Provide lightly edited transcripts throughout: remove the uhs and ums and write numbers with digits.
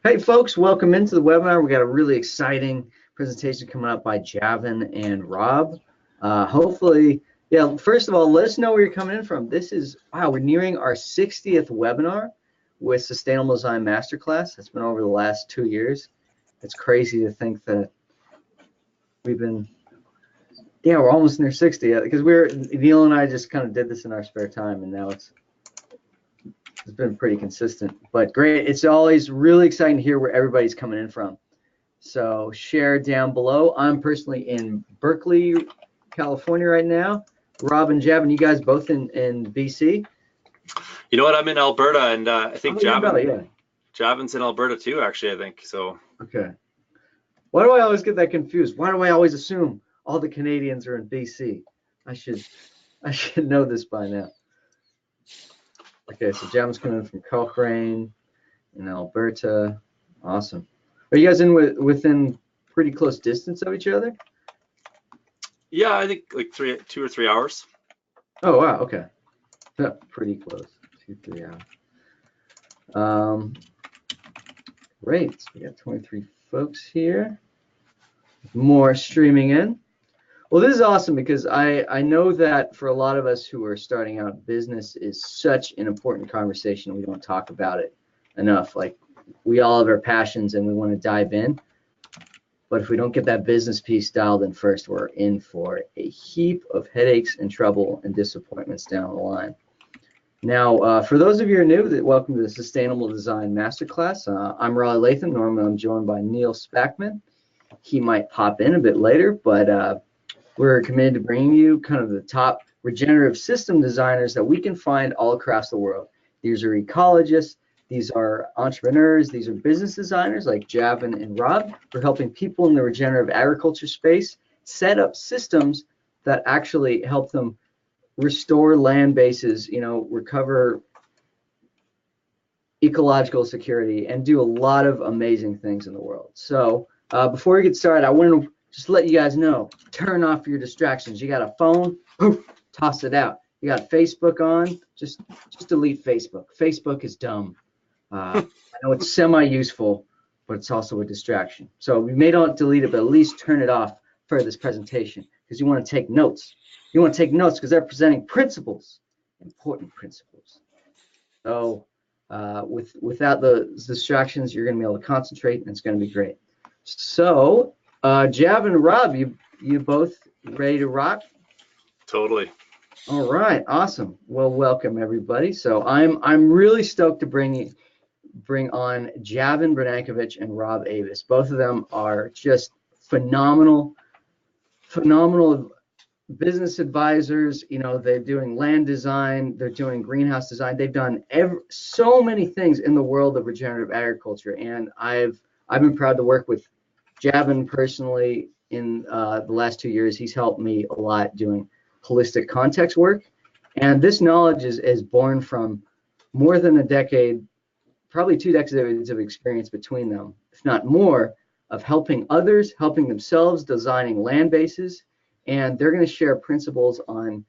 Hey folks, welcome into the webinar. We got a really exciting presentation coming up by Javan and Rob. Hopefully, yeah, first of all, let us know where you're coming in from. This is, wow, we're nearing our 60th webinar with Sustainable Design Masterclass. It's been over the last 2 years. It's crazy to think that we've been, yeah, we're almost near 60 because Neil and I just kind of did this in our spare time, and now it's been pretty consistent, but great. It's always really exciting to hear where everybody's coming in from. So share down below. I'm personally in Berkeley, California right now. Rob and Javan, you guys both in BC? You know what? I'm in Alberta, and I think Javan's in Alberta too, actually, I think. So. Okay. Why do I always get that confused? Why do I always assume all the Canadians are in BC? I should know this by now. Okay, so Javan's coming in from Cochrane in Alberta. Awesome. Are you guys in within pretty close distance of each other? Yeah, I think like 2 or 3 hours. Oh wow, okay. Yeah, pretty close. 2-3 hours. Great. So we got 23 folks here. More streaming in. Well, this is awesome because I know that for a lot of us who are starting out, business is such an important conversation. We don't talk about it enough. Like, we all have our passions and we want to dive in. But if we don't get that business piece dialed in first, we're in for a heap of headaches and trouble and disappointments down the line. Now, for those of you who are new, welcome to the Sustainable Design Masterclass. I'm Raleigh Latham. Normally, I'm joined by Neil Spackman. He might pop in a bit later, but we're committed to bringing you kind of the top regenerative system designers that we can find all across the world. These are ecologists, these are entrepreneurs, these are business designers like Javan and Rob. We're helping people in the regenerative agriculture space set up systems that actually help them restore land bases, recover ecological security, and do a lot of amazing things in the world. So before we get started, I want to just let you guys know, turn off your distractions. You got a phone, poof, toss it out. You got Facebook on, just delete Facebook. Facebook is dumb. I know it's semi-useful, but it's also a distraction. So we may not delete it, but at least turn it off for this presentation because you want to take notes. You want to take notes because they're presenting principles, important principles. So without the distractions, you're going to be able to concentrate, and it's going to be great. So Javan and Rob, you both ready to rock? Totally. All right, awesome. Well, welcome everybody. So I'm really stoked to bring on Javan Bernankevitch and Rob Avis. Both of them are just phenomenal business advisors. They're doing land design, they're doing greenhouse design. They've done so many things in the world of regenerative agriculture, and I've been proud to work with Javan personally in the last 2 years. He's helped me a lot doing holistic context work. And this knowledge is born from more than a decade, probably 2 decades of experience between them, if not more, of helping others, helping themselves, designing land bases. And they're going to share principles on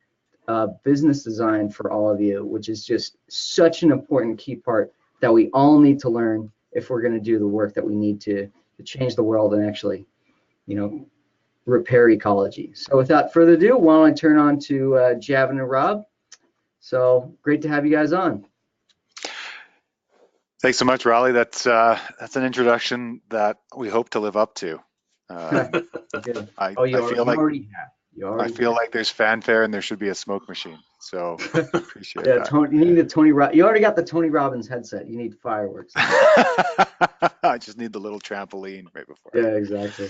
business design for all of you, which is just such an important key part that we all need to learn if we're going to do the work that we need to change the world and actually, repair ecology. So without further ado, why don't I turn on to Javan and Rob. So great to have you guys on. Thanks so much, Raleigh. That's an introduction that we hope to live up to. I feel like there's fanfare and there should be a smoke machine. So appreciate that. You need a Tony. You already got the Tony Robbins headset. You need fireworks. I just need the little trampoline right before. Yeah, exactly.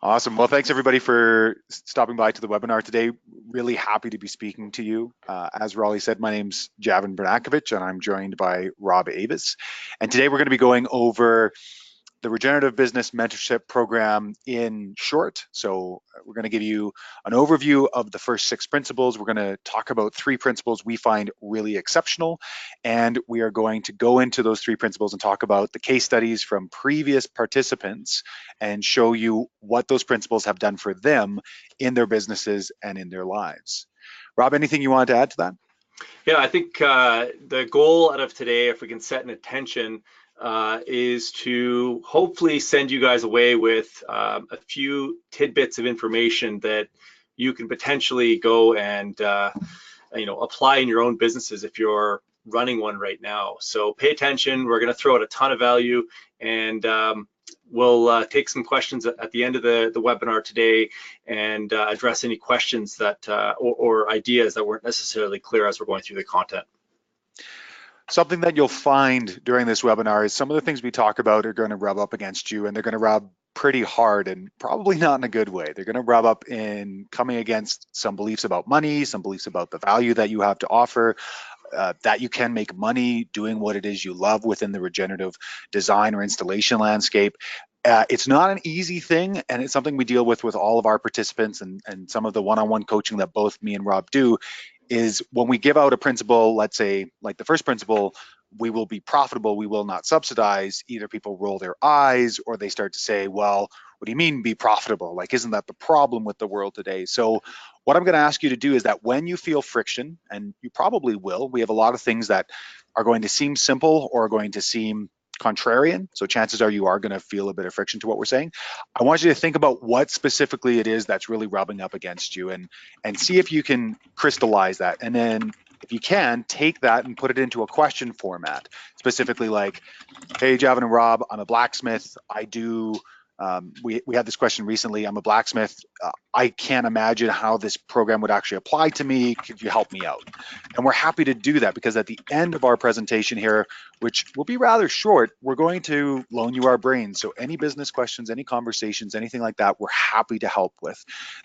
Awesome. Well, thanks everybody for stopping by to the webinar today. Really happy to be speaking to you. As Raleigh said, my name's Javan Bernankevitch and I'm joined by Rob Avis. And today we're going to be going over the Regenerative Business Mentorship Program in short. So we're going to give you an overview of the first 6 principles. We're going to talk about 3 principles we find really exceptional. And we are going to go into those 3 principles and talk about the case studies from previous participants and show you what those principles have done for them in their businesses and in their lives. Rob, anything you wanted to add to that? Yeah, I think the goal out of today, if we can set an intention, is to hopefully send you guys away with a few tidbits of information that you can potentially go and apply in your own businesses if you're running one right now. So pay attention. We're going to throw out a ton of value, and we'll take some questions at the end of the webinar today and address any questions that or ideas that weren't necessarily clear as we're going through the content. Something that you'll find during this webinar is some of the things we talk about are going to rub up against you, and they're going to rub pretty hard, and probably not in a good way. They're going to rub up in coming against some beliefs about money, some beliefs about the value that you have to offer, that you can make money doing what it is you love within the regenerative design or installation landscape. It's not an easy thing, and it's something we deal with all of our participants, and some of the one-on-one coaching that both me and Rob do is when we give out a principle, let's say like the first principle, we will be profitable, we will not subsidize, either people roll their eyes or they start to say, well, what do you mean be profitable? Like, isn't that the problem with the world today? So what I'm going to ask you to do is that when you feel friction, and you probably will, we have a lot of things that are going to seem simple or are going to seem contrarian, so chances are you are going to feel a bit of friction to what we're saying. I want you to think about what specifically it is that's really rubbing up against you, and see if you can crystallize that, and then if you can, take that and put it into a question format, specifically like, hey, Javan and Rob, I'm a blacksmith. I do, we had this question recently, I'm a blacksmith. I can't imagine how this program would actually apply to me. Could you help me out? And we're happy to do that, because at the end of our presentation here, which will be rather short, we're going to loan you our brains. So any business questions, any conversations, anything like that, we're happy to help with.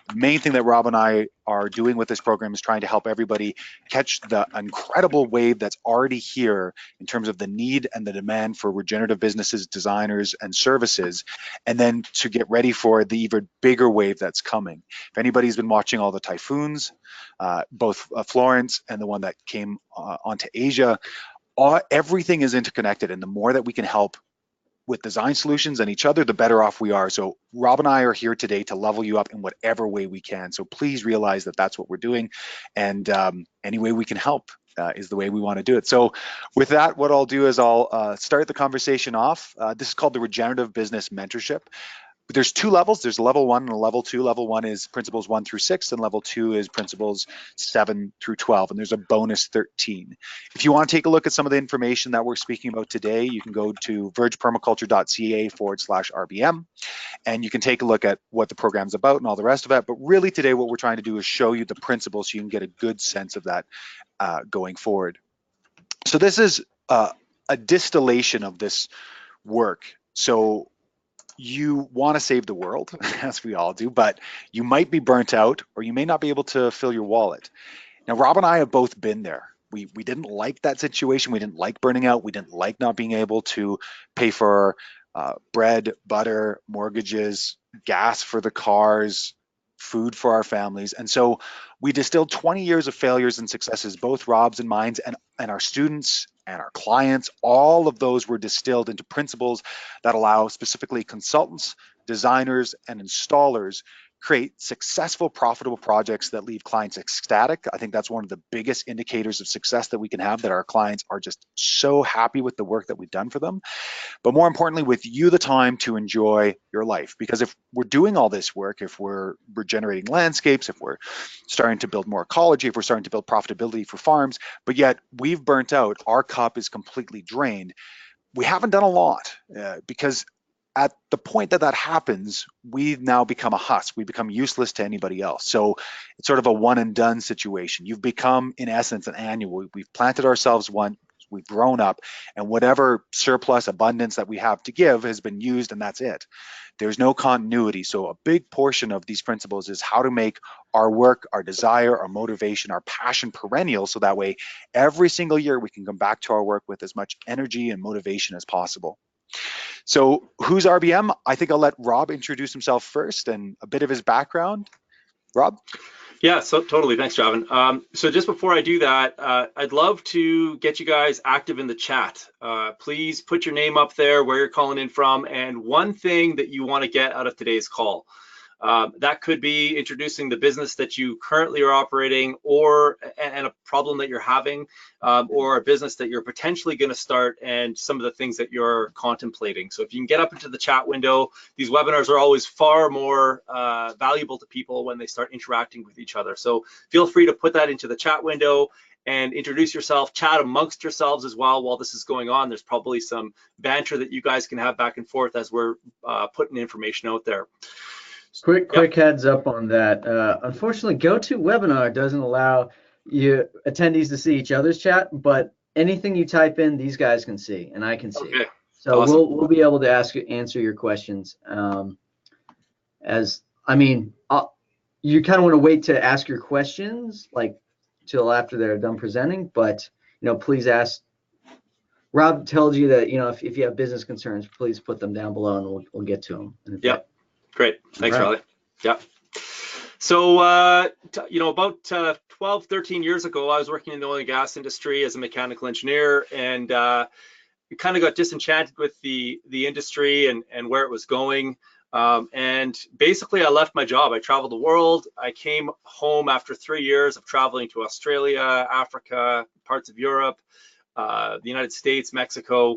The main thing that Rob and I are doing with this program is trying to help everybody catch the incredible wave that's already here in terms of the need and the demand for regenerative businesses, designers, and services, and then to get ready for the even bigger wave that's coming. If anybody's been watching all the typhoons, both Florence and the one that came onto Asia, everything is interconnected, and the more that we can help with design solutions and each other, the better off we are. So Rob and I are here today to level you up in whatever way we can. So please realize that that's what we're doing, and any way we can help is the way we want to do it. So with that, what I'll do is I'll start the conversation off. This is called the Regenerative Business Mentorship. There's two levels. There's level 1 and a level 2. Level 1 is principles 1 through 6, and level 2 is principles 7 through 12. And there's a bonus 13. If you want to take a look at some of the information that we're speaking about today, you can go to vergepermaculture.ca/RBM, and you can take a look at what the program's about and all the rest of it. But really today, what we're trying to do is show you the principles so you can get a good sense of that going forward. So this is a distillation of this work. So you want to save the world, as we all do, but you might be burnt out, or you may not be able to fill your wallet. Now, Rob and I have both been there. We didn't like that situation. We didn't like burning out. We didn't like not being able to pay for bread, butter, mortgages, gas for the cars, food for our families. And so we distilled 20 years of failures and successes, both Rob's and mine's, and our students and our clients. All of those were distilled into principles that allow specifically consultants, designers, and installers create successful, profitable projects that leave clients ecstatic. I think that's one of the biggest indicators of success that we can have, that our clients are just so happy with the work that we've done for them. But more importantly, with you the time to enjoy your life. Because if we're doing all this work, if we're regenerating landscapes, if we're starting to build more ecology, if we're starting to build profitability for farms, but yet we've burnt out, our cup is completely drained, we haven't done a lot, because at the point that happens, we now become a husk. We become useless to anybody else. So it's sort of a one and done situation. You've become, in essence, an annual. We've planted ourselves once, we've grown up, and whatever surplus abundance that we have to give has been used, and that's it. There's no continuity. So a big portion of these principles is how to make our work, our desire, our motivation, our passion perennial, so that way every single year we can come back to our work with as much energy and motivation as possible. So who's RBM? I think I'll let Rob introduce himself first and a bit of his background. Rob? Yeah, so totally. Thanks, Javan. So just before I do that, I'd love to get you guys active in the chat. Please put your name up there, where you're calling in from, and one thing that you want to get out of today's call. That could be introducing the business that you currently are operating, or and a problem that you're having, or a business that you're potentially going to start, and some of the things that you're contemplating. So if you can get up into the chat window, these webinars are always far more valuable to people when they start interacting with each other. So feel free to put that into the chat window and introduce yourself, chat amongst yourselves as well while this is going on. There's probably some banter that you guys can have back and forth as we're putting information out there. Quick heads up on that. Unfortunately, GoToWebinar doesn't allow you attendees to see each other's chat, but anything you type in, these guys can see, and I can see. Okay. So Awesome. we'll be able to answer your questions. You kind of want to wait to ask your questions like till after they're done presenting, but please ask. Rob tells you that if you have business concerns, please put them down below, and we'll get to them. Yep. Great. Thanks, Right. Riley. Yeah. So, about 12, 13 years ago, I was working in the oil and gas industry as a mechanical engineer, and kind of got disenchanted with the industry and where it was going. And basically, I left my job. I traveled the world. I came home after 3 years of traveling to Australia, Africa, parts of Europe, the United States, Mexico,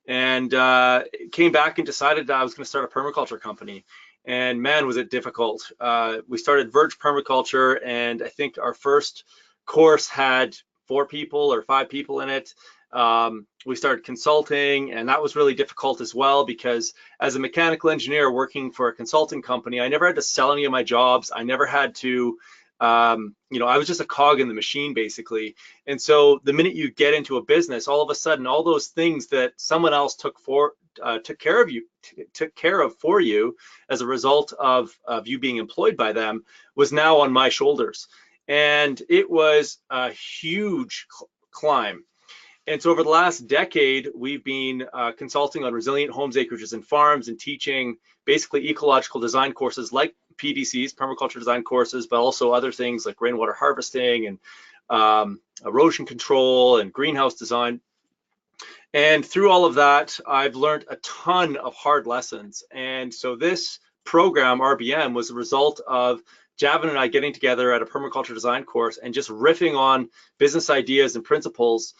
and came back and decided that I was going to start a permaculture company. And man, was it difficult. We started Verge Permaculture, and I think our first course had 4 people or 5 people in it. We started consulting, and that was really difficult as well, because as a mechanical engineer working for a consulting company, I never had to sell any of my jobs. I never had to, I was just a cog in the machine, basically. And so the minute you get into a business, all of a sudden, all those things that someone else took care of for you as a result of you being employed by them was now on my shoulders. And it was a huge climb. And so over the last decade, we've been consulting on resilient homes, acreages, and farms, and teaching basically ecological design courses like PDCs, permaculture design courses, but also other things like rainwater harvesting and erosion control and greenhouse design. And through all of that, I've learned a ton of hard lessons. And so this program, RBM, was a result of Javan and I getting together at a permaculture design course and just riffing on business ideas and principles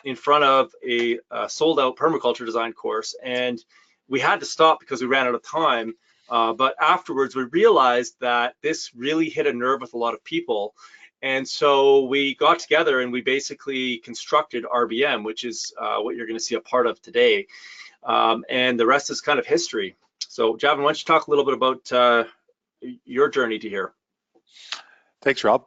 in front of a sold out permaculture design course. And we had to stop because we ran out of time. But afterwards, we realized that this really hit a nerve with a lot of people. And so we got together and we basically constructed RBM, which is what you're going to see a part of today. And the rest is kind of history. So Javan, why don't you talk a little bit about your journey to here? Thanks, Rob.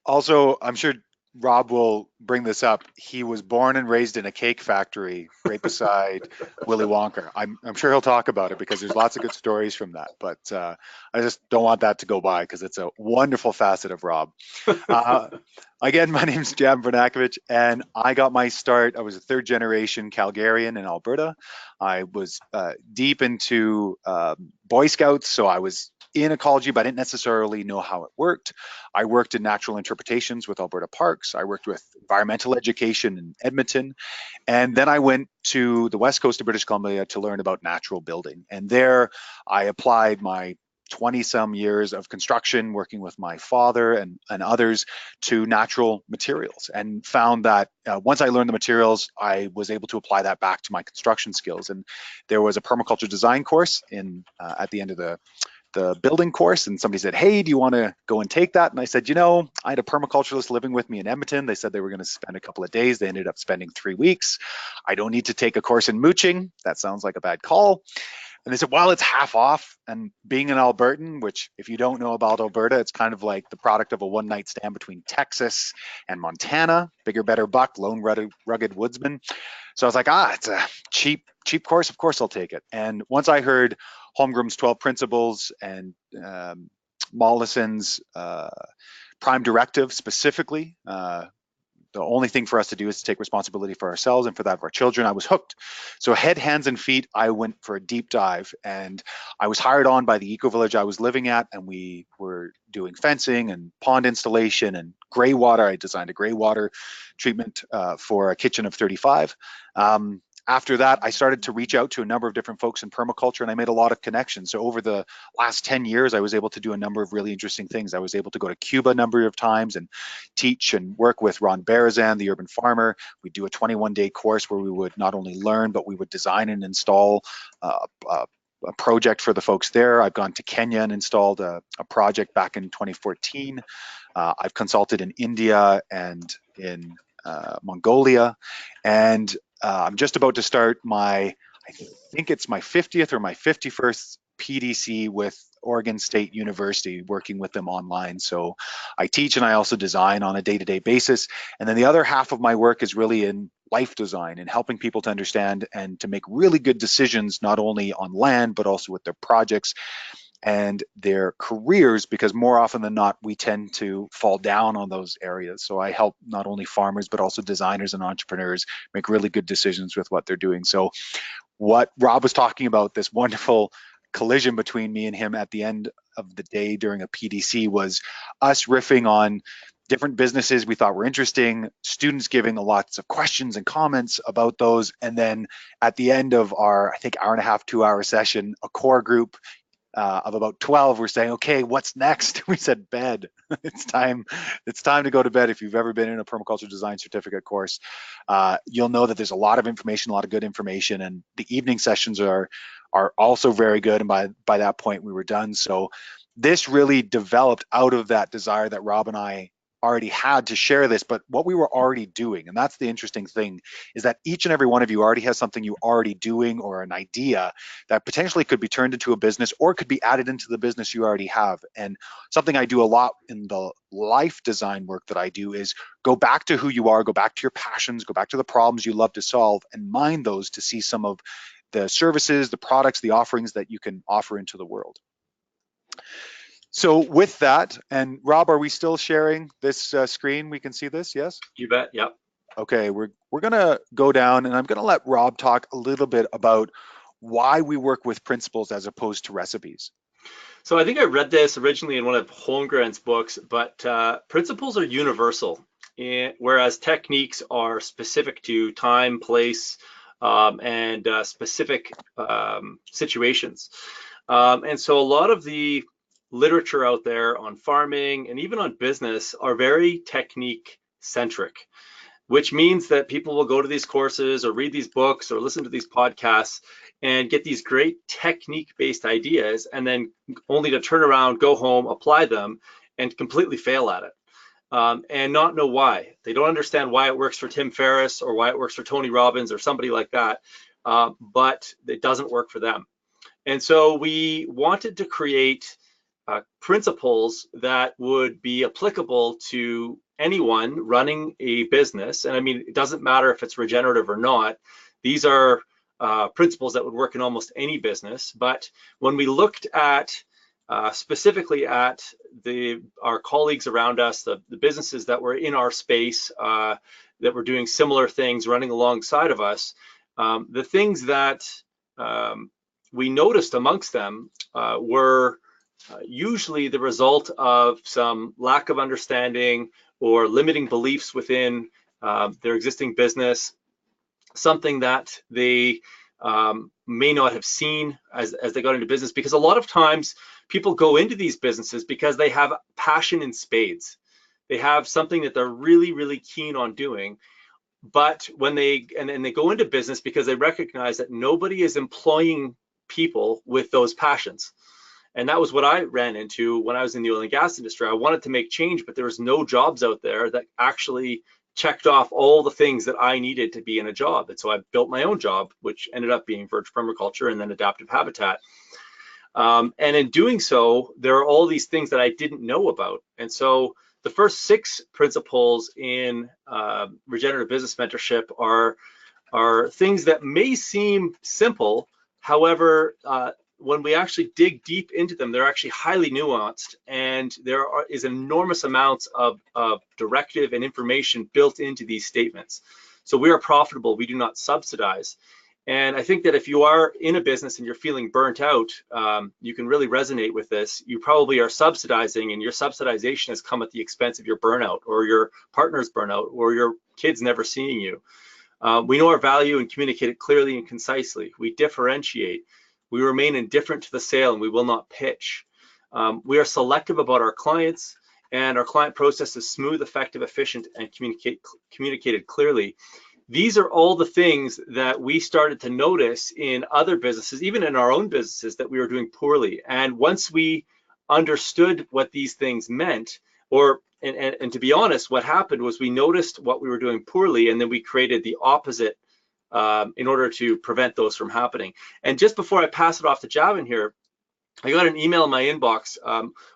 Also, I'm sure Rob will bring this up. He was born and raised in a cake factory right beside Willy Wonka. I'm sure he'll talk about it because there's lots of good stories from that. But I just don't want that to go by because it's a wonderful facet of Rob. Again, my name's Javan Bernankevitch, and I got my start. I was a 3rd generation Calgarian in Alberta. I was deep into Boy Scouts, so I was in ecology, but I didn't necessarily know how it worked. I worked in natural interpretations with Alberta Parks. I worked with environmental education in Edmonton. And then I went to the west coast of British Columbia to learn about natural building. And there I applied my 20-some years of construction, working with my father and others, to natural materials, and found that once I learned the materials, I was able to apply that back to my construction skills. And there was a permaculture design course at the end of the building course, and somebody said, hey, do you want to go and take that? And I said, I had a permaculturalist living with me in Edmonton. They said they were going to spend a couple of days. They ended up spending 3 weeks. I don't need to take a course in mooching. That sounds like a bad call. And they said, well, it's half off. And being an Albertan, which if you don't know about Alberta, it's kind of like the product of a one-night stand between Texas and Montana, bigger, better buck, lone rugged woodsman. So I was like, it's a cheap course. Of course I'll take it. And once I heard Holmgren's 12 Principles and Mollison's Prime Directive specifically, the only thing for us to do is to take responsibility for ourselves and for that of our children, I was hooked. So head, hands, and feet, I went for a deep dive, and I was hired on by the eco-village I was living at, and we were doing fencing and pond installation and gray water. I designed a gray water treatment for a kitchen of 35. after that, I started to reach out to a number of different folks in permaculture, and I made a lot of connections. So over the last 10 years, I was able to do a number of really interesting things. I was able to go to Cuba a number of times and teach and work with Ron Barazan, the urban farmer. We do a 21-day course where we would not only learn, but we would design and install a project for the folks there. I've gone to Kenya and installed a project back in 2014. I've consulted in India and in Mongolia, and I'm just about to start I think it's my 50th or my 51st PDC with Oregon State University, working with them online. So I teach and I also design on a day-to-day basis. And then the other half of my work is really in life design and helping people to understand and to make really good decisions, not only on land, but also with their projects and their careers, because more often than not, we tend to fall down on those areas. So I help not only farmers, but also designers and entrepreneurs make really good decisions with what they're doing. So what Rob was talking about, this wonderful collision between me and him at the end of the day during a PDC, was us riffing on different businesses we thought were interesting, students giving lots of questions and comments about those. And then at the end of our, I think, hour and a half, 2-hour session, a core group of about 12 were saying, okay, what's next? We said bed. It's time to go to bed. If you've ever been in a permaculture design certificate course, you'll know that there's a lot of information, a lot of good information, and the evening sessions are also very good. And by that point, we were done. So this really developed out of that desire that Rob and I already had to share this, but what we were already doing. And that's the interesting thing, is that each and every one of you already has something you already doing, or an idea that potentially could be turned into a business or could be added into the business you already have. And something I do a lot in the life design work that I do is go back to who you are, go back to your passions, go back to the problems you love to solve, and mine those to see some of the services, the products, the offerings that you can offer into the world. So with that, and Rob, are we still sharing this screen? We can see this, yes? You bet, yep. Okay, we're gonna go down, and I'm gonna let Rob talk a little bit about why we work with principles as opposed to recipes. So I think I read this originally in one of Holmgren's books, but principles are universal, whereas techniques are specific to time, place, and specific situations. And so a lot of the literature out there on farming and even on business are very technique centric, which means that people will go to these courses or read these books or listen to these podcasts and get these great technique based ideas, and then only to turn around, go home, apply them, and completely fail at it, and not know why. They don't understand why it works for Tim Ferriss or why it works for Tony Robbins or somebody like that, but it doesn't work for them. And so we wanted to create principles that would be applicable to anyone running a business. And I mean, it doesn't matter if it's regenerative or not. These are principles that would work in almost any business. But when we looked at specifically at our colleagues around us, the businesses that were in our space, that were doing similar things, running alongside of us, the things that we noticed amongst them were usually the result of some lack of understanding or limiting beliefs within their existing business, something that they may not have seen as they got into business. Because a lot of times people go into these businesses because they have passion in spades. They have something that they're really, really keen on doing. But when they go into business because they recognize that nobody is employing people with those passions. And that was what I ran into when I was in the oil and gas industry. I wanted to make change, but there was no jobs out there that actually checked off all the things that I needed to be in a job. And so I built my own job, which ended up being Verge Permaculture and then Adaptive Habitat. And in doing so, there are all these things that I didn't know about. And so the first 6 principles in regenerative business mentorship are things that may seem simple. However, when we actually dig deep into them, they're actually highly nuanced, and there is enormous amounts of directive and information built into these statements. So we are profitable, we do not subsidize. And I think that if you are in a business and you're feeling burnt out, you can really resonate with this. You probably are subsidizing, and your subsidization has come at the expense of your burnout or your partner's burnout or your kids never seeing you. We know our value and communicate it clearly and concisely. We differentiate. We remain indifferent to the sale, and we will not pitch. We are selective about our clients, and our client process is smooth, effective, efficient, and communicated clearly. These are all the things that we started to notice in other businesses, even in our own businesses, that we were doing poorly. And once we understood what these things meant, and to be honest, what happened was we noticed what we were doing poorly, and then we created the opposite in order to prevent those from happening. And just before I pass it off to Javan here, I got an email in my inbox.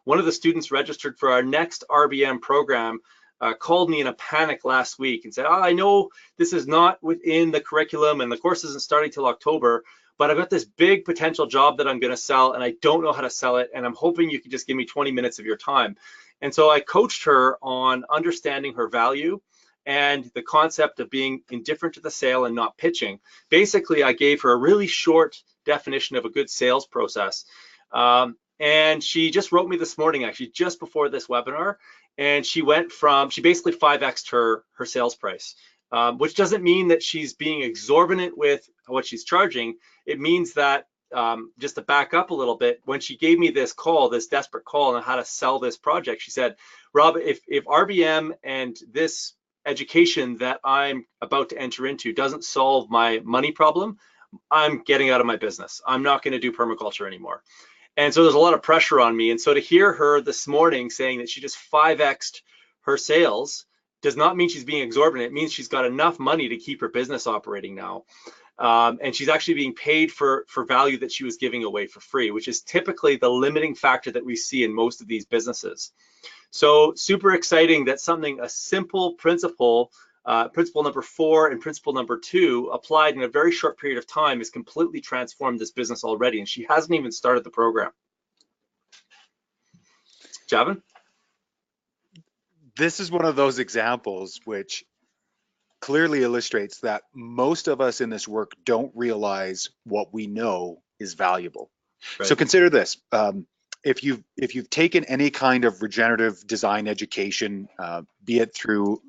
One of the students registered for our next RBM program called me in a panic last week and said, "Oh, I know this is not within the curriculum and the course isn't starting till October, but I've got this big potential job that I'm going to sell and I don't know how to sell it, and I'm hoping you could just give me 20 minutes of your time." And so I coached her on understanding her value and the concept of being indifferent to the sale and not pitching. Basically, I gave her a really short definition of a good sales process. And she just wrote me this morning, actually, just before this webinar, and she basically 5x'd her sales price, which doesn't mean that she's being exorbitant with what she's charging. It means that, just to back up a little bit, when she gave me this desperate call on how to sell this project, she said, "Rob, if RBM and this education that I'm about to enter into doesn't solve my money problem, I'm getting out of my business. I'm not going to do permaculture anymore." And so there's a lot of pressure on me. And so to hear her this morning saying that she just 5x'd her sales does not mean she's being exorbitant. It means she's got enough money to keep her business operating now. And she's actually being paid for value that she was giving away for free, which is typically the limiting factor that we see in most of these businesses. So super exciting that a simple principle, principle number 4 and principle number 2, applied in a very short period of time, has completely transformed this business already, and she hasn't even started the program. Javan? This is one of those examples which clearly illustrates that most of us in this work don't realize what we know is valuable. Right. So consider this. If you've taken any kind of regenerative design education, be it through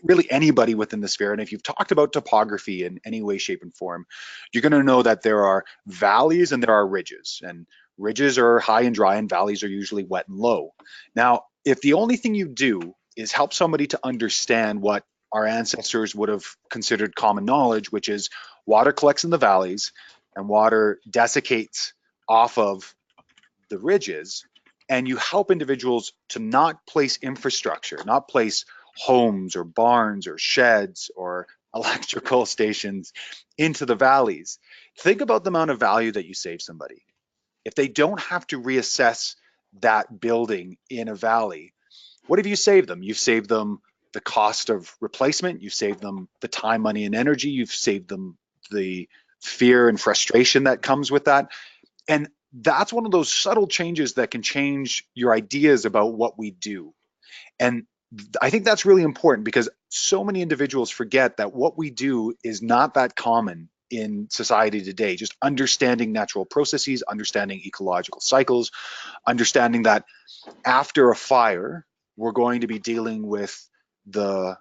really anybody within the sphere, and if you've talked about topography in any way, shape, and form, you're going to know that there are valleys and there are ridges, and ridges are high and dry, and valleys are usually wet and low. Now, if the only thing you do is help somebody to understand what our ancestors would have considered common knowledge, which is water collects in the valleys and water desiccates off of the ridges, and you help individuals to not place infrastructure, not place homes or barns or sheds or electrical stations into the valleys. Think about the amount of value that you save somebody. If they don't have to reassess that building in a valley, what have you saved them? You've saved them the cost of replacement, you've saved them the time, money, and energy, you've saved them the fear and frustration that comes with that. And that's one of those subtle changes that can change your ideas about what we do. And I think that's really important because so many individuals forget that what we do is not that common in society today. Just understanding natural processes, understanding ecological cycles, understanding that after a fire, we're going to be dealing with the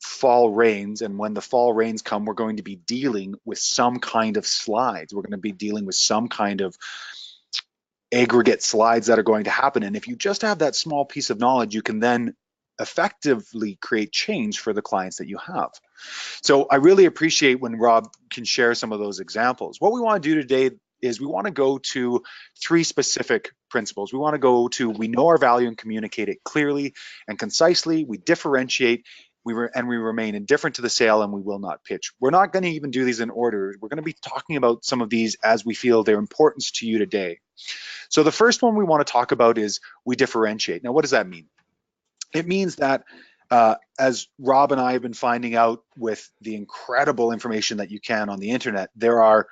fall rains, and when the fall rains come, we're going to be dealing with some kind of slides. We're going to be dealing with some kind of aggregate slides that are going to happen. And if you just have that small piece of knowledge, you can then effectively create change for the clients that you have. So I really appreciate when Rob can share some of those examples. What we want to do today is we want to go to 3 specific principles. We want to go to, we know our value and communicate it clearly and concisely. We differentiate, we remain indifferent to the sale, and we will not pitch. We're not going to even do these in order. We're going to be talking about some of these as we feel their importance to you today. So the first one we want to talk about is we differentiate. Now, what does that mean? It means that as Rob and I have been finding out with the incredible information that you can on the internet, there are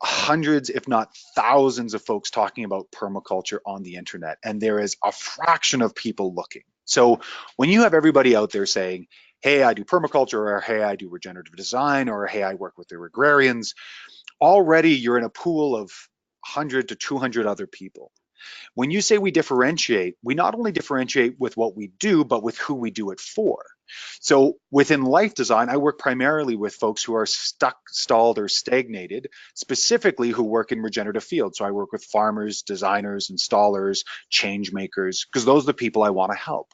hundreds, if not thousands, of folks talking about permaculture on the internet, and there is a fraction of people looking. So when you have everybody out there saying, hey, I do permaculture, or hey, I do regenerative design, or hey, I work with the agrarians, already you're in a pool of 100 to 200 other people. When you say we differentiate, we not only differentiate with what we do, but with who we do it for. So within life design, I work primarily with folks who are stuck, stalled, or stagnated, specifically who work in regenerative fields. So I work with farmers, designers, installers, change makers, because those are the people I want to help.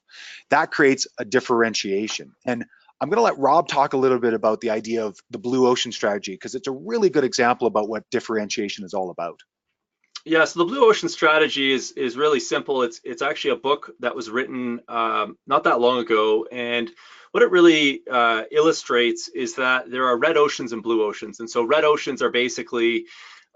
That creates a differentiation. And I'm going to let Rob talk a little bit about the idea of the blue ocean strategy, because it's a really good example about what differentiation is all about. Yeah, so the blue ocean strategy is really simple. It's actually a book that was written not that long ago, and what it really illustrates is that there are red oceans and blue oceans. And so red oceans are basically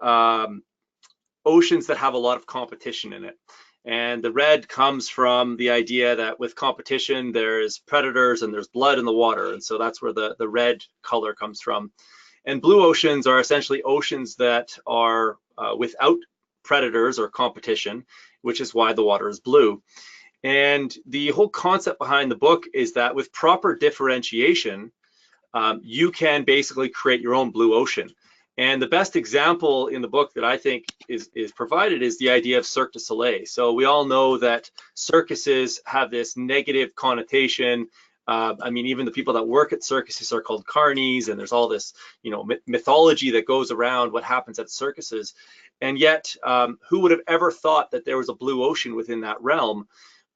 oceans that have a lot of competition in it. And the red comes from the idea that with competition, there's predators and there's blood in the water. And so that's where the red color comes from. And blue oceans are essentially oceans that are without predators or competition, which is why the water is blue. And the whole concept behind the book is that with proper differentiation, you can basically create your own blue ocean. And the best example in the book that I think is provided is the idea of Cirque du Soleil. So we all know that circuses have this negative connotation. I mean, even the people that work at circuses are called carnies, and there's all this, mythology that goes around what happens at circuses. And yet, who would have ever thought that there was a blue ocean within that realm?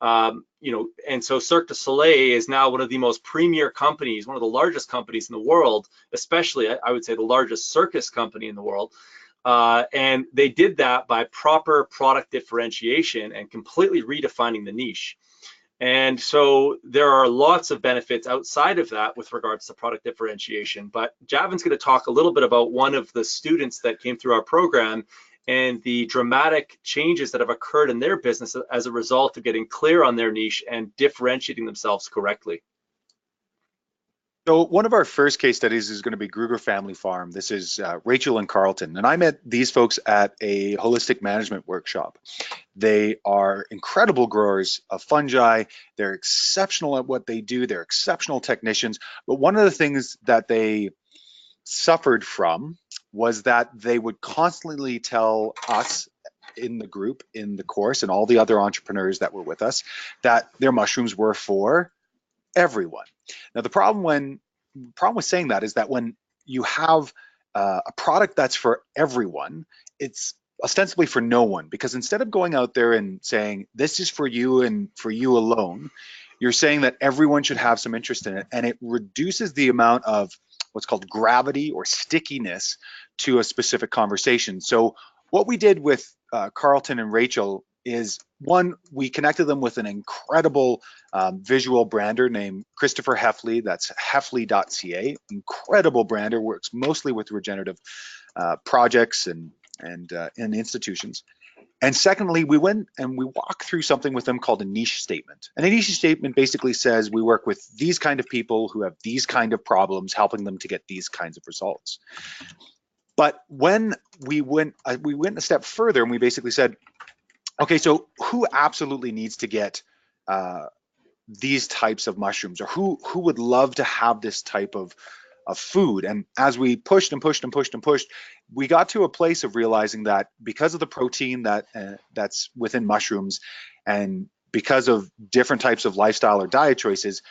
And so Cirque du Soleil is now one of the most premier companies, one of the largest companies in the world, especially I would say the largest circus company in the world. And they did that by proper product differentiation and completely redefining the niche. And so there are lots of benefits outside of that with regards to product differentiation. But Javan's going to talk a little bit about one of the students that came through our program and the dramatic changes that have occurred in their business as a result of getting clear on their niche and differentiating themselves correctly. So one of our first case studies is going to be Gruber Family Farm. This is Rachael and Carlton, and I met these folks at a holistic management workshop. They are incredible growers of fungi. They're exceptional at what they do. They're exceptional technicians. But one of the things that they suffered from was that they would constantly tell us in the group, in the course, and all the other entrepreneurs that were with us, that their mushrooms were for everyone. Now, the problem with saying that is that when you have a product that's for everyone, it's ostensibly for no one, because instead of going out there and saying this is for you and for you alone, you're saying that everyone should have some interest in it, and it reduces the amount of what's called gravity or stickiness to a specific conversation. So what we did with Carlton and Rachael is, one, we connected them with an incredible visual brander named Christopher Heffley. That's heffley.ca. Incredible brander, works mostly with regenerative projects and institutions. And secondly, we went and we walked through something with them called a niche statement. And a niche statement basically says we work with these kind of people who have these kind of problems, helping them to get these kinds of results. But when we went a step further, and we basically said, okay, so who absolutely needs to get these types of mushrooms, or who would love to have this type of food? And as we pushed and pushed and pushed and pushed, we got to a place of realizing that because of the protein that's within mushrooms, and because of different types of lifestyle or diet choices,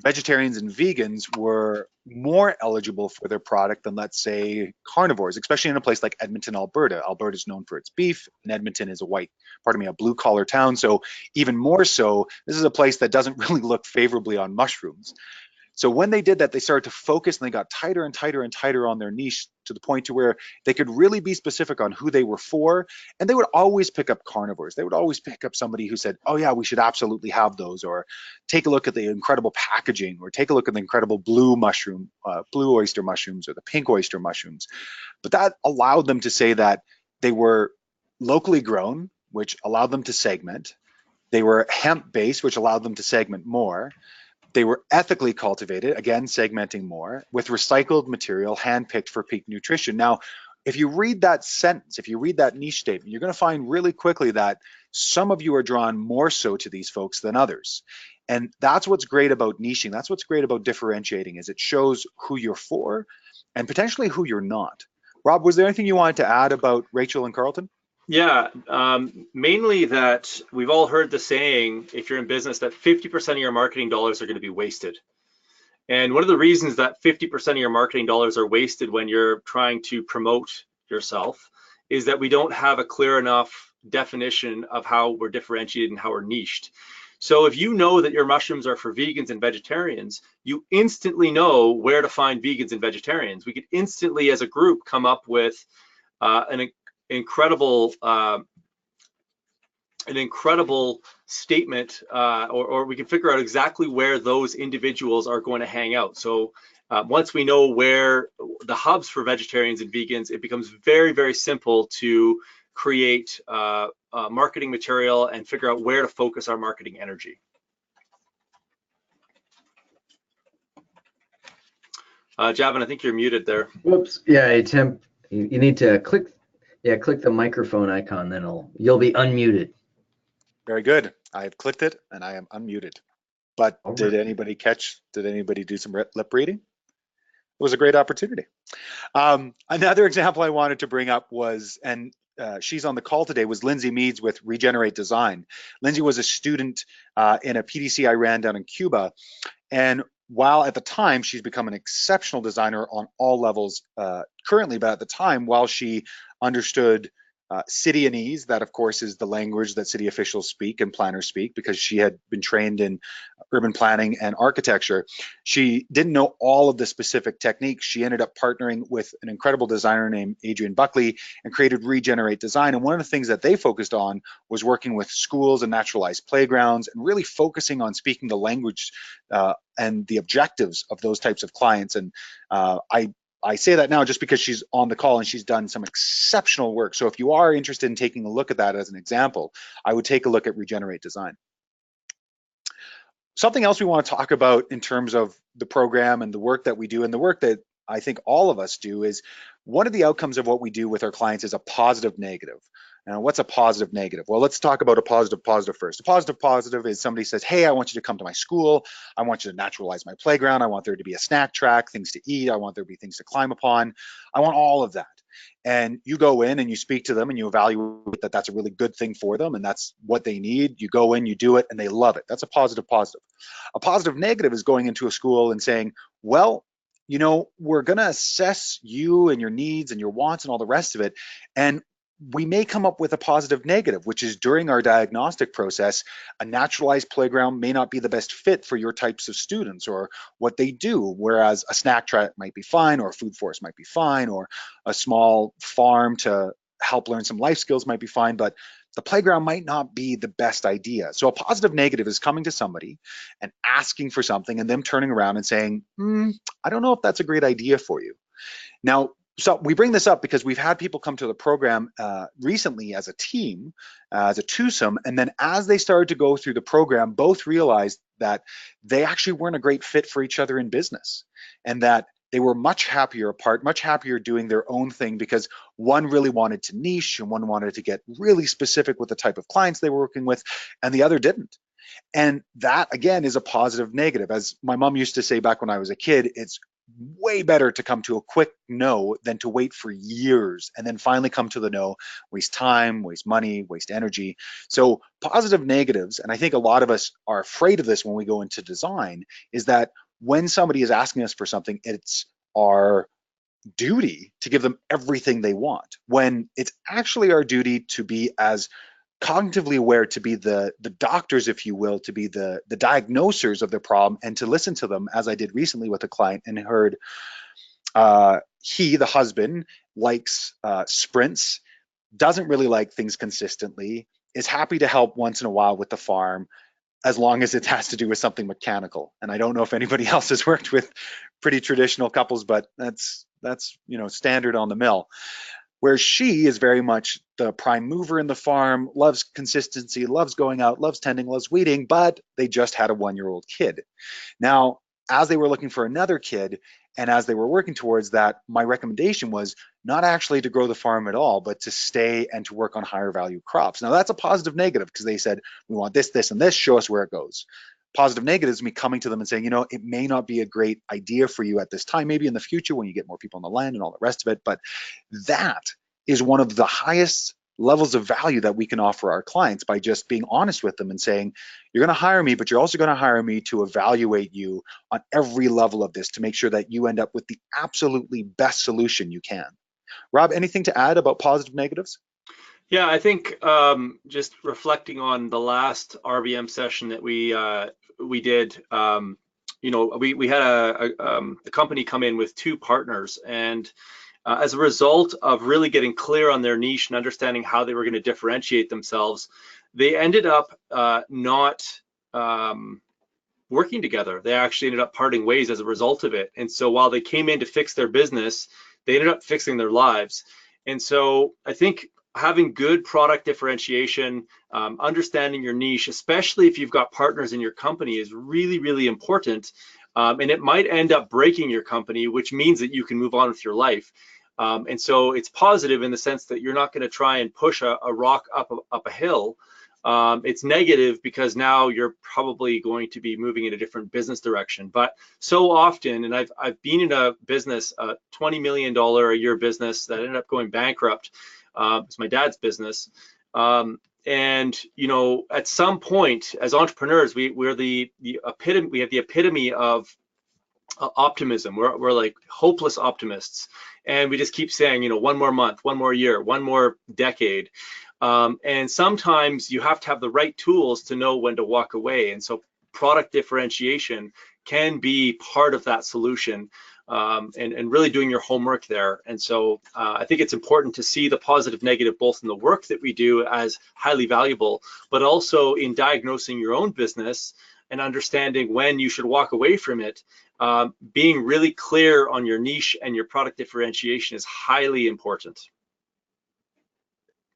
vegetarians and vegans were more eligible for their product than, let's say, carnivores, especially in a place like Edmonton, Alberta. Alberta is known for its beef, and Edmonton is a blue collar town. So even more so, this is a place that doesn't really look favorably on mushrooms. So when they did that, they started to focus, and they got tighter and tighter and tighter on their niche, to the point to where they could really be specific on who they were for. And they would always pick up carnivores. They would always pick up somebody who said, oh yeah, we should absolutely have those, or take a look at the incredible packaging, or take a look at the incredible blue oyster mushrooms, or the pink oyster mushrooms. But that allowed them to say that they were locally grown, which allowed them to segment. They were hemp-based, which allowed them to segment more. They were ethically cultivated, again, segmenting more, with recycled material, hand-picked for peak nutrition. Now, if you read that sentence, if you read that niche statement, you're going to find really quickly that some of you are drawn more so to these folks than others. And that's what's great about niching. That's what's great about differentiating, is it shows who you're for and potentially who you're not. Rob, was there anything you wanted to add about Rachael and Carlton? Yeah, mainly that we've all heard the saying, if you're in business, that 50% of your marketing dollars are going to be wasted. And one of the reasons that 50% of your marketing dollars are wasted when you're trying to promote yourself is that we don't have a clear enough definition of how we're differentiated and how we're niched. So if you know that your mushrooms are for vegans and vegetarians, you instantly know where to find vegans and vegetarians. We could instantly, as a group, come up with an incredible statement, or we can figure out exactly where those individuals are going to hang out. So once we know where the hubs for vegetarians and vegans, it becomes very, very simple to create marketing material and figure out where to focus our marketing energy. Javan, I think you're muted there. Whoops. Yeah, Tim, you need to click the microphone icon, then you'll be unmuted. Very good. I have clicked it and I am unmuted. But did anybody do some lip reading? It was a great opportunity. Another example I wanted to bring up was, and she's on the call today, was Lindsay Meads with Regenerate Design. Lindsay was a student in a PDC I ran down in Cuba. And while at the time she's become an exceptional designer on all levels currently, but at the time, while she understood Cityanese, that of course is the language that city officials speak and planners speak, because she had been trained in urban planning and architecture, she didn't know all of the specific techniques. She ended up partnering with an incredible designer named Adrian Buckley and created Regenerate Design. And one of the things that they focused on was working with schools and naturalized playgrounds and really focusing on speaking the language and the objectives of those types of clients. And I say that now just because she's on the call and she's done some exceptional work. So if you are interested in taking a look at that as an example, I would take a look at Regenerate Design. Something else we want to talk about in terms of the program and the work that we do, and the work that I think all of us do, is one of the outcomes of what we do with our clients is a positive negative. Now, what's a positive negative? Well, let's talk about a positive first. A positive is somebody says, hey, I want you to come to my school. I want you to naturalize my playground. I want there to be a snack track, things to eat. I want there to be things to climb upon. I want all of that. And you go in and you speak to them and you evaluate that that's a really good thing for them and that's what they need. You go in, you do it, and they love it. That's a positive. A positive negative is going into a school and saying, well, you know, we're going to assess you and your needs and your wants and all the rest of it. And we may come up with a positive negative, which is during our diagnostic process, a naturalized playground may not be the best fit for your types of students or what they do, whereas a snack track might be fine, or a food forest might be fine, or a small farm to help learn some life skills might be fine, but the playground might not be the best idea. So a positive negative is coming to somebody and asking for something and them turning around and saying, I don't know if that's a great idea for you. Now, so we bring this up because we've had people come to the program recently as a team, as a twosome, and then as they started to go through the program, both realized that they actually weren't a great fit for each other in business, and that they were much happier apart, much happier doing their own thing, because one really wanted to niche and one wanted to get really specific with the type of clients they were working with, and the other didn't. And that, again, is a positive negative. As my mom used to say back when I was a kid, it's way better to come to a quick no than to wait for years and then finally come to the no, waste time, waste money, waste energy. So positive negatives, and I think a lot of us are afraid of this when we go into design, is that when somebody is asking us for something, it's our duty to give them everything they want, when it's actually our duty to be as cognitively aware, to be the doctors, if you will, to be the diagnosers of their problem, and to listen to them, as I did recently with a client and heard he, the husband, likes sprints, doesn't really like things consistently, is happy to help once in a while with the farm, as long as it has to do with something mechanical. And I don't know if anybody else has worked with pretty traditional couples, but that's you know, standard on the mill. Where she is very much the prime mover in the farm, loves consistency, loves going out, loves tending, loves weeding, but they just had a 1-year-old kid. Now, as they were looking for another kid, and as they were working towards that, my recommendation was not actually to grow the farm at all, but to stay and to work on higher value crops. Now, that's a positive negative, because they said, we want this, this, and this, show us where it goes. Positive negative is me coming to them and saying, you know, it may not be a great idea for you at this time, maybe in the future when you get more people on the land and all the rest of it, but that is one of the highest levels of value that we can offer our clients by just being honest with them and saying, you're going to hire me, but you're also going to hire me to evaluate you on every level of this to make sure that you end up with the absolutely best solution you can. Rob, anything to add about positive negatives? Yeah, I think just reflecting on the last RBM session that we did, you know, we had a company come in with 2 partners, and as a result of really getting clear on their niche and understanding how they were going to differentiate themselves, they ended up not working together. They actually ended up parting ways as a result of it. And so while they came in to fix their business, they ended up fixing their lives. And so I think having good product differentiation, understanding your niche, especially if you've got partners in your company, is really, really important. And it might end up breaking your company, which means that you can move on with your life. And so it's positive in the sense that you're not going to try and push a rock up a hill. It's negative because now you're probably going to be moving in a different business direction. But so often, and I've been in a business, a $20 million a year business that ended up going bankrupt. It's my dad's business. And you know, at some point, as entrepreneurs, we're the epitome. We have the epitome of optimism. We're like hopeless optimists, and we just keep saying, you know, one more month, one more year, one more decade. And sometimes you have to have the right tools to know when to walk away. And so product differentiation can be part of that solution, and really doing your homework there. And so I think it's important to see the positive, negative, both in the work that we do as highly valuable, but also in diagnosing your own business and understanding when you should walk away from it. Being really clear on your niche and your product differentiation is highly important.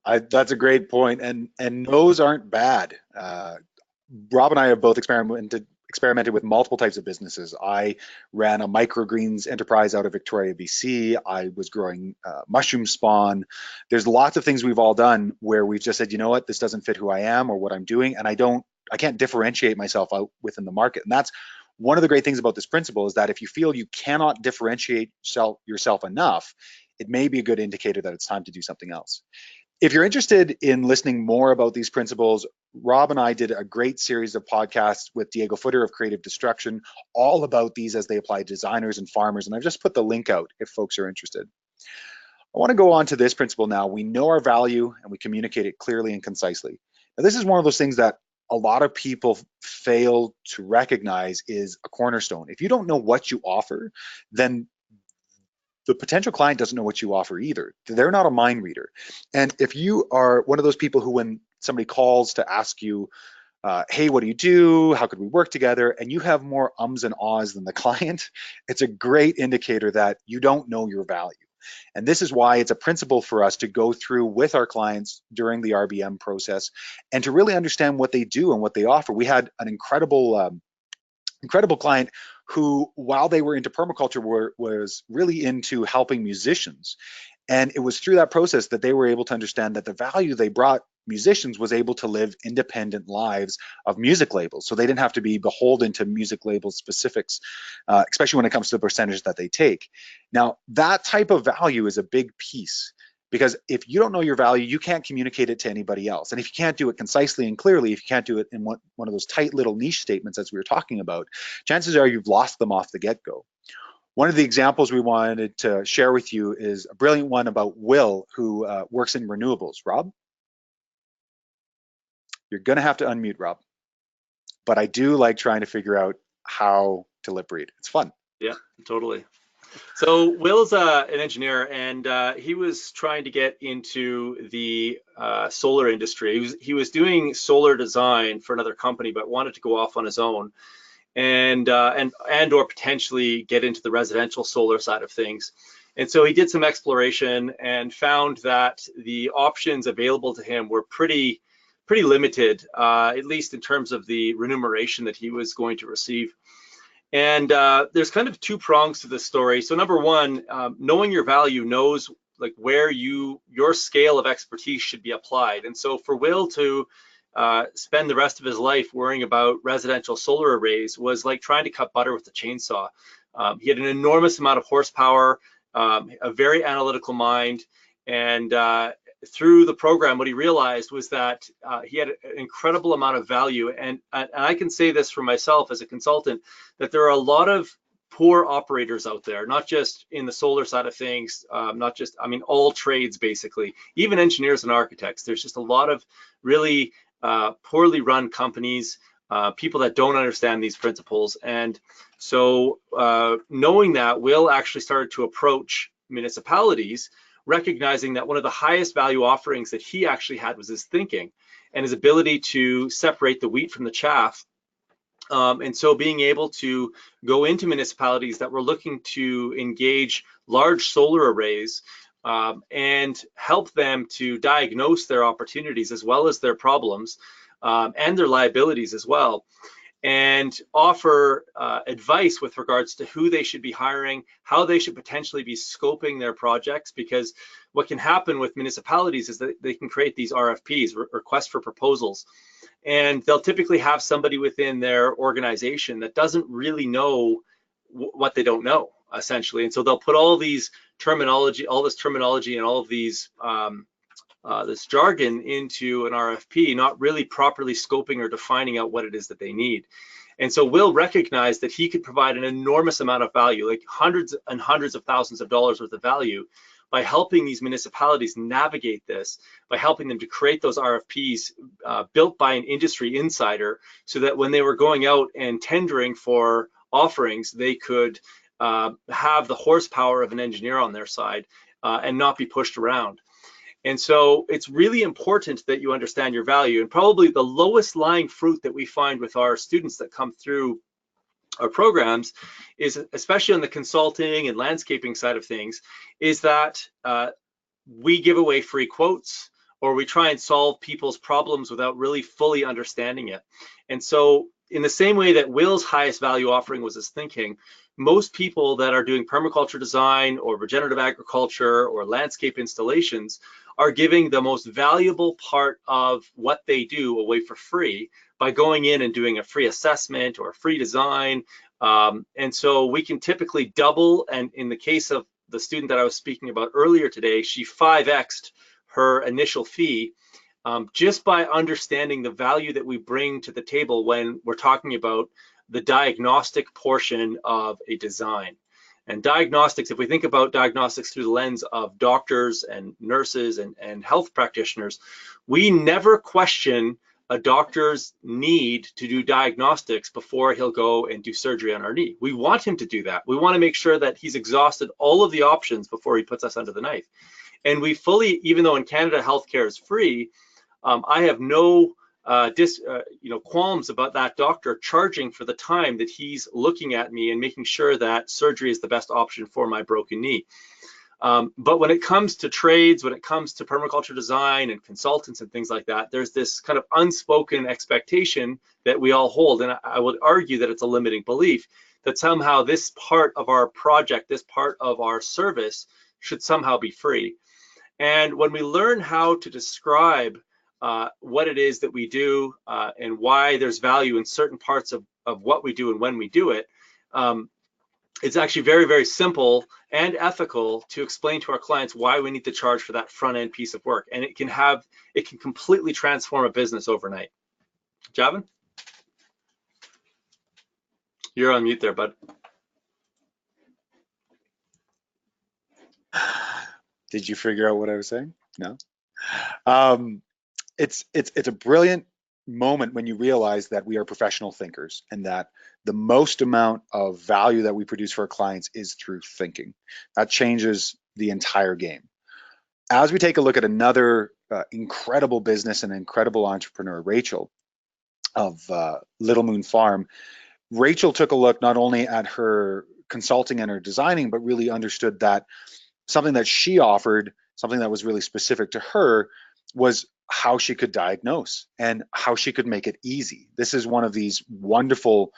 That's a great point, and no's aren't bad. Rob and I have both experimented with multiple types of businesses. I ran a microgreens enterprise out of Victoria, BC. I was growing mushroom spawn. There's lots of things we've all done where we've just said, you know what, this doesn't fit who I am or what I'm doing, and I can't differentiate myself out within the market. And that's one of the great things about this principle, is that if you feel you cannot differentiate yourself enough, it may be a good indicator that it's time to do something else. If you're interested in listening more about these principles, Rob and I did a great series of podcasts with Diego Footer of Creative Destruction, all about these as they apply to designers and farmers. And I've just put the link out if folks are interested. I want to go on to this principle now. We know our value and we communicate it clearly and concisely. Now, this is one of those things that a lot of people fail to recognize is a cornerstone. If you don't know what you offer, then the potential client doesn't know what you offer either. They're not a mind reader. And if you are one of those people who, when somebody calls to ask you, hey, what do you do? How could we work together? And you have more ums and ahs than the client, it's a great indicator that you don't know your value. And this is why it's a principle for us to go through with our clients during the RBM process and to really understand what they do and what they offer. We had an incredible client who, while they were into permaculture, was really into helping musicians. And it was through that process that they were able to understand that the value they brought musicians was able to live independent lives of music labels. So they didn't have to be beholden to music label specifics, especially when it comes to the percentage that they take. Now, that type of value is a big piece, because if you don't know your value, you can't communicate it to anybody else. And if you can't do it concisely and clearly, if you can't do it in one of those tight little niche statements as we were talking about, chances are you've lost them off the get-go. One of the examples we wanted to share with you is a brilliant one about Will, who works in renewables. Rob? You're gonna have to unmute, Rob. But I do like trying to figure out how to lip read. It's fun. Yeah, totally. So Will's an engineer, and he was trying to get into the solar industry. He was doing solar design for another company, but wanted to go off on his own, and or potentially get into the residential solar side of things. And so he did some exploration and found that the options available to him were pretty limited, at least in terms of the remuneration that he was going to receive. And there's kind of 2 prongs to this story. So number one, knowing your value knows like where your scale of expertise should be applied. And so for Will to spend the rest of his life worrying about residential solar arrays was like trying to cut butter with a chainsaw. He had an enormous amount of horsepower, a very analytical mind, and through the program, what he realized was that he had an incredible amount of value. And I can say this for myself as a consultant, that there are a lot of poor operators out there, not just in the solar side of things, not just, I mean, all trades basically, even engineers and architects. There's just a lot of really poorly run companies, people that don't understand these principles. And so knowing that, Will actually started to approach municipalities, recognizing that one of the highest value offerings that he actually had was his thinking and his ability to separate the wheat from the chaff. And so being able to go into municipalities that were looking to engage large solar arrays and help them to diagnose their opportunities as well as their problems and their liabilities as well, and offer advice with regards to who they should be hiring, how they should potentially be scoping their projects, because what can happen with municipalities is that they can create these RFPs, requests for proposals, and they'll typically have somebody within their organization that doesn't really know what they don't know, essentially. And so they'll put all these terminology, all this terminology and all of these this jargon into an RFP, not really properly scoping or defining out what it is that they need. And so Will recognized that he could provide an enormous amount of value, like hundreds and hundreds of thousands of dollars worth of value, by helping these municipalities navigate this, by helping them to create those RFPs built by an industry insider, so that when they were going out and tendering for offerings, they could have the horsepower of an engineer on their side and not be pushed around. And so it's really important that you understand your value. And probably the lowest lying fruit that we find with our students that come through our programs is, especially on the consulting and landscaping side of things, is that we give away free quotes, or we try and solve people's problems without really fully understanding it. And so in the same way that Will's highest value offering was his thinking, most people that are doing permaculture design or regenerative agriculture or landscape installations are giving the most valuable part of what they do away for free by going in and doing a free assessment or a free design. And so we can typically double, and in the case of the student that I was speaking about earlier today, she 5x'd her initial fee just by understanding the value that we bring to the table when we're talking about the diagnostic portion of a design. And diagnostics, if we think about diagnostics through the lens of doctors and nurses and health practitioners, we never question a doctor's need to do diagnostics before he'll go and do surgery on our knee. We want him to do that. We want to make sure that he's exhausted all of the options before he puts us under the knife. And we fully, even though in Canada healthcare is free, I have no qualms about that doctor charging for the time that he's looking at me and making sure that surgery is the best option for my broken knee. But when it comes to trades, when it comes to permaculture design and consultants and things like that, there's this kind of unspoken expectation that we all hold. And I would argue that it's a limiting belief that somehow this part of our project, this part of our service should somehow be free. And when we learn how to describe what it is that we do and why there's value in certain parts of what we do and when we do it, it's actually very, very simple and ethical to explain to our clients why we need to charge for that front end piece of work. And it can completely transform a business overnight. Javan? You're on mute there, bud. Did you figure out what I was saying? No. It's a brilliant moment when you realize that we are professional thinkers and that the most amount of value that we produce for our clients is through thinking. That changes the entire game. As we take a look at another incredible business and incredible entrepreneur, Rachael of Little Moon Farm, Rachael took a look not only at her consulting and her designing, but really understood that something that she offered, something that was really specific to her, was how she could diagnose and how she could make it easy. This is one of these wonderful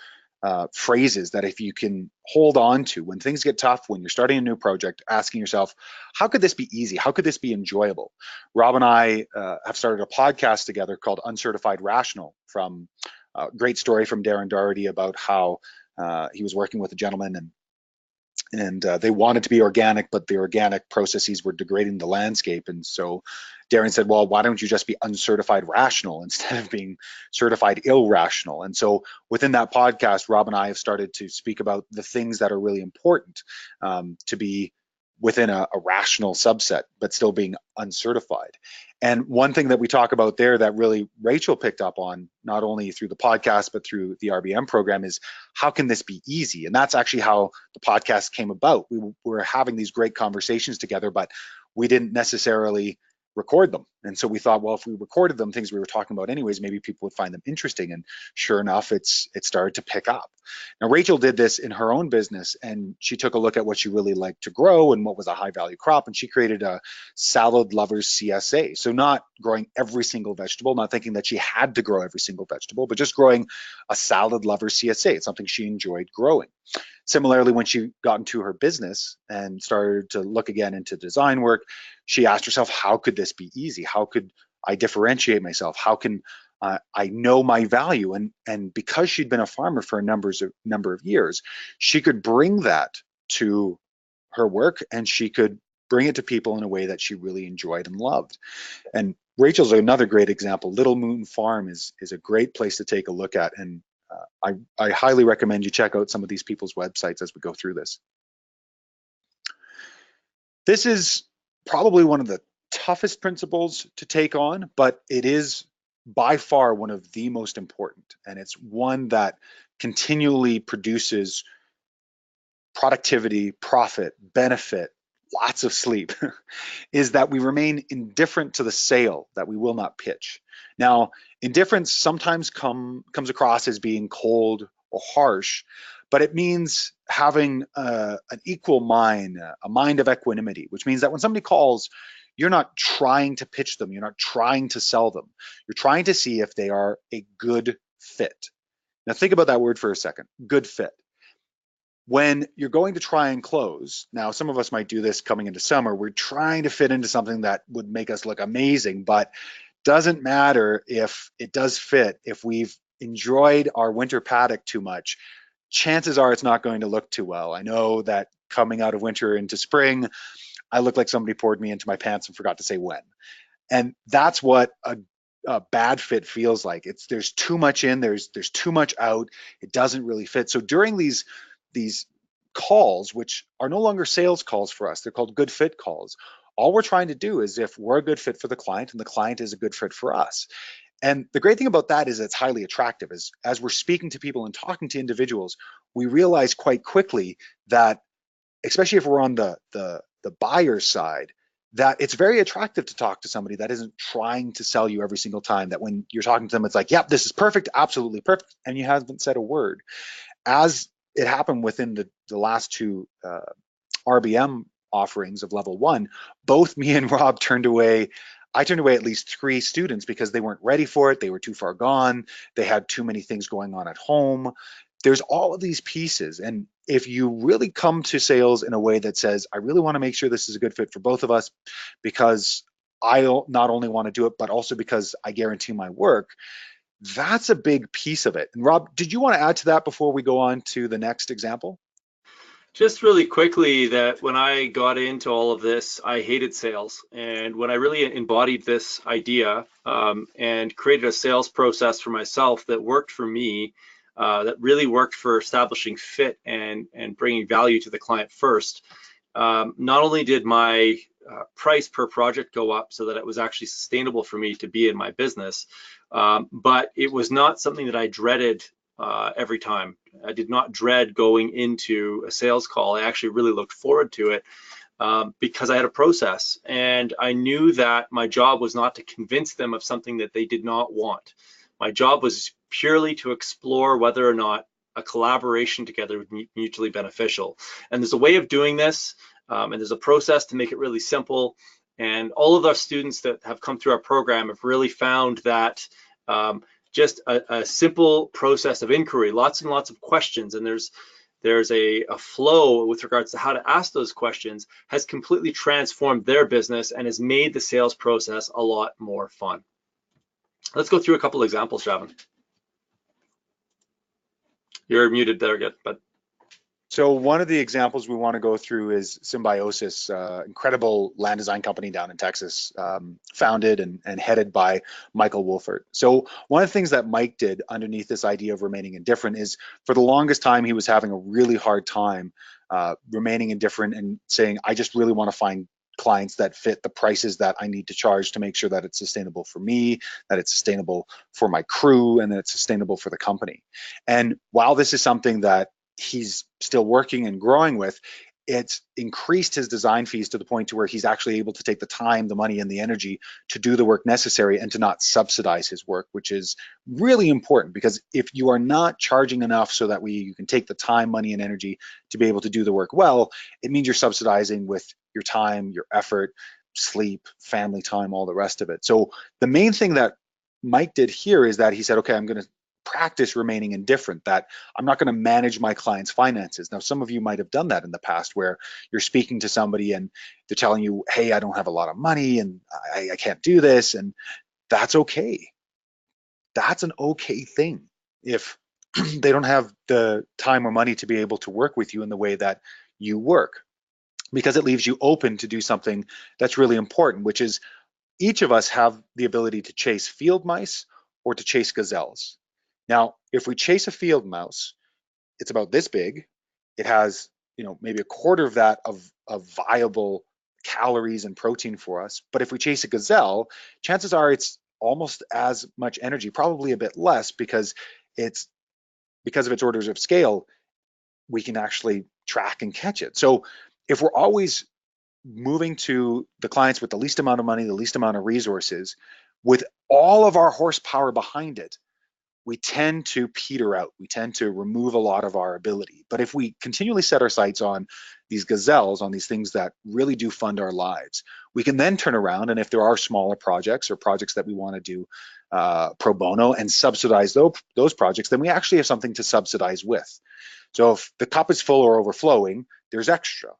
phrases that if you can hold on to when things get tough, when you're starting a new project, asking yourself, how could this be easy? How could this be enjoyable? Rob and I have started a podcast together called Uncertified Rational, from a great story from Darren Doherty about how he was working with a gentleman and they wanted to be organic, but the organic processes were degrading the landscape. And so Darren said, well, why don't you just be uncertified rational instead of being certified irrational? And so within that podcast, Rob and I have started to speak about the things that are really important to be within a rational subset, but still being uncertified. And one thing that we talk about there that really Rachel picked up on, not only through the podcast, but through the RBM program, is how can this be easy? And that's actually how the podcast came about. We were having these great conversations together, but we didn't necessarily record them. And so we thought, well, if we recorded them, things we were talking about anyways, maybe people would find them interesting. And sure enough, it started to pick up. Now, Rachel did this in her own business, and she took a look at what she really liked to grow and what was a high value crop. And she created a salad lovers CSA. So not growing every single vegetable, not thinking that she had to grow every single vegetable, but just growing a salad lovers CSA. It's something she enjoyed growing. Similarly, when she got into her business and started to look again into design work, she asked herself, how could this be easy? How could I differentiate myself? How can I know my value? And because she'd been a farmer for a number of years, she could bring that to her work, and she could bring it to people in a way that she really enjoyed and loved. And Rachel's another great example. Little Moon Farm is a great place to take a look at, and I highly recommend you check out some of these people's websites as we go through this. This is probably one of the toughest principles to take on, but it is by far one of the most important, and it's one that continually produces productivity, profit, benefit, lots of sleep, is that we remain indifferent to the sale that we will not pitch. Now, indifference sometimes comes across as being cold or harsh, but it means having an equal mind, a mind of equanimity, which means that when somebody calls, you're not trying to pitch them, you're not trying to sell them, you're trying to see if they are a good fit. Now think about that word for a second, good fit. When you're going to try and close, now some of us might do this coming into summer, we're trying to fit into something that would make us look amazing, but doesn't matter if it does fit. If we've enjoyed our winter paddock too much, chances are it's not going to look too well. I know that coming out of winter into spring, I look like somebody poured me into my pants and forgot to say when. And that's what a bad fit feels like. There's too much in, there's too much out, it doesn't really fit. So during these calls, which are no longer sales calls for us, they're called good fit calls. All we're trying to do is if we're a good fit for the client and the client is a good fit for us. And the great thing about that is it's highly attractive. As we're speaking to people and talking to individuals, we realize quite quickly that, especially if we're on the buyer's side, that it's very attractive to talk to somebody that isn't trying to sell you every single time, that when you're talking to them, it's like, yep, this is perfect, absolutely perfect, and you haven't said a word. As it happened within the last two RBM offerings of level 1, both me and Rob turned away. I turned away at least 3 students because they weren't ready for it. They were too far gone. They had too many things going on at home. There's all of these pieces. And if you really come to sales in a way that says, I really want to make sure this is a good fit for both of us because I not only want to do it, but also because I guarantee my work, that's a big piece of it. And Rob, did you want to add to that before we go on to the next example? Just really quickly, that when I got into all of this, I hated sales. And when I really embodied this idea and created a sales process for myself that worked for me, that really worked for establishing fit and bringing value to the client first, not only did my price per project go up so that it was actually sustainable for me to be in my business, but it was not something that I dreaded every time. I did not dread going into a sales call. I actually really looked forward to it because I had a process, and I knew that my job was not to convince them of something that they did not want. My job was purely to explore whether or not a collaboration together would be mutually beneficial. And there's a way of doing this, and there's a process to make it really simple. And all of our students that have come through our program have really found that just a simple process of inquiry, lots and lots of questions, and there's a flow with regards to how to ask those questions, has completely transformed their business and has made the sales process a lot more fun. Let's go through a couple examples, Javan. You're muted there again, but So one of the examples we want to go through is Symbiosis, incredible land design company down in Texas, founded and headed by Michael Wolfert. So one of the things that Mike did underneath this idea of remaining indifferent is, for the longest time, he was having a really hard time remaining indifferent and saying, I just really want to find clients that fit the prices that I need to charge to make sure that it's sustainable for me, that it's sustainable for my crew, and that it's sustainable for the company. And while this is something that he's still working and growing with, it's increased his design fees to the point to where he's actually able to take the time, the money, and the energy to do the work necessary and to not subsidize his work, which is really important, because if you are not charging enough so that you can take the time, money, and energy to be able to do the work well, it means you're subsidizing with your time, your effort, sleep, family time, all the rest of it. So the main thing that Mike did here is that he said, okay, I'm going to practice remaining indifferent, that I'm not going to manage my clients' finances. Now, some of you might have done that in the past, where you're speaking to somebody and they're telling you, hey, I don't have a lot of money and I can't do this. And that's okay. That's an okay thing if they don't have the time or money to be able to work with you in the way that you work, because it leaves you open to do something that's really important, which is each of us have the ability to chase field mice or to chase gazelles. Now, if we chase a field mouse, it's about this big. It has, maybe a quarter of that of viable calories and protein for us. But if we chase a gazelle, chances are it's almost as much energy, probably a bit less, because of its orders of scale, we can actually track and catch it. So if we're always moving to the clients with the least amount of money, the least amount of resources, with all of our horsepower behind it, we tend to peter out. We tend to remove a lot of our ability. But if we continually set our sights on these gazelles, on these things that really do fund our lives, we can then turn around, and if there are smaller projects or projects that we want to do pro bono and subsidize those projects, then we actually have something to subsidize with. So if the cup is full or overflowing, there's extra.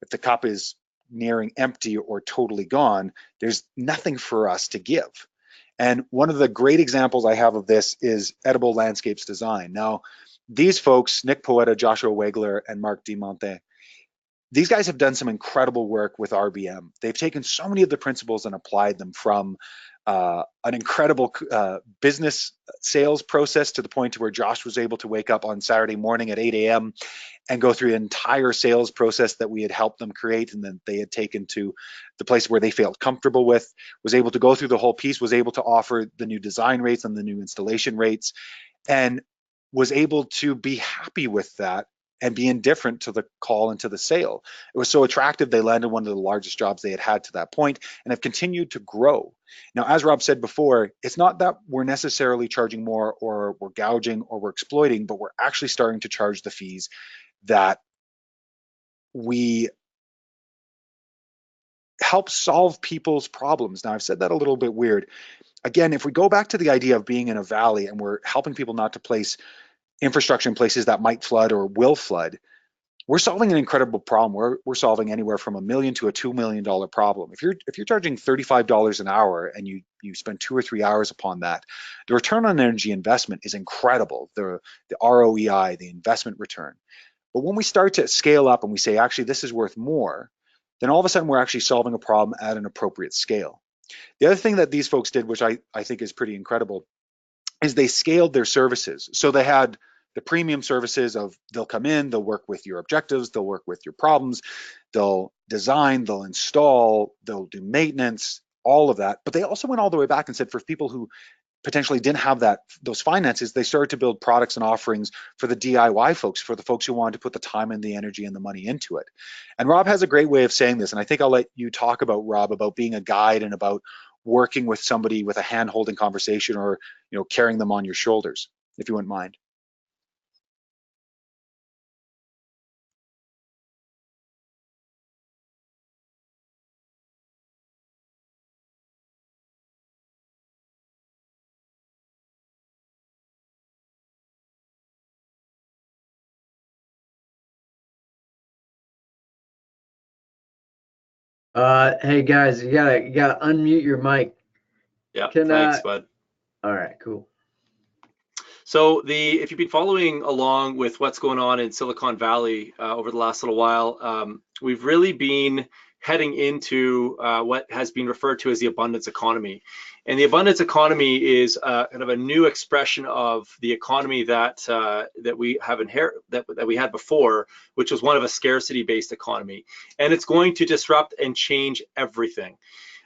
If the cup is nearing empty or totally gone, there's nothing for us to give. And one of the great examples I have of this is Edible Landscapes Design. Now, these folks, Nick Poeta, Joshua Wegler, and Mark DiMonte, these guys have done some incredible work with RBM. They've taken so many of the principles and applied them from an incredible business sales process to the point to where Josh was able to wake up on Saturday morning at 8 a.m. and go through an entire sales process that we had helped them create, and then they had taken to the place where they felt comfortable with, was able to go through the whole piece, was able to offer the new design rates and the new installation rates, and was able to be happy with that and be indifferent to the call and to the sale. It was so attractive, they landed one of the largest jobs they had had to that point and have continued to grow. Now, as Rob said before, it's not that we're necessarily charging more or we're gouging or we're exploiting, but we're actually starting to charge the fees that we help solve people's problems. Now, I've said that a little bit weird. Again, if we go back to the idea of being in a valley and we're helping people not to place infrastructure in places that might flood or will flood, we're solving an incredible problem. We're solving anywhere from $1 million to a $2 million problem. If you're charging $35 an hour and you spend 2 or 3 hours upon that, the return on energy investment is incredible. The ROEI, the investment return. But when we start to scale up and we say, actually, this is worth more, then all of a sudden we're actually solving a problem at an appropriate scale. The other thing that these folks did, which I think is pretty incredible, is they scaled their services. So they had the premium services of they'll come in, they'll work with your objectives, they'll work with your problems, they'll design, they'll install, they'll do maintenance, all of that. But they also went all the way back and said, for people who potentially didn't have those finances, they started to build products and offerings for the DIY folks, for the folks who wanted to put the time and the energy and the money into it. And Rob has a great way of saying this, and I think I'll let you talk about, Rob, about being a guide and about working with somebody with a hand-holding conversation, or carrying them on your shoulders, if you wouldn't mind. Hey guys, you gotta unmute your mic. Yeah, thanks, bud. All right, cool. So if you've been following along with what's going on in Silicon Valley over the last little while, we've really been heading into what has been referred to as the abundance economy. And the abundance economy is kind of a new expression of the economy that we have that we had before, which was one of a scarcity-based economy. And it's going to disrupt and change everything.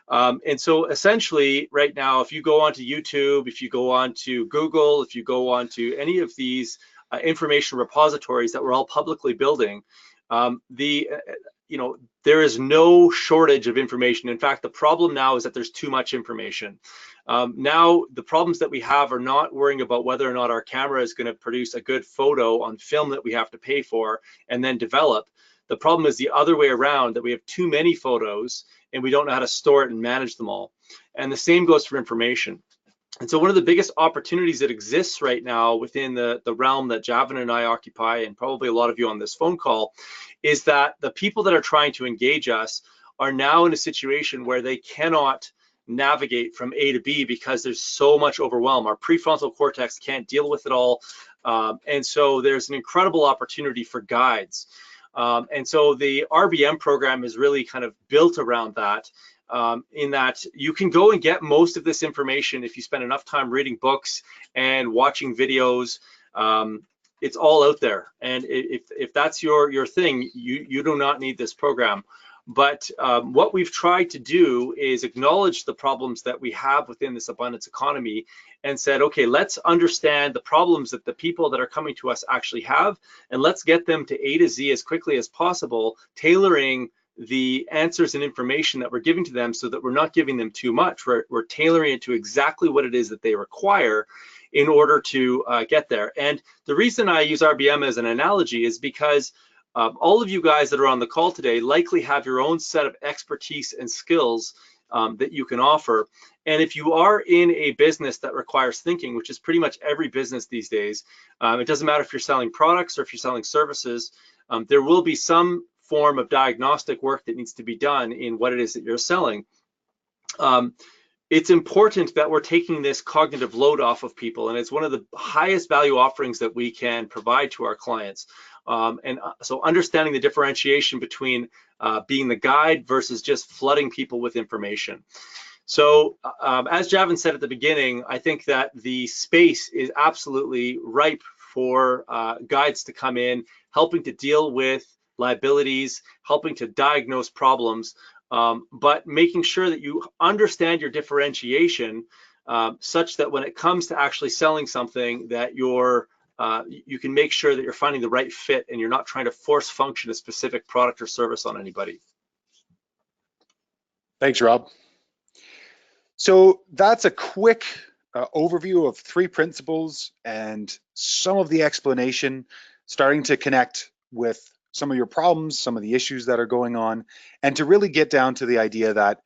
And so essentially right now, if you go onto YouTube, if you go onto Google, if you go onto any of these information repositories that we're all publicly building, there is no shortage of information. In fact, the problem now is that there's too much information. Now, the problems that we have are not worrying about whether or not our camera is going to produce a good photo on film that we have to pay for and then develop. The problem is the other way around, that we have too many photos and we don't know how to store it and manage them all. And the same goes for information. And so one of the biggest opportunities that exists right now within the realm that Javan and I occupy, and probably a lot of you on this phone call, is that the people that are trying to engage us are now in a situation where they cannot navigate from A to B because there's so much overwhelm. Our prefrontal cortex can't deal with it all. And so there's an incredible opportunity for guides. And so the RBM program is really kind of built around that, in that you can go and get most of this information if you spend enough time reading books and watching videos. It's all out there. And if that's your thing, you do not need this program. But what we've tried to do is acknowledge the problems that we have within this abundance economy and said, okay, let's understand the problems that the people that are coming to us actually have, and let's get them to A to Z as quickly as possible, tailoring the answers and information that we're giving to them so that we're not giving them too much. We're tailoring it to exactly what it is that they require in order to get there. And the reason I use RBM as an analogy is because all of you guys that are on the call today likely have your own set of expertise and skills that you can offer. And if you are in a business that requires thinking, which is pretty much every business these days, it doesn't matter if you're selling products or if you're selling services, there will be some form of diagnostic work that needs to be done in what it is that you're selling. It's important that we're taking this cognitive load off of people, and it's one of the highest value offerings that we can provide to our clients. So understanding the differentiation between being the guide versus just flooding people with information. So as Javan said at the beginning, I think that the space is absolutely ripe for guides to come in, helping to deal with liabilities, helping to diagnose problems, but making sure that you understand your differentiation such that when it comes to actually selling something, that you can make sure that you're finding the right fit and you're not trying to force function a specific product or service on anybody. Thanks, Rob. So that's a quick overview of 3 principles and some of the explanation, starting to connect with some of your problems, some of the issues that are going on, and to really get down to the idea that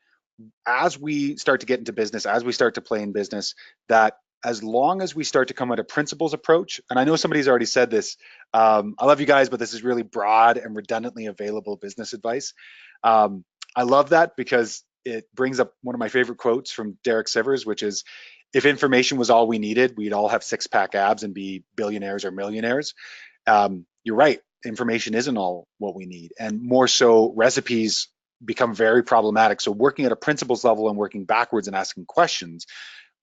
as we start to get into business, as we start to play in business, that as long as we start to come at a principles approach, and I know somebody's already said this, I love you guys, but this is really broad and redundantly available business advice. I love that because it brings up one of my favorite quotes from Derek Sivers, which is, if information was all we needed, we'd all have 6-pack abs and be billionaires or millionaires. You're right, information isn't all what we need. And more so, recipes become very problematic. So working at a principles level and working backwards and asking questions,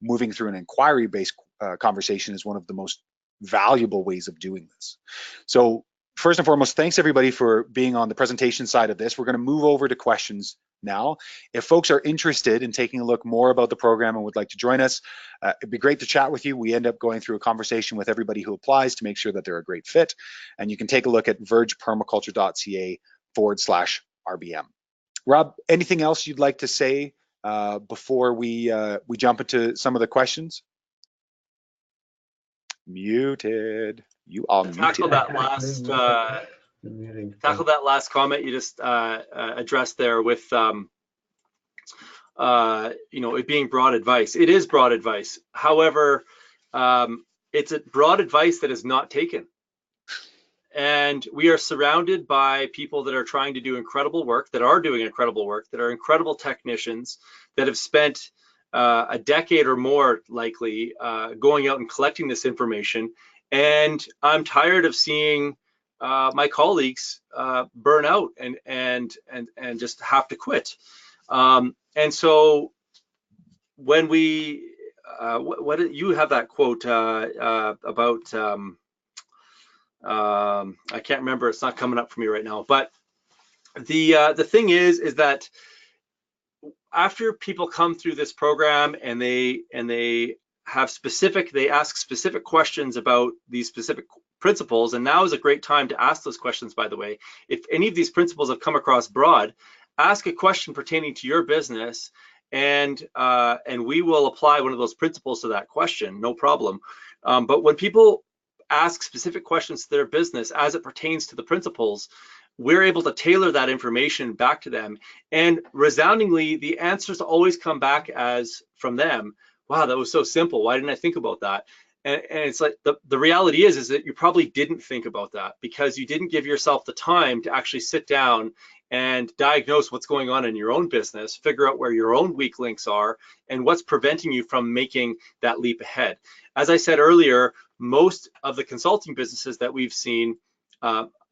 moving through an inquiry-based conversation is one of the most valuable ways of doing this. So first and foremost, thanks everybody for being on the presentation side of this. We're going to move over to questions now. If folks are interested in taking a look more about the program and would like to join us, it'd be great to chat with you. We end up going through a conversation with everybody who applies to make sure that they're a great fit. And you can take a look at vergepermaculture.ca/RBM. Rob, anything else you'd like to say before we jump into some of the questions? Muted. You are muted. Tackle that last comment you just addressed there with it being broad advice. It is broad advice. However, it's a broad advice that is not taken. And we are surrounded by people that are trying to do incredible work, that are doing incredible work, that are incredible technicians, that have spent a decade or more likely going out and collecting this information, and I'm tired of seeing my colleagues burn out and just have to quit. And so when we what you have that quote about I can't remember, it's not coming up for me right now, but the thing is that after people come through this program and they ask specific questions about these specific principles, and now is a great time to ask those questions, by the way. If any of these principles have come across broad, ask a question pertaining to your business, and we will apply one of those principles to that question, no problem. But when people ask specific questions to their business as it pertains to the principles, we're able to tailor that information back to them. And resoundingly, the answers always come back as from them, wow, that was so simple. Why didn't I think about that? And it's like the reality is that you probably didn't think about that because you didn't give yourself the time to actually sit down and diagnose what's going on in your own business, figure out where your own weak links are, and what's preventing you from making that leap ahead. As I said earlier, most of the consulting businesses that we've seen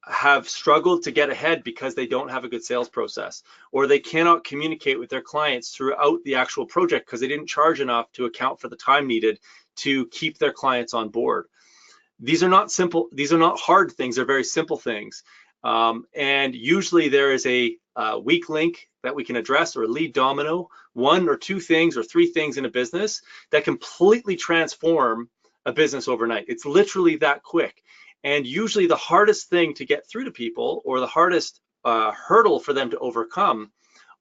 have struggled to get ahead because they don't have a good sales process, or they cannot communicate with their clients throughout the actual project because they didn't charge enough to account for the time needed to keep their clients on board. These are not simple, these are not hard things, they're very simple things. And usually there is a weak link that we can address, or a lead domino, one or two things or three things in a business that completely transform a business overnight. It's literally that quick. And usually the hardest thing to get through to people, or the hardest hurdle for them to overcome,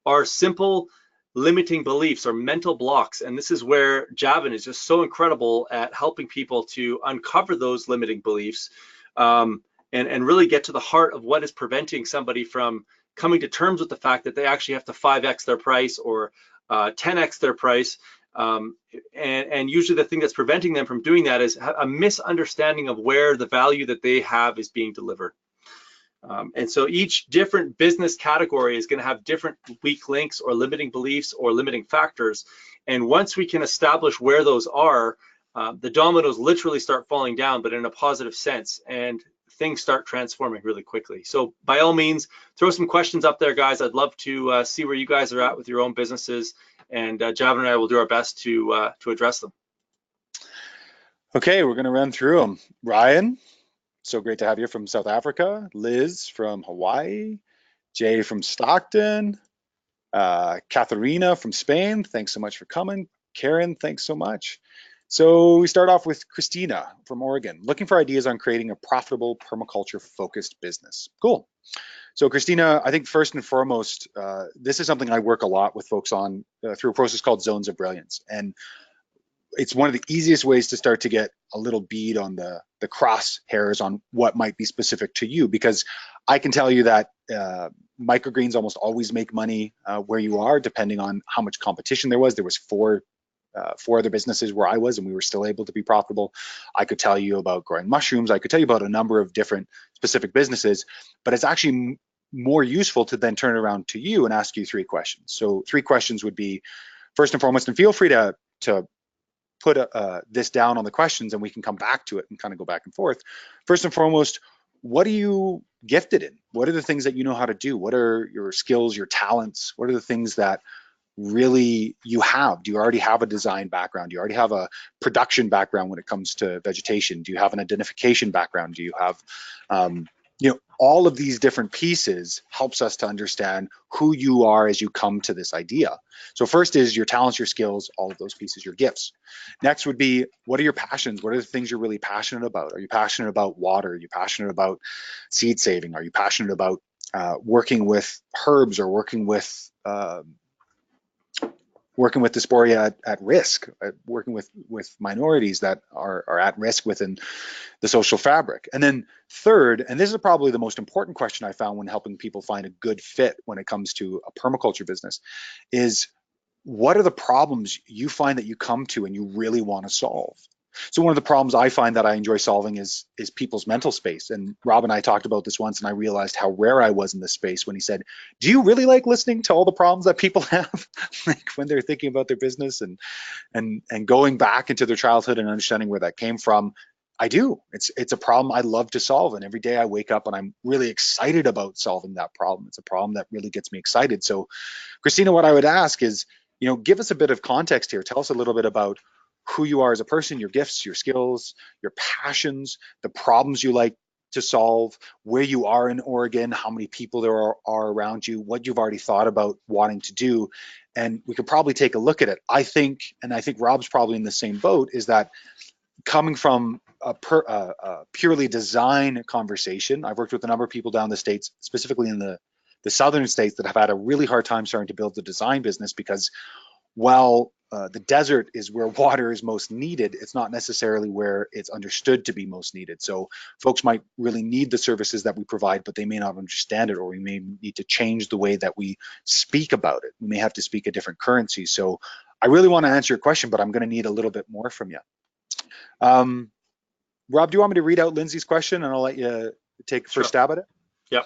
are simple limiting beliefs or mental blocks. And this is where Javan is just so incredible at helping people to uncover those limiting beliefs and really get to the heart of what is preventing somebody from coming to terms with the fact that they actually have to 5x their price or 10x their price. And usually the thing that's preventing them from doing that is a misunderstanding of where the value that they have is being delivered. And so each different business category is going to have different weak links or limiting beliefs or limiting factors. And once we can establish where those are, the dominoes literally start falling down, but in a positive sense, and things start transforming really quickly. So by all means, throw some questions up there, guys. I'd love to see where you guys are at with your own businesses. And Javan and I will do our best to address them. Okay, we're going to run through them. Ryan, so great to have you from South Africa. Liz from Hawaii. Jay from Stockton. Katharina from Spain, thanks so much for coming. Karen, thanks so much. So we start off with Christina from Oregon, looking for ideas on creating a profitable permaculture-focused business. Cool. So Christina, I think first and foremost, this is something I work a lot with folks on through a process called Zones of Brilliance. And it's one of the easiest ways to start to get a little bead on the crosshairs on what might be specific to you, because I can tell you that microgreens almost always make money where you are, depending on how much competition there was. There was four other businesses where I was, and we were still able to be profitable. I could tell you about growing mushrooms. I could tell you about a number of different specific businesses, but it's actually more useful to then turn around to you and ask you three questions. So three questions would be, first and foremost, and feel free to put this down on the questions and we can come back to it and kind of go back and forth. First and foremost, what are you gifted in? What are the things that you know how to do? What are your skills, your talents? What are the things that really you have? Do you already have a design background? Do you already have a production background when it comes to vegetation? Do you have an identification background? Do you have, all of these different pieces helps us to understand who you are as you come to this idea. So first is your talents, your skills, all of those pieces, your gifts. Next would be, what are your passions? What are the things you're really passionate about? Are you passionate about water? Are you passionate about seed saving? Are you passionate about working with herbs, or working with dysphoria at risk, working with minorities that are at risk within the social fabric? And then third, and this is probably the most important question I found when helping people find a good fit when it comes to a permaculture business, is what are the problems you find that you come to and you really want to solve? So one of the problems I find that I enjoy solving is people's mental space. And Rob and I talked about this once, and I realized how rare I was in this space when he said, do you really like listening to all the problems that people have like when they're thinking about their business and going back into their childhood and understanding where that came from? I do. It's a problem I love to solve, and every day I wake up and I'm really excited about solving that problem. It's a problem that really gets me excited. So Christina, what I would ask is, give us a bit of context here. Tell us a little bit about who you are as a person, your gifts, your skills, your passions, the problems you like to solve, where you are in Oregon, how many people there are around you, what you've already thought about wanting to do. And we could probably take a look at it. I think Rob's probably in the same boat, is that coming from a purely design conversation, I've worked with a number of people down the States, specifically in the southern states, that have had a really hard time starting to build the design business, because while the desert is where water is most needed, it's not necessarily where it's understood to be most needed. So folks might really need the services that we provide, but they may not understand it, or we may need to change the way that we speak about it. We may have to speak a different currency. So I really want to answer your question, but I'm going to need a little bit more from you. Rob, do you want me to read out Lindsay's question, and I'll let you take first stab at it? Yep.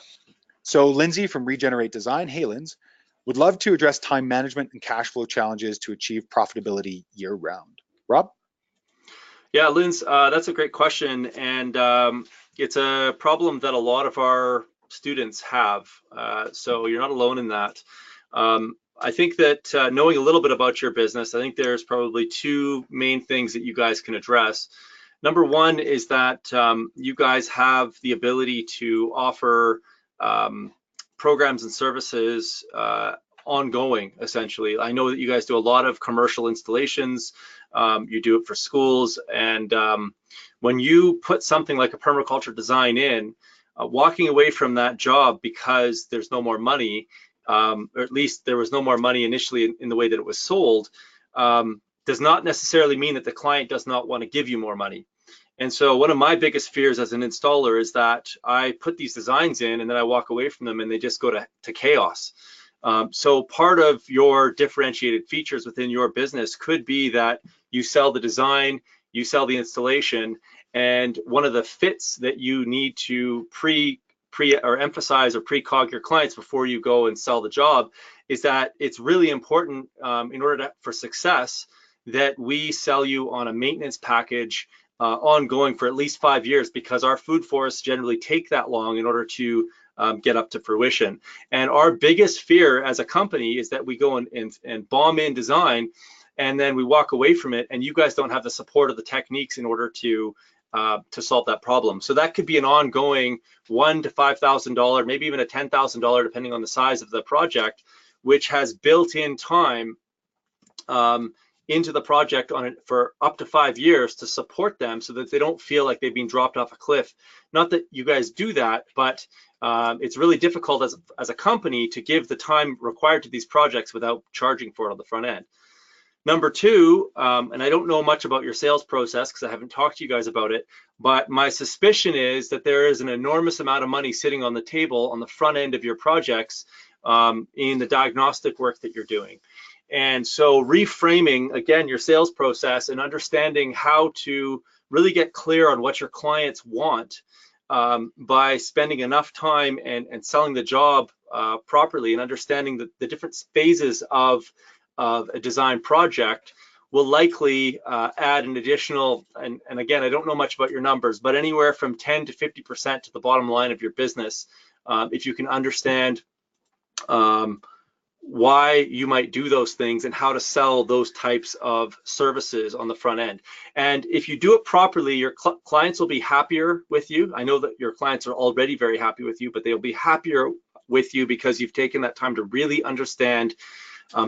So Lindsay from Regenerate Design, hey Linz, would love to address time management and cash flow challenges to achieve profitability year round. Rob? Yeah, Linz, that's a great question. And it's a problem that a lot of our students have. So you're not alone in that. I think that knowing a little bit about your business, I think there's probably two main things that you guys can address. Number one is that you guys have the ability to offer programs and services ongoing, essentially. I know that you guys do a lot of commercial installations. You do it for schools. And when you put something like a permaculture design in, walking away from that job because there's no more money, or at least there was no more money initially in the way that it was sold, does not necessarily mean that the client does not want to give you more money. And so one of my biggest fears as an installer is that I put these designs in and then I walk away from them and they just go to chaos. So part of your differentiated features within your business could be that you sell the design, you sell the installation, and one of the fits that you need to emphasize or precog your clients before you go and sell the job is that it's really important in order for success that we sell you on a maintenance package ongoing for at least 5 years, because our food forests generally take that long in order to get up to fruition. And our biggest fear as a company is that we go and bomb in design and then we walk away from it and you guys don't have the support of the techniques in order to solve that problem. So that could be an ongoing $1,000 to $5,000, maybe even a $10,000, depending on the size of the project, which has built-in time into the project on it for up to 5 years to support them so that they don't feel like they've been dropped off a cliff. Not that you guys do that, but it's really difficult as a company to give the time required to these projects without charging for it on the front end. Number two, and I don't know much about your sales process because I haven't talked to you guys about it, but my suspicion is that there is an enormous amount of money sitting on the table on the front end of your projects in the diagnostic work that you're doing. And so reframing, again, your sales process and understanding how to really get clear on what your clients want by spending enough time and selling the job properly and understanding the different phases of a design project will likely add an additional, and again, I don't know much about your numbers, but anywhere from 10 to 50% to the bottom line of your business if you can understand why you might do those things and how to sell those types of services on the front end. And if you do it properly, your clients will be happier with you. I know that your clients are already very happy with you, but they'll be happier with you because you've taken that time to really understand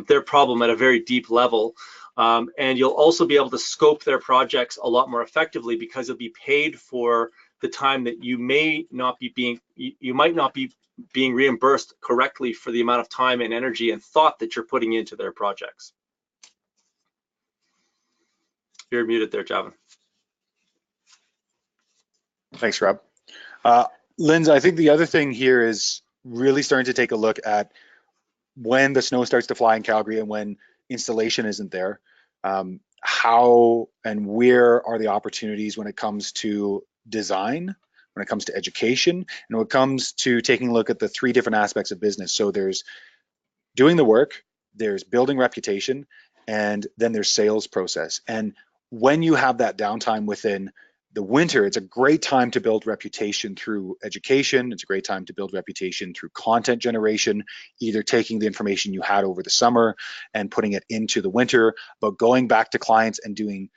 their problem at a very deep level. And you'll also be able to scope their projects a lot more effectively because you'll be paid for the time that you might not be being reimbursed correctly for the amount of time and energy and thought that you're putting into their projects. You're muted there, Javan. Thanks, Rob. Linz, I think the other thing here is really starting to take a look at when the snow starts to fly in Calgary and when installation isn't there. how and where are the opportunities when it comes to design, when it comes to education, and when it comes to taking a look at the three different aspects of business. So there's doing the work, there's building reputation, and then there's sales process. And when you have that downtime within the winter, it's a great time to build reputation through education. It's a great time to build reputation through content generation, either taking the information you had over the summer and putting it into the winter, but going back to clients and doing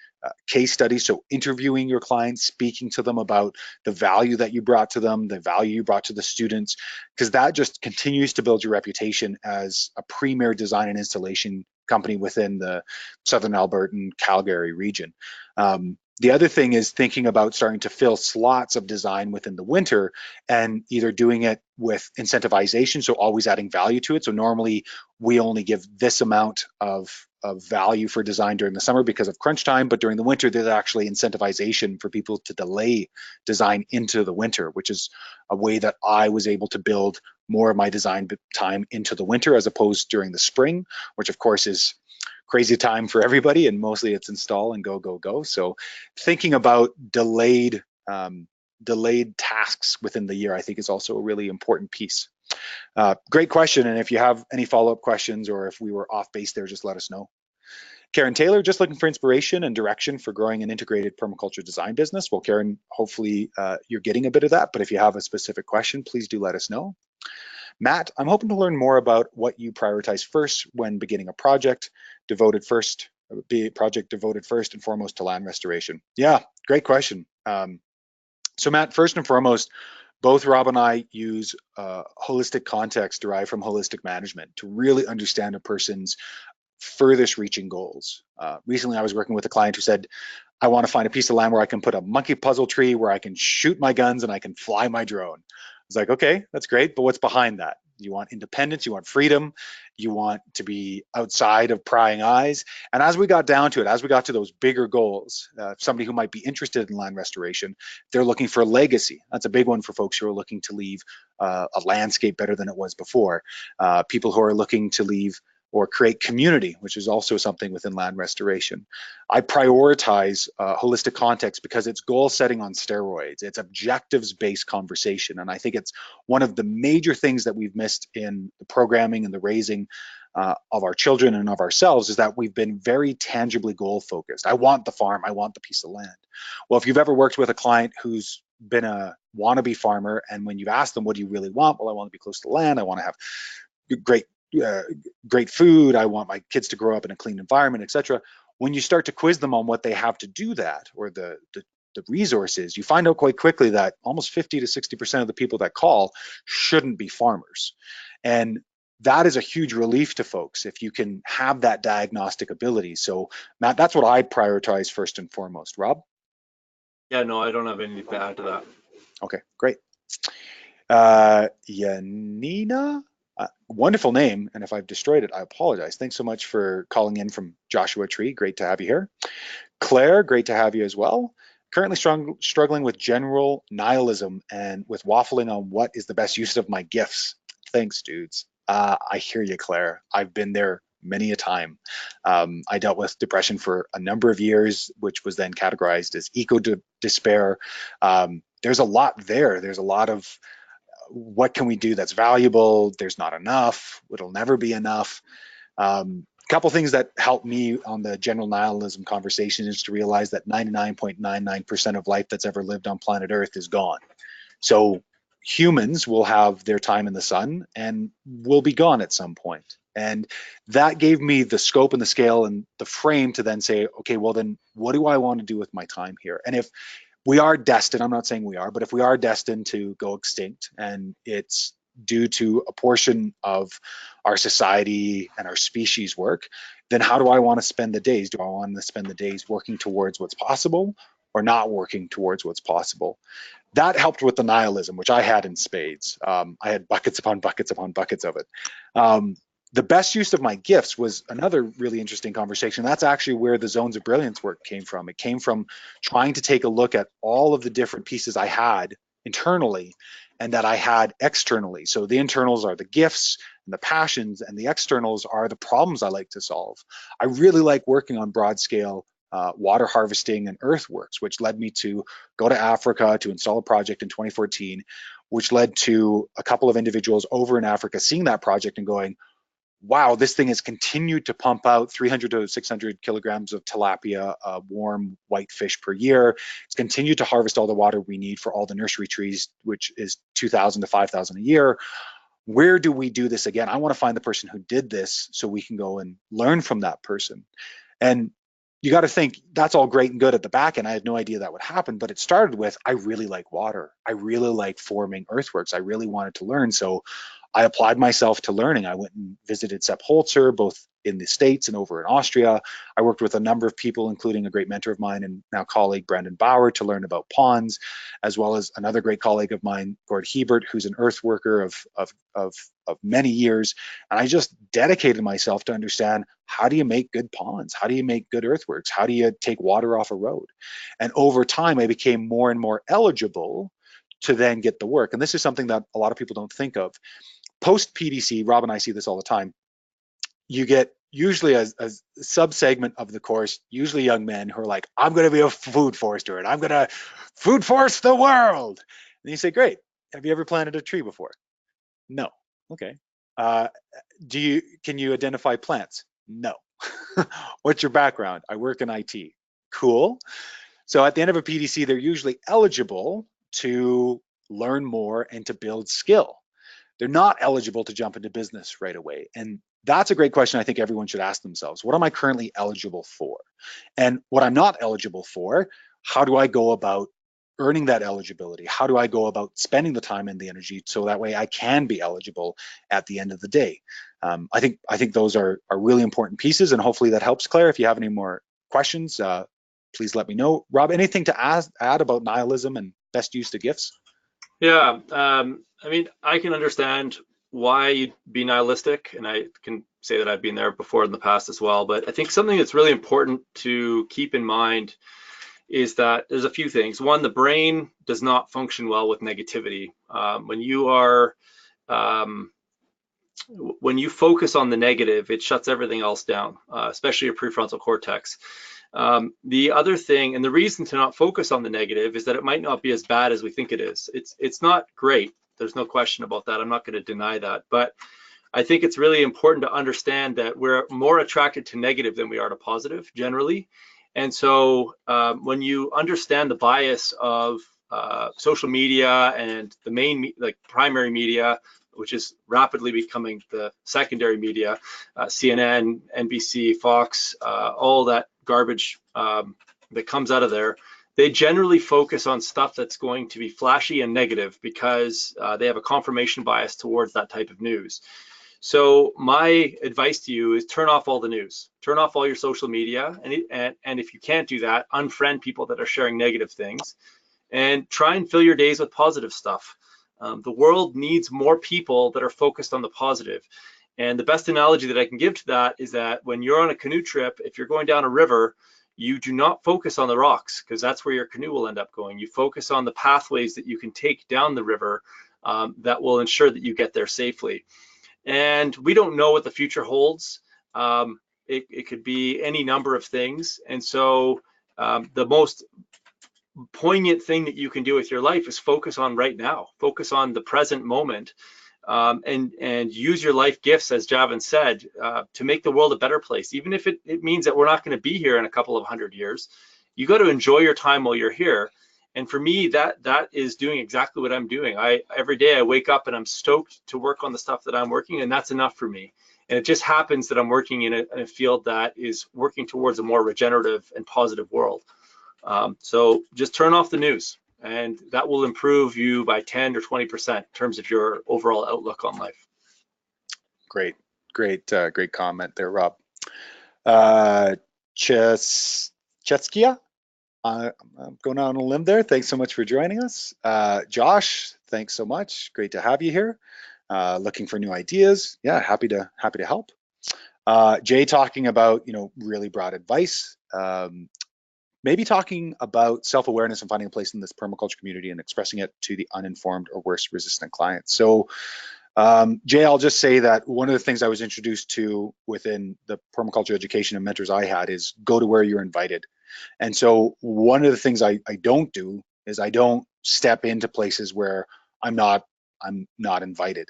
case studies. So interviewing your clients, speaking to them about the value that you brought to them, the value you brought to the students, because that just continues to build your reputation as a premier design and installation company within the Southern Albertan Calgary region. The other thing is thinking about starting to fill slots of design within the winter and either doing it with incentivization, so always adding value to it. So normally we only give this amount of value for design during the summer because of crunch time, but during the winter there's actually incentivization for people to delay design into the winter, which is a way that I was able to build more of my design time into the winter as opposed during the spring, which of course is crazy time for everybody, and mostly it's install and go, go, go. So thinking about delayed tasks within the year, I think is also a really important piece. Great question, and if you have any follow-up questions or if we were off base there, just let us know. Karen Taylor, just looking for inspiration and direction for growing an integrated permaculture design business. Well, Karen, hopefully you're getting a bit of that, but if you have a specific question, please do let us know. Matt, I'm hoping to learn more about what you prioritize first when beginning a project devoted first and foremost to land restoration. Yeah, great question. So Matt, first and foremost, both Rob and I use holistic context derived from holistic management to really understand a person's furthest reaching goals. Recently, I was working with a client who said, I want to find a piece of land where I can put a monkey puzzle tree, where I can shoot my guns and I can fly my drone. I was like, okay, that's great, but what's behind that? You want independence, you want freedom, you want to be outside of prying eyes. And as we got down to it, as we got to those bigger goals, somebody who might be interested in land restoration, they're looking for legacy. That's a big one for folks who are looking to leave a landscape better than it was before. People who are looking to leave or create community, which is also something within land restoration. I prioritize holistic context because it's goal setting on steroids. It's objectives-based conversation. And I think it's one of the major things that we've missed in the programming and the raising of our children and of ourselves is that we've been very tangibly goal focused. I want the farm, I want the piece of land. Well, if you've ever worked with a client who's been a wannabe farmer, and when you've asked them, what do you really want? Well, I want to be close to the land. I want to have great food. I want my kids to grow up in a clean environment, etc. When you start to quiz them on what they have to do that, or the resources, you find out quite quickly that almost 50 to 60% of the people that call shouldn't be farmers. And that is a huge relief to folks if you can have that diagnostic ability. So Matt, that's what I prioritize first and foremost. Rob? Yeah, no, I don't have anything to add to that. Okay, great. Yanina? Wonderful name, and if I've destroyed it, I apologize. Thanks so much for calling in from Joshua Tree. Great to have you here. Claire, great to have you as well. Currently struggling with general nihilism and with waffling on what is the best use of my gifts. Thanks, dudes. I hear you, Claire. I've been there many a time. I dealt with depression for a number of years, which was then categorized as eco-despair. There's a lot there. There's a lot of what can we do that's valuable? There's not enough. It'll never be enough. A couple things that helped me on the general nihilism conversation is to realize that 99.99% of life that's ever lived on planet Earth is gone. So humans will have their time in the sun and will be gone at some point. And that gave me the scope and the scale and the frame to then say, okay, well then what do I want to do with my time here? And if we are destined, I'm not saying we are, but if we are destined to go extinct and it's due to a portion of our society and our species work, then how do I want to spend the days? Do I want to spend the days working towards what's possible or not working towards what's possible? That helped with the nihilism, which I had in spades. I had buckets upon buckets upon buckets of it. The best use of my gifts was another really interesting conversation. That's actually where the Zones of Brilliance work came from. It came from trying to take a look at all of the different pieces I had internally and that I had externally. So the internals are the gifts and the passions, and the externals are the problems I like to solve. I really like working on broad scale water harvesting and earthworks, which led me to go to Africa to install a project in 2014, which led to a couple of individuals over in Africa seeing that project and going, wow, this thing has continued to pump out 300 to 600 kilograms of tilapia, warm white fish per year. It's continued to harvest all the water we need for all the nursery trees, which is 2,000 to 5,000 a year. Where do we do this again? I want to find the person who did this so we can go and learn from that person. And you got to think that's all great and good at the back end. I had no idea that would happen, but it started with, I really like water. I really like forming earthworks. I really wanted to learn. So I applied myself to learning. I went and visited Sepp Holzer, both in the States and over in Austria. I worked with a number of people, including a great mentor of mine and now colleague, Brandon Bauer, to learn about ponds, as well as another great colleague of mine, Gord Hebert, who's an earth worker of many years. And I just dedicated myself to understand, how do you make good ponds? How do you make good earthworks? How do you take water off a road? And over time, I became more and more eligible to then get the work. And this is something that a lot of people don't think of. Post PDC, Rob and I see this all the time. You get usually a sub-segment of the course, usually young men who are like, I'm going to be a food forester and I'm going to food forest the world. And you say, great. Have you ever planted a tree before? No. Okay. Can you identify plants? No. What's your background? I work in IT. Cool. So at the end of a PDC, they're usually eligible to learn more and to build skill. They're not eligible to jump into business right away. And that's a great question I think everyone should ask themselves. What am I currently eligible for? And what I'm not eligible for, how do I go about earning that eligibility? How do I go about spending the time and the energy so that way I can be eligible at the end of the day? I think those are really important pieces, and hopefully that helps. Claire, if you have any more questions, please let me know. Rob, anything to add about nihilism and best use of gifts? Yeah, I mean, I can understand why you'd be nihilistic, and I can say that I've been there before in the past as well. But I think something that's really important to keep in mind is that there's a few things. One, the brain does not function well with negativity. When you focus on the negative, it shuts everything else down, especially your prefrontal cortex. The other thing, and the reason to not focus on the negative, is that it might not be as bad as we think it is. It's not great. There's no question about that. I'm not going to deny that. But I think it's really important to understand that we're more attracted to negative than we are to positive generally. And so when you understand the bias of social media and the main, like primary media, which is rapidly becoming the secondary media, CNN, NBC, Fox, all that garbage that comes out of there, they generally focus on stuff that's going to be flashy and negative because they have a confirmation bias towards that type of news. So my advice to you is turn off all the news, turn off all your social media, and if you can't do that, unfriend people that are sharing negative things, and try and fill your days with positive stuff. The world needs more people that are focused on the positive. And the best analogy that I can give to that is that when you're on a canoe trip, if you're going down a river, you do not focus on the rocks because that's where your canoe will end up going. You focus on the pathways that you can take down the river that will ensure that you get there safely. And we don't know what the future holds. It could be any number of things. And so the most poignant thing that you can do with your life is focus on right now, focus on the present moment, and use your life gifts, as Javan said, to make the world a better place. Even if it means that we're not going to be here in a couple of 100 years, you got to enjoy your time while you're here. And for me, that is doing exactly what I'm doing. Every day I wake up and I'm stoked to work on the stuff that I'm working, and that's enough for me. And it just happens that I'm working in a field that is working towards a more regenerative and positive world. So just turn off the news, and that will improve you by 10 or 20% in terms of your overall outlook on life. Great comment there, Rob. Chetskia, I'm going out on a limb there. Thanks so much for joining us. Josh, thanks so much. Great to have you here. Looking for new ideas. Yeah, happy to help. Jay talking about, really broad advice. Maybe talking about self-awareness and finding a place in this permaculture community and expressing it to the uninformed or worse, resistant clients. So Jay, I'll just say that one of the things I was introduced to within the permaculture education and mentors I had is go to where you're invited. And so one of the things I don't do is I don't step into places where I'm not invited.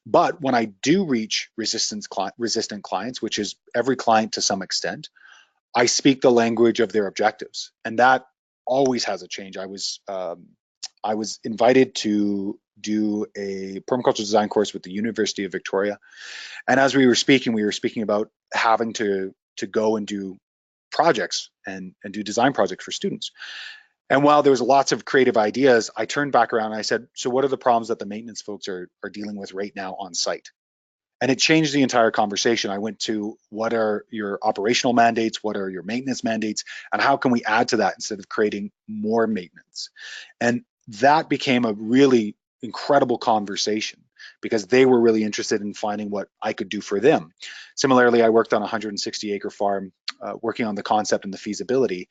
But when I do reach resistant clients, which is every client to some extent, I speak the language of their objectives, and that always has a change. I was invited to do a permaculture design course with the University of Victoria, and as we were speaking about having to go and do projects and do design projects for students. And while there was lots of creative ideas, I turned back around and I said, so what are the problems that the maintenance folks are dealing with right now on site? And it changed the entire conversation. I went to, what are your operational mandates? What are your maintenance mandates? And how can we add to that instead of creating more maintenance? And that became a really incredible conversation because they were really interested in finding what I could do for them. Similarly, I worked on a 160-acre farm, working on the concept and the feasibility.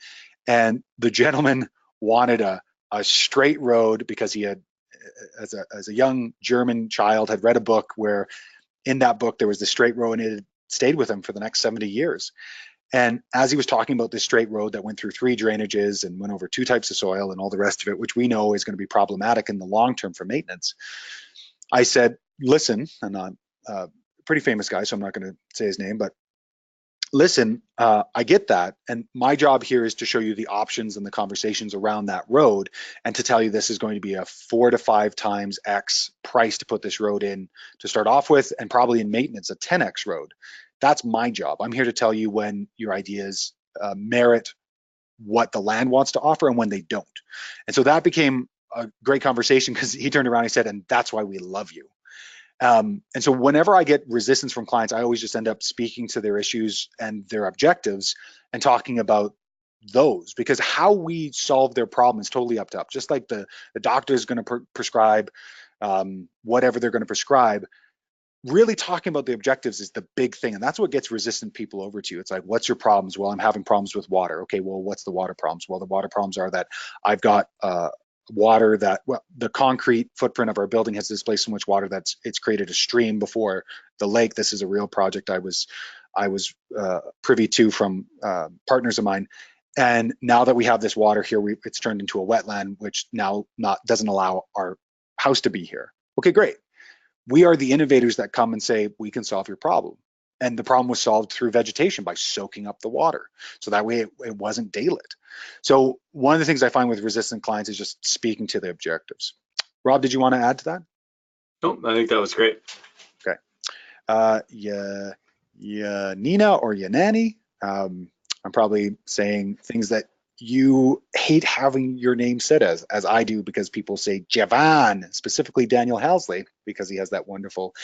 And the gentleman wanted a straight road because he had, as a young German child, had read a book where in that book there was the straight road, and it had stayed with him for the next 70 years. And as he was talking about this straight road that went through 3 drainages and went over 2 types of soil and all the rest of it, which we know is going to be problematic in the long term for maintenance, I said, listen, and I'm a pretty famous guy, so I'm not going to say his name, but listen, I get that. And my job here is to show you the options and the conversations around that road and to tell you this is going to be a 4 to 5 times X price to put this road in to start off with, and probably in maintenance, a 10X road. That's my job. I'm here to tell you when your ideas merit what the land wants to offer and when they don't. And so that became a great conversation because he turned around and he said, and that's why we love you. And so whenever I get resistance from clients, I always just end up speaking to their issues and their objectives and talking about those, because how we solve their problem is totally up to us. Just like the doctor is going to prescribe whatever they're going to prescribe, really talking about the objectives is the big thing. And that's what gets resistant people over to you. It's like, what's your problems? Well, I'm having problems with water. Okay, well, what's the water problems? Well, the water problems are that I've got water that, well, the concrete footprint of our building has displaced so much water that it's created a stream before the lake. This is a real project I was privy to from partners of mine. And now that we have this water here, it's turned into a wetland, which now doesn't allow our house to be here. Okay, great. We are the innovators that come and say, we can solve your problem. And the problem was solved through vegetation by soaking up the water. So that way it wasn't daylit. So one of the things I find with resistant clients is just speaking to the objectives. Rob, did you want to add to that? No, I think that was great. Okay. Nina or Yanani, I'm probably saying things that you hate having your name said as I do, because people say Javan, specifically Daniel Halsley, because he has that wonderful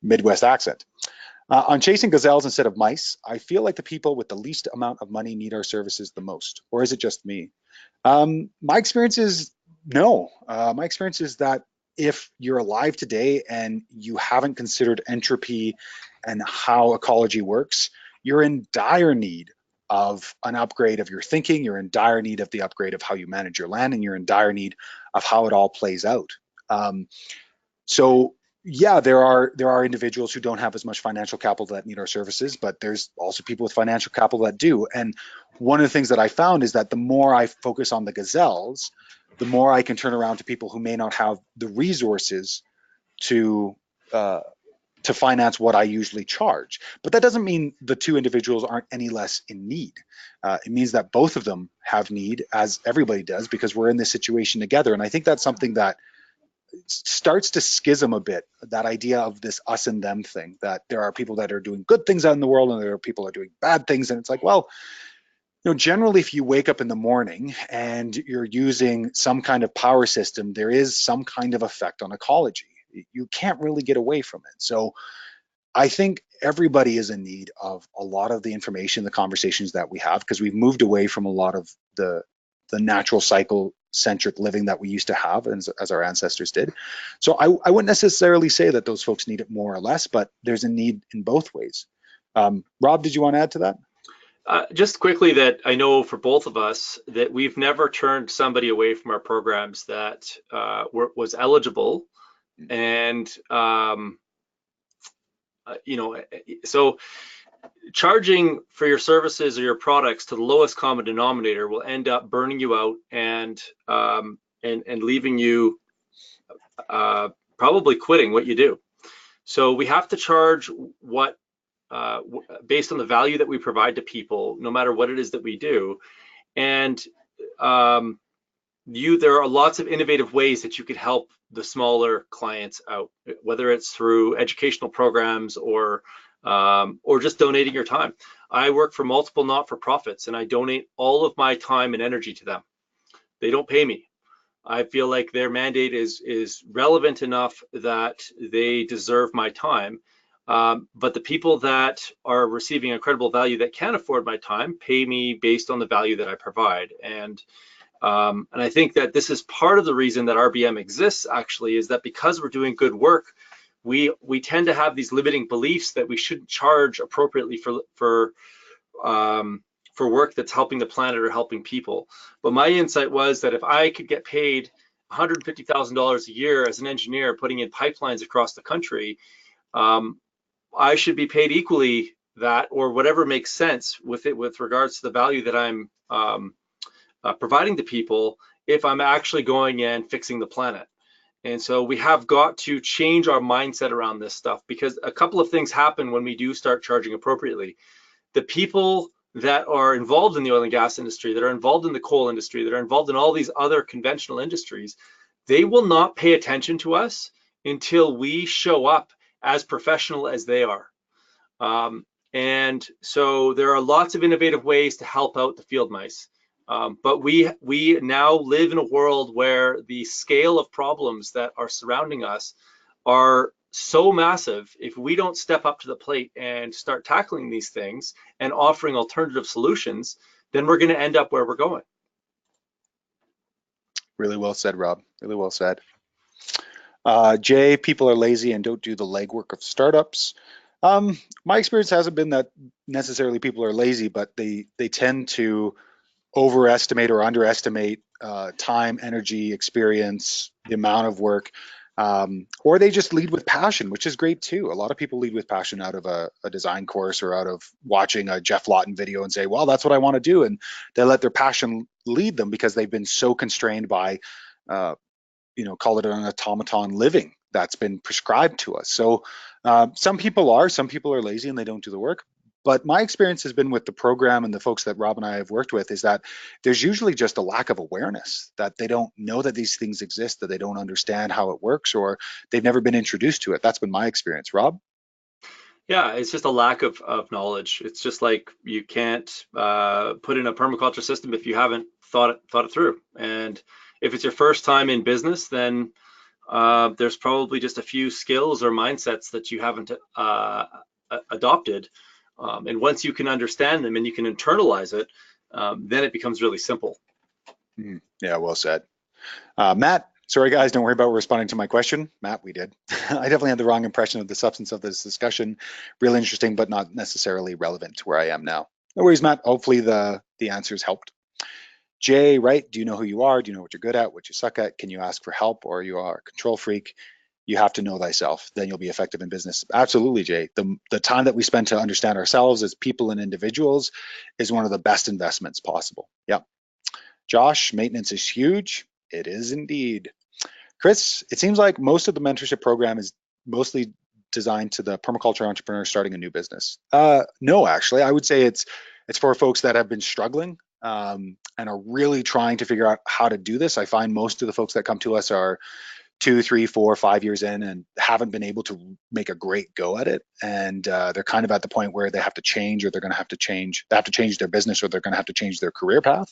Midwest accent. On chasing gazelles instead of mice, I feel like the people with the least amount of money need our services the most. Or is it just me? My experience is no. My experience is that if you're alive today and you haven't considered entropy and how ecology works, you're in dire need of an upgrade of your thinking. You're in dire need of the upgrade of how you manage your land, and you're in dire need of how it all plays out. So yeah, there are individuals who don't have as much financial capital that need our services, but there's also people with financial capital that do. And one of the things that I found is that the more I focus on the gazelles, the more I can turn around to people who may not have the resources to finance what I usually charge. But that doesn't mean the 2 individuals aren't any less in need. It means that both of them have need, as everybody does, because we're in this situation together. And I think that's something that starts to schism a bit, that idea of this us and them thing, that there are people that are doing good things out in the world and there are people that are doing bad things. And it's like, well, generally, if you wake up in the morning and you're using some kind of power system, there is some kind of effect on ecology. You can't really get away from it. So I think everybody is in need of a lot of the information, the conversations that we have, because we've moved away from a lot of the natural cycle centric living that we used to have as our ancestors did. So I wouldn't necessarily say that those folks need it more or less, but there's a need in both ways. Rob, did you want to add to that? Just quickly, that I know for both of us that we've never turned somebody away from our programs that was eligible. And, so charging for your services or your products to the lowest common denominator will end up burning you out and leaving you probably quitting what you do. So we have to charge what based on the value that we provide to people, no matter what it is that we do. And there are lots of innovative ways that you could help the smaller clients out, whether it's through educational programs or just donating your time. I work for multiple not-for-profits, and I donate all of my time and energy to them. They don't pay me. I feel like their mandate is relevant enough that they deserve my time. But the people that are receiving incredible value that can afford my time pay me based on the value that I provide. And I think that this is part of the reason that RBM exists, actually, is that because we're doing good work, we tend to have these limiting beliefs that we shouldn't charge appropriately for work that's helping the planet or helping people. But my insight was that if I could get paid $150,000 a year as an engineer putting in pipelines across the country, I should be paid equally that, or whatever makes sense with regards to the value that I'm providing to people, if I'm actually going and fixing the planet. And so we have got to change our mindset around this stuff, because a couple of things happen when we do start charging appropriately. The people that are involved in the oil and gas industry, that are involved in the coal industry, that are involved in all these other conventional industries, they will not pay attention to us until we show up as professional as they are. And so there are lots of innovative ways to help out the field mice. But we now live in a world where the scale of problems that are surrounding us are so massive. If we don't step up to the plate and start tackling these things and offering alternative solutions, then we're going to end up where we're going. Really well said, Rob. Really well said. Jay, people are lazy and don't do the legwork of startups. My experience hasn't been that necessarily people are lazy, but they tend to overestimate or underestimate time, energy, experience, the amount of work, or they just lead with passion, which is great too. A lot of people lead with passion out of a design course or out of watching a Jeff Lawton video and say, well, that's what I want to do. And they let their passion lead them because they've been so constrained by, call it an automaton living that's been prescribed to us. So some people are lazy and they don't do the work. But my experience has been with the program and the folks that Rob and I have worked with is that there's usually just a lack of awareness, that they don't know that these things exist, that they don't understand how it works, or they've never been introduced to it. That's been my experience. Rob? Yeah, it's just a lack of knowledge. It's just like you can't put in a permaculture system if you haven't thought it through. And if it's your first time in business, then there's probably just a few skills or mindsets that you haven't adopted. And once you can understand them and you can internalize it, then it becomes really simple. Yeah, well said. Matt, sorry guys, don't worry about responding to my question. Matt, we did. I definitely had the wrong impression of the substance of this discussion. Real interesting, but not necessarily relevant to where I am now. No worries, Matt. Hopefully the answers helped. Jay, right? Do you know who you are? Do you know what you're good at, what you suck at? Can you ask for help, or you are a control freak? You have to know thyself, then you'll be effective in business. Absolutely, Jay. The time that we spend to understand ourselves as people and individuals is one of the best investments possible. Yeah. Josh, maintenance is huge. It is indeed. Chris, it seems like most of the mentorship program is mostly designed to the permaculture entrepreneur starting a new business. No, actually, I would say it's for folks that have been struggling and are really trying to figure out how to do this. I find most of the folks that come to us are 2, 3, 4, 5 years in and haven't been able to make a great go at it. And they're kind of at the point where they have to change, or they're going to have to change. They have to change their business, or they're going to have to change their career path.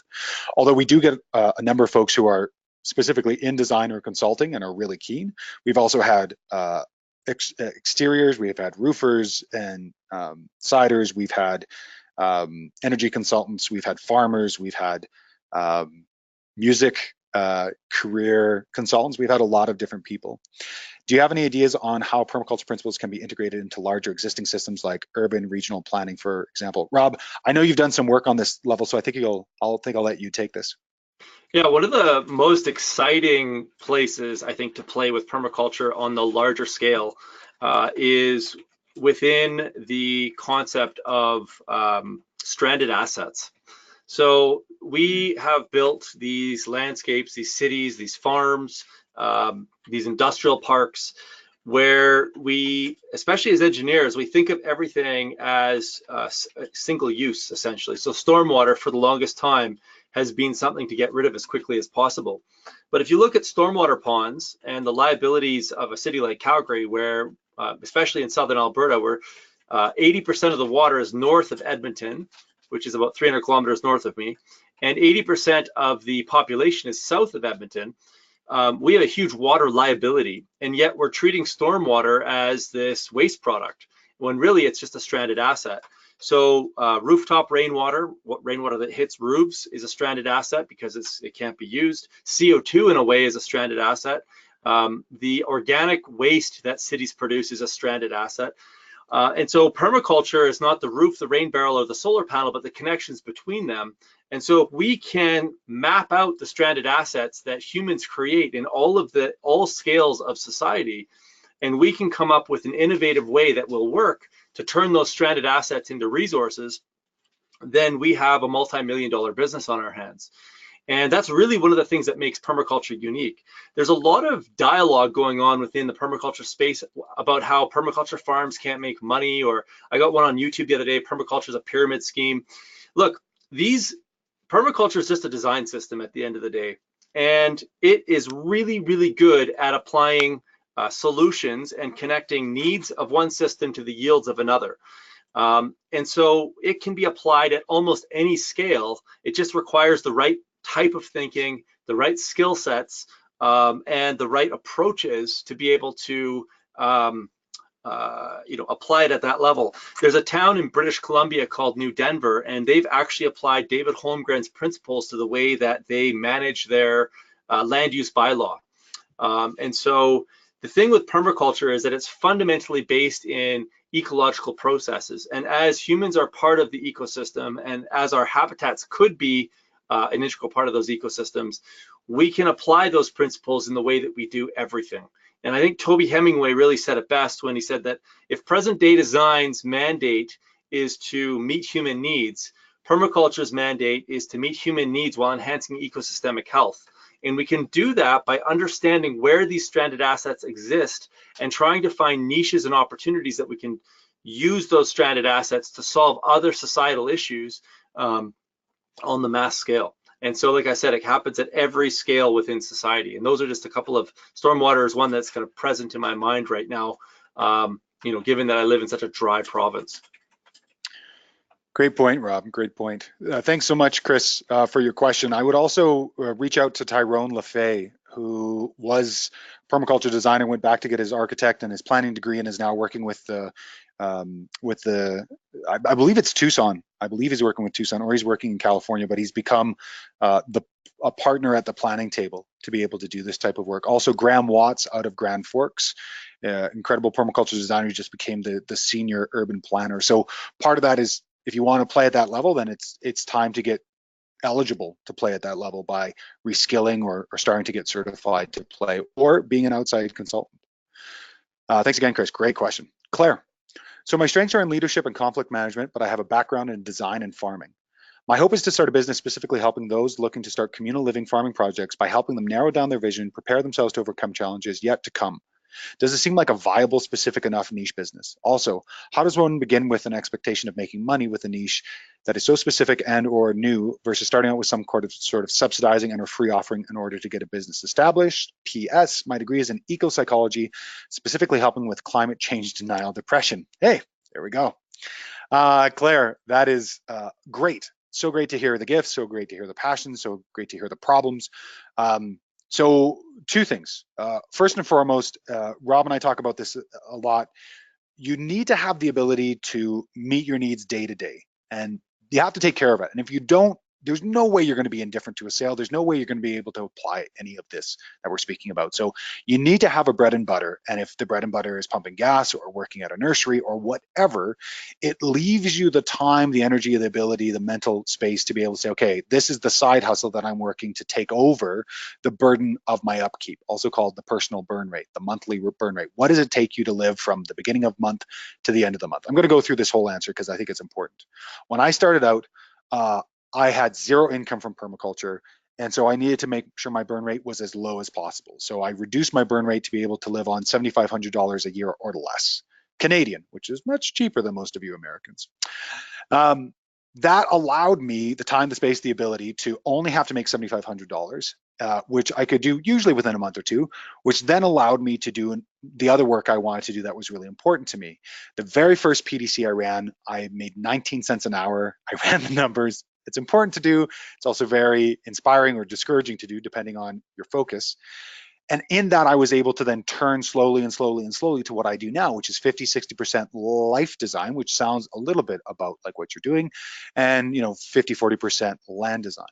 Although we do get a number of folks who are specifically in design or consulting and are really keen. We've also had exteriors, we've had roofers and siders, we've had energy consultants, we've had farmers, we've had music career consultants. We've had a lot of different people. Do you have any ideas on how permaculture principles can be integrated into larger existing systems like urban regional planning, for example? Rob, I know you've done some work on this level, so I think I'll let you take this. Yeah, one of the most exciting places I think to play with permaculture on the larger scale is within the concept of stranded assets. So we have built these landscapes, these cities, these farms, these industrial parks, where we, especially as engineers, we think of everything as single use, essentially. So stormwater for the longest time has been something to get rid of as quickly as possible. But if you look at stormwater ponds and the liabilities of a city like Calgary, where, especially in southern Alberta, where 80% of the water is north of Edmonton, which is about 300 kilometers north of me, and 80% of the population is south of Edmonton, we have a huge water liability, and yet we're treating stormwater as this waste product, when really it's just a stranded asset. So rooftop rainwater, rainwater that hits roofs, is a stranded asset because it can't be used. CO2 in a way is a stranded asset. The organic waste that cities produce is a stranded asset. And so permaculture is not the roof, the rain barrel, or the solar panel, but the connections between them. And so if we can map out the stranded assets that humans create in all scales of society, and we can come up with an innovative way that will work to turn those stranded assets into resources, then we have a multi-million-dollar business on our hands. And that's really one of the things that makes permaculture unique. There's a lot of dialogue going on within the permaculture space about how permaculture farms can't make money, or I got one on YouTube the other day, permaculture is a pyramid scheme. Look, permaculture is just a design system at the end of the day. And it is really, really good at applying solutions and connecting needs of one system to the yields of another. And so it can be applied at almost any scale. It just requires the right type of thinking, the right skill sets, and the right approaches to be able to apply it at that level. There's a town in British Columbia called New Denver, and they've actually applied David Holmgren's principles to the way that they manage their land use bylaw. And so the thing with permaculture is that it's fundamentally based in ecological processes. And as humans are part of the ecosystem, and as our habitats could be an integral part of those ecosystems, we can apply those principles in the way that we do everything. And I think Toby Hemingway really said it best when he said that if present day design's mandate is to meet human needs, permaculture's mandate is to meet human needs while enhancing ecosystemic health. And we can do that by understanding where these stranded assets exist and trying to find niches and opportunities that we can use those stranded assets to solve other societal issues on the mass scale. And so, like I said, it happens at every scale within society. And those are just a couple of, stormwater is one that's kind of present in my mind right now, given that I live in such a dry province. Great point, Rob. Great point. Thanks so much, Chris, for your question. I would also reach out to Tyrone Lefay, who was permaculture designer, went back to get his architect and his planning degree, and is now working with the I believe it's Tucson. I believe he's working with Tucson, or he's working in California, but he's become a partner at the planning table to be able to do this type of work. Also, Graham Watts out of Grand Forks, incredible permaculture designer, who just became the senior urban planner. So part of that is, if you want to play at that level, then it's time to get eligible to play at that level by reskilling or starting to get certified to play, or being an outside consultant. Thanks again, Chris. Great question. Claire. So my strengths are in leadership and conflict management, but I have a background in design and farming. My hope is to start a business specifically helping those looking to start communal living farming projects by helping them narrow down their vision, prepare themselves to overcome challenges yet to come. Does it seem like a viable, specific enough niche business? Also, how does one begin with an expectation of making money with a niche that is so specific and or new versus starting out with some sort of subsidizing and or free offering in order to get a business established? P.S. My degree is in eco-psychology, specifically helping with climate change denial depression. Hey, there we go. Claire, that is great. So great to hear the gifts, so great to hear the passion, so great to hear the problems. So two things. First and foremost, Rob and I talk about this a lot. You need to have the ability to meet your needs day to day, and you have to take care of it. And if you don't there's no way you're going to be indifferent to a sale. There's no way you're going to be able to apply any of this that we're speaking about. So you need to have a bread and butter. And if the bread and butter is pumping gas or working at a nursery or whatever, it leaves you the time, the energy, the ability, the mental space to be able to say, okay, this is the side hustle that I'm working to take over the burden of my upkeep, also called the personal burn rate, the monthly burn rate. What does it take you to live from the beginning of month to the end of the month? I'm going to go through this whole answer because I think it's important. When I started out, I had zero income from permaculture, and so I needed to make sure my burn rate was as low as possible. So I reduced my burn rate to be able to live on $7,500 a year or less, Canadian, which is much cheaper than most of you Americans. That allowed me the time, the space, the ability to only have to make $7,500, which I could do usually within a month or two, which then allowed me to do the other work I wanted to do that was really important to me. The very first PDC I ran, I made 19 cents an hour. I ran the numbers. It's important to do. It's also very inspiring or discouraging to do, depending on your focus. And in that, I was able to then turn slowly and slowly and slowly to what I do now, which is 50-60% life design, which sounds a little bit about like what you're doing, and 50-40% land design.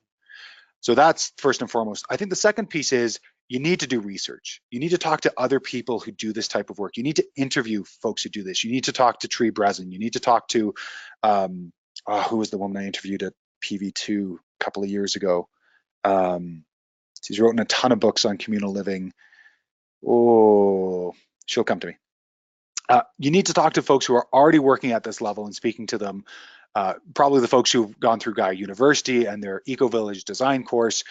So that's first and foremost. I think the second piece is you need to do research. You need to talk to other people who do this type of work. You need to interview folks who do this. You need to talk to Tree Breslin. You need to talk to, who was the woman I interviewed at PV2 a couple of years ago? She's written a ton of books on communal living. Oh, she'll come to me. You need to talk to folks who are already working at this level and speaking to them. Probably the folks who've gone through Gaia University and their Eco-Village design course,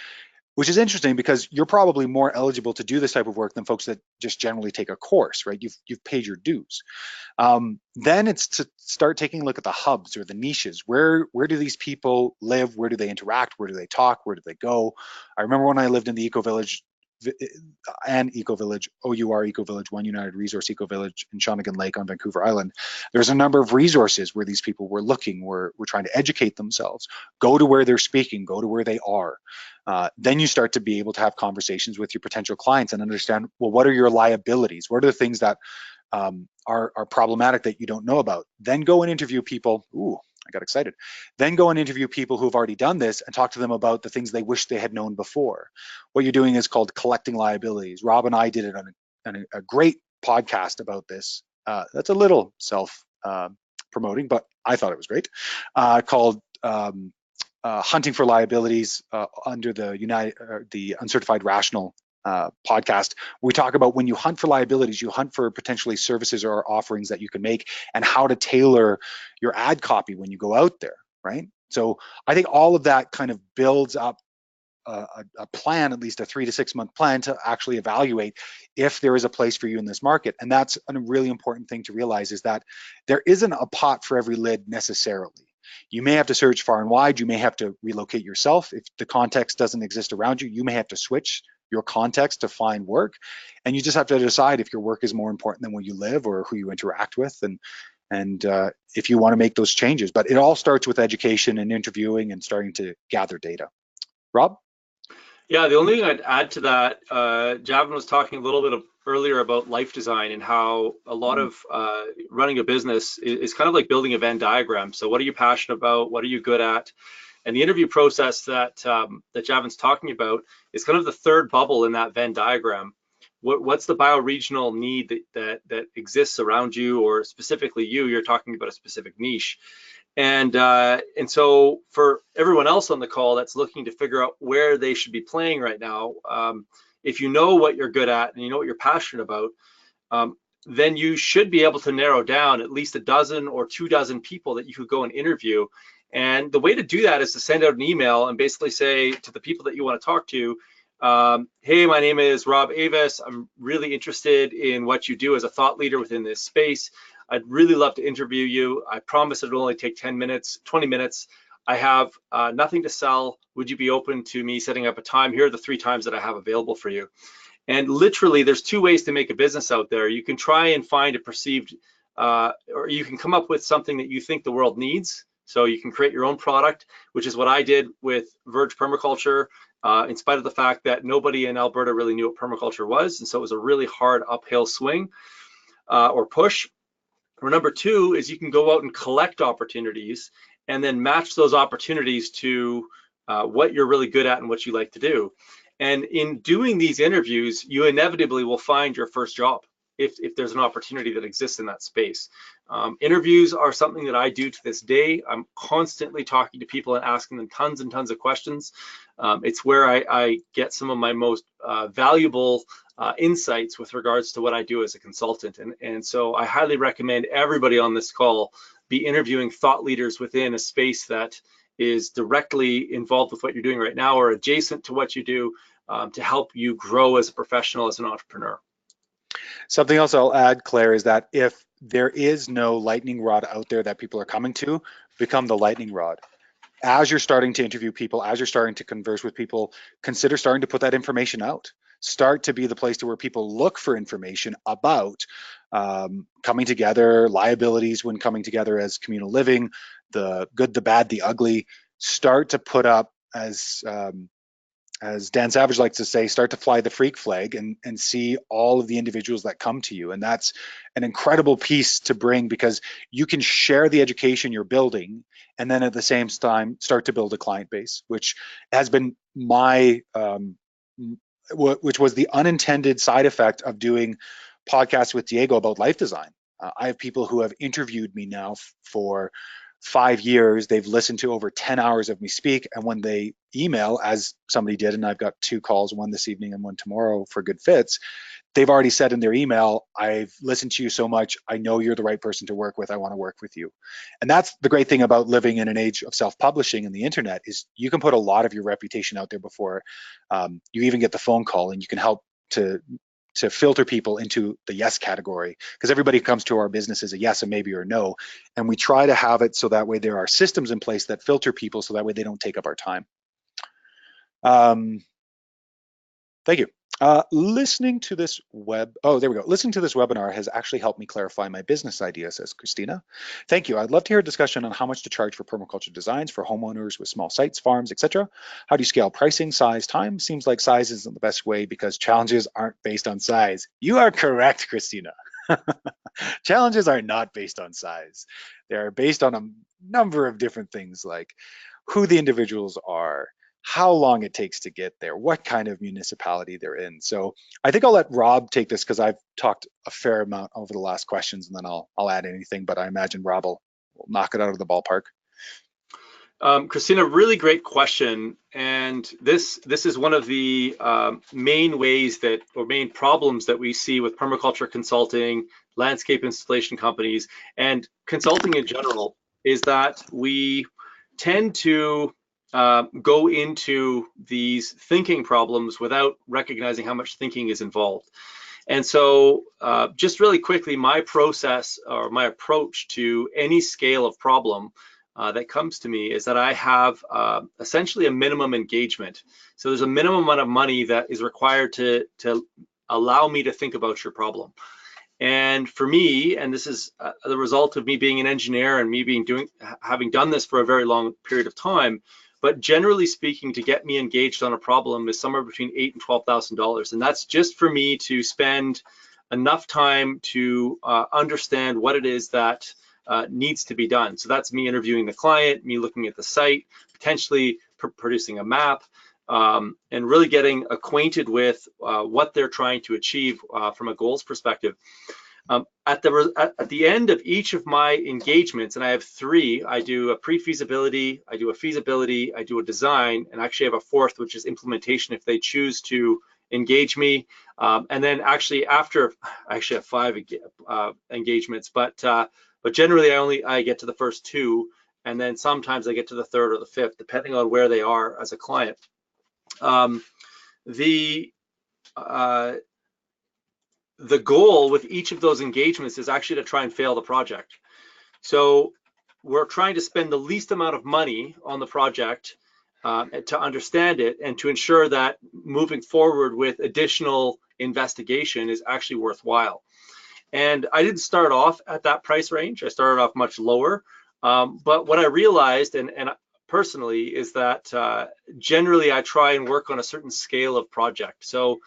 which is interesting because you're probably more eligible to do this type of work than folks that just generally take a course, right? You've paid your dues. Then it's to start taking a look at the hubs or the niches. Where do these people live? Where do they interact? Where do they talk? Where do they go? I remember when I lived in the Eco-Village and Eco-Village, OUR Eco-Village, One United Resource Eco-Village in Shawnigan Lake on Vancouver Island. There's a number of resources where these people were looking, were trying to educate themselves. Go to where they're speaking, go to where they are. Then you start to be able to have conversations with your potential clients and understand, well, what are your liabilities? What are the things that are problematic that you don't know about? Then go and interview people. Ooh, I got excited. Then go and interview people who have already done this and talk to them about the things they wish they had known before. What you're doing is called collecting liabilities. Rob and I did it on a great podcast about this. That's a little self-promoting, but I thought it was great, called Hunting for Liabilities under the Uncertified Rational podcast. We talk about when you hunt for liabilities, you hunt for potentially services or offerings that you can make and how to tailor your ad copy when you go out there, right? So I think all of that kind of builds up a plan, at least a 3 to 6 month plan to actually evaluate if there is a place for you in this market. And that's a really important thing to realize, is that there isn't a pot for every lid necessarily. You may have to search far and wide. You may have to relocate yourself. If the context doesn't exist around you, you may have to switch your context to find work. And you just have to decide if your work is more important than where you live or who you interact with, and if you want to make those changes. But it all starts with education and interviewing and starting to gather data. Rob? Yeah, the only thing I'd add to that, Javan was talking a little bit earlier about life design and how a lot of running a business is kind of like building a Venn diagram. So what are you passionate about? What are you good at? And the interview process that Javan's talking about is kind of the third bubble in that Venn diagram. What's the bioregional need that exists around you, or specifically you're talking about a specific niche. And so for everyone else on the call that's looking to figure out where they should be playing right now, if you know what you're good at and you know what you're passionate about, then you should be able to narrow down at least a dozen or 2 dozen people that you could go and interview. And the way to do that is to send out an email and basically say to the people that you want to talk to, hey, my name is Rob Avis. I'm really interested in what you do as a thought leader within this space. I'd really love to interview you. I promise it'll only take 10 minutes, 20 minutes. I have nothing to sell. Would you be open to me setting up a time? Here are the 3 times that I have available for you. And literally, there's 2 ways to make a business out there. You can try and find a perceived, or you can come up with something that you think the world needs. So you can create your own product, which is what I did with Verge Permaculture, in spite of the fact that nobody in Alberta really knew what permaculture was. And so it was a really hard uphill swing or push. Or number 2 is you can go out and collect opportunities and then match those opportunities to what you're really good at and what you like to do. And in doing these interviews, you inevitably will find your first job if there's an opportunity that exists in that space. Interviews are something that I do to this day. I'm constantly talking to people and asking them tons and tons of questions. It's where I get some of my most valuable insights with regards to what I do as a consultant. And so I highly recommend everybody on this call be interviewing thought leaders within a space that is directly involved with what you're doing right now or adjacent to what you do, to help you grow as a professional, as an entrepreneur. Something else I'll add, Claire, is that if there is no lightning rod out there that people are coming to, become the lightning rod. As you're starting to interview people, as you're starting to converse with people, consider starting to put that information out. Start to be the place to where people look for information about coming together, liabilities when coming together as communal living, the good, the bad, the ugly. Start to put up, as Dan Savage likes to say, start to fly the freak flag and see all of the individuals that come to you. And that's an incredible piece to bring, because you can share the education you're building and then at the same time start to build a client base, which has been my, which was the unintended side effect of doing podcasts with Diego about life design. I have people who have interviewed me now for 5 years. They've listened to over 10 hours of me speak. And when they email, as somebody did, and I've got 2 calls, one this evening and one tomorrow for good fits, they've already said in their email, I've listened to you so much, I know you're the right person to work with, I want to work with you. And that's the great thing about living in an age of self-publishing and the internet, is you can put a lot of your reputation out there before you even get the phone call, and you can help to filter people into the yes category, because everybody who comes to our business is a yes, a maybe, or a no. And we try to have it so that way there are systems in place that filter people so that way they don't take up our time. Thank you. Listening to this Listening to this webinar has actually helped me clarify my business idea, says Christina. Thank you. I'd love to hear a discussion on how much to charge for permaculture designs for homeowners with small sites, farms, etc. How do you scale pricing, size, time? Seems like size isn't the best way because challenges aren't based on size. You are correct, Christina. Challenges are not based on size. They're based on a number of different things, like who the individuals are, how long it takes to get there, what kind of municipality they're in. So I think I'll let Rob take this, because I've talked a fair amount over the last questions, and then I'll add anything, but I imagine Rob will knock it out of the ballpark. Christina, really great question. And this is one of the main ways that, or main problems that we see with permaculture consulting, landscape installation companies, and consulting in general, is that we tend to go into these thinking problems without recognizing how much thinking is involved. And so just really quickly, my process or my approach to any scale of problem that comes to me is that I have essentially a minimum engagement. So there's a minimum amount of money that is required to allow me to think about your problem. And for me, and this is the result of me being an engineer and me having done this for a very long period of time, but generally speaking, to get me engaged on a problem is somewhere between $8,000 and $12,000. And that's just for me to spend enough time to understand what it is that needs to be done. So that's me interviewing the client, me looking at the site, potentially producing a map, and really getting acquainted with what they're trying to achieve from a goals perspective. At the end of each of my engagements, and I have 3, I do a pre-feasibility, I do a feasibility, I do a design, and actually have a 4th, which is implementation if they choose to engage me. And then actually after, I actually have 5 engagements, but generally I get to the first 2, and then sometimes I get to the 3rd or the 5th, depending on where they are as a client. The goal with each of those engagements is actually to try and fail the project. So we're trying to spend the least amount of money on the project to understand it and to ensure that moving forward with additional investigation is actually worthwhile. And I didn't start off at that price range. I started off much lower. But what I realized, and personally, is that generally I try and work on a certain scale of project. So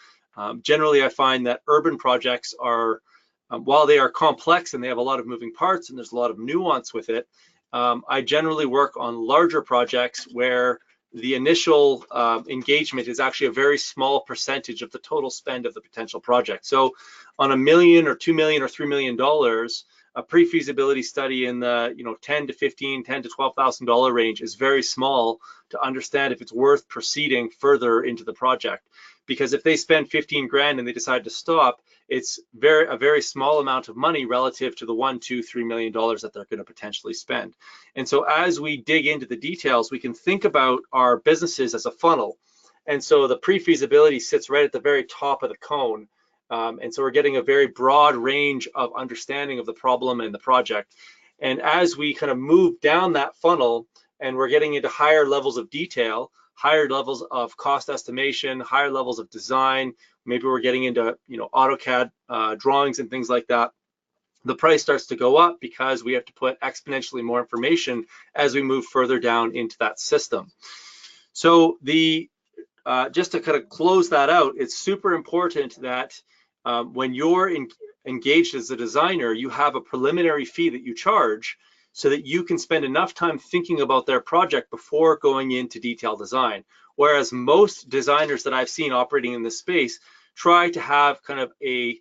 generally, I find that urban projects are, while they are complex and they have a lot of moving parts and there's a lot of nuance with it, I generally work on larger projects where the initial engagement is actually a very small percentage of the total spend of the potential project. So on $1 million or $2 million or $3 million, a pre-feasibility study in the $10 to $15, $10 to $12,000 range is very small to understand if it's worth proceeding further into the project. Because if they spend 15 grand and they decide to stop, it's a very small amount of money relative to the $1, $2, $3 million that they're going to potentially spend. And so as we dig into the details, we can think about our businesses as a funnel. And so the pre-feasibility sits right at the very top of the cone. And so we're getting a very broad range of understanding of the problem and the project. And as we kind of move down that funnel and we're getting into higher levels of detail, higher levels of cost estimation, higher levels of design, maybe we're getting into AutoCAD drawings and things like that, the price starts to go up because we have to put exponentially more information as we move further down into that system. So just to kind of close that out, it's super important that when you're engaged as a designer, you have a preliminary fee that you charge so that you can spend enough time thinking about their project before going into detailed design. Whereas most designers that I've seen operating in this space try to have kind of a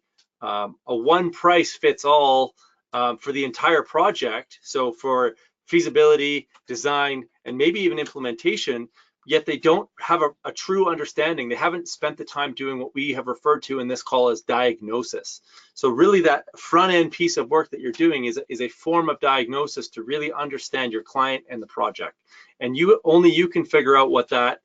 one price fits all for the entire project. So for feasibility, design, and maybe even implementation, yet they don't have a true understanding. They haven't spent the time doing what we have referred to in this call as diagnosis. So really that front end piece of work that you're doing is a form of diagnosis to really understand your client and the project. And only you can figure out what that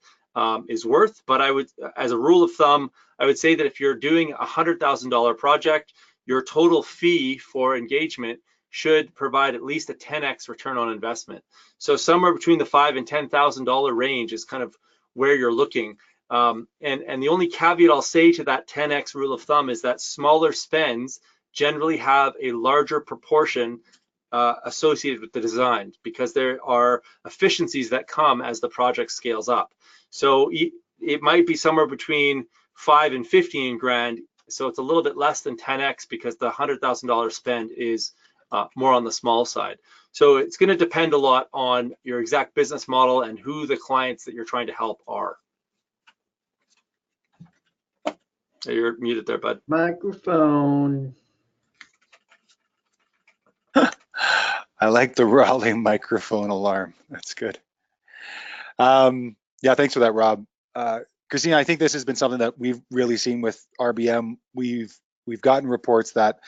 is worth. But I would, as a rule of thumb, I would say that if you're doing a $100,000 project, your total fee for engagement should provide at least a 10x return on investment. So somewhere between the $5,000 and $10,000 range is kind of where you're looking. And the only caveat I'll say to that 10x rule of thumb is that smaller spends generally have a larger proportion associated with the design, because there are efficiencies that come as the project scales up. So it might be somewhere between 5 and 15 grand. So it's a little bit less than 10x because the $100,000 spend is more on the small side. So it's going to depend a lot on your exact business model and who the clients that you're trying to help are. You're muted there, bud. Microphone. I like the Raleigh microphone alarm. That's good. Yeah, thanks for that, Rob. Christina, I think this has been something that we've really seen with RBM. We've gotten reports that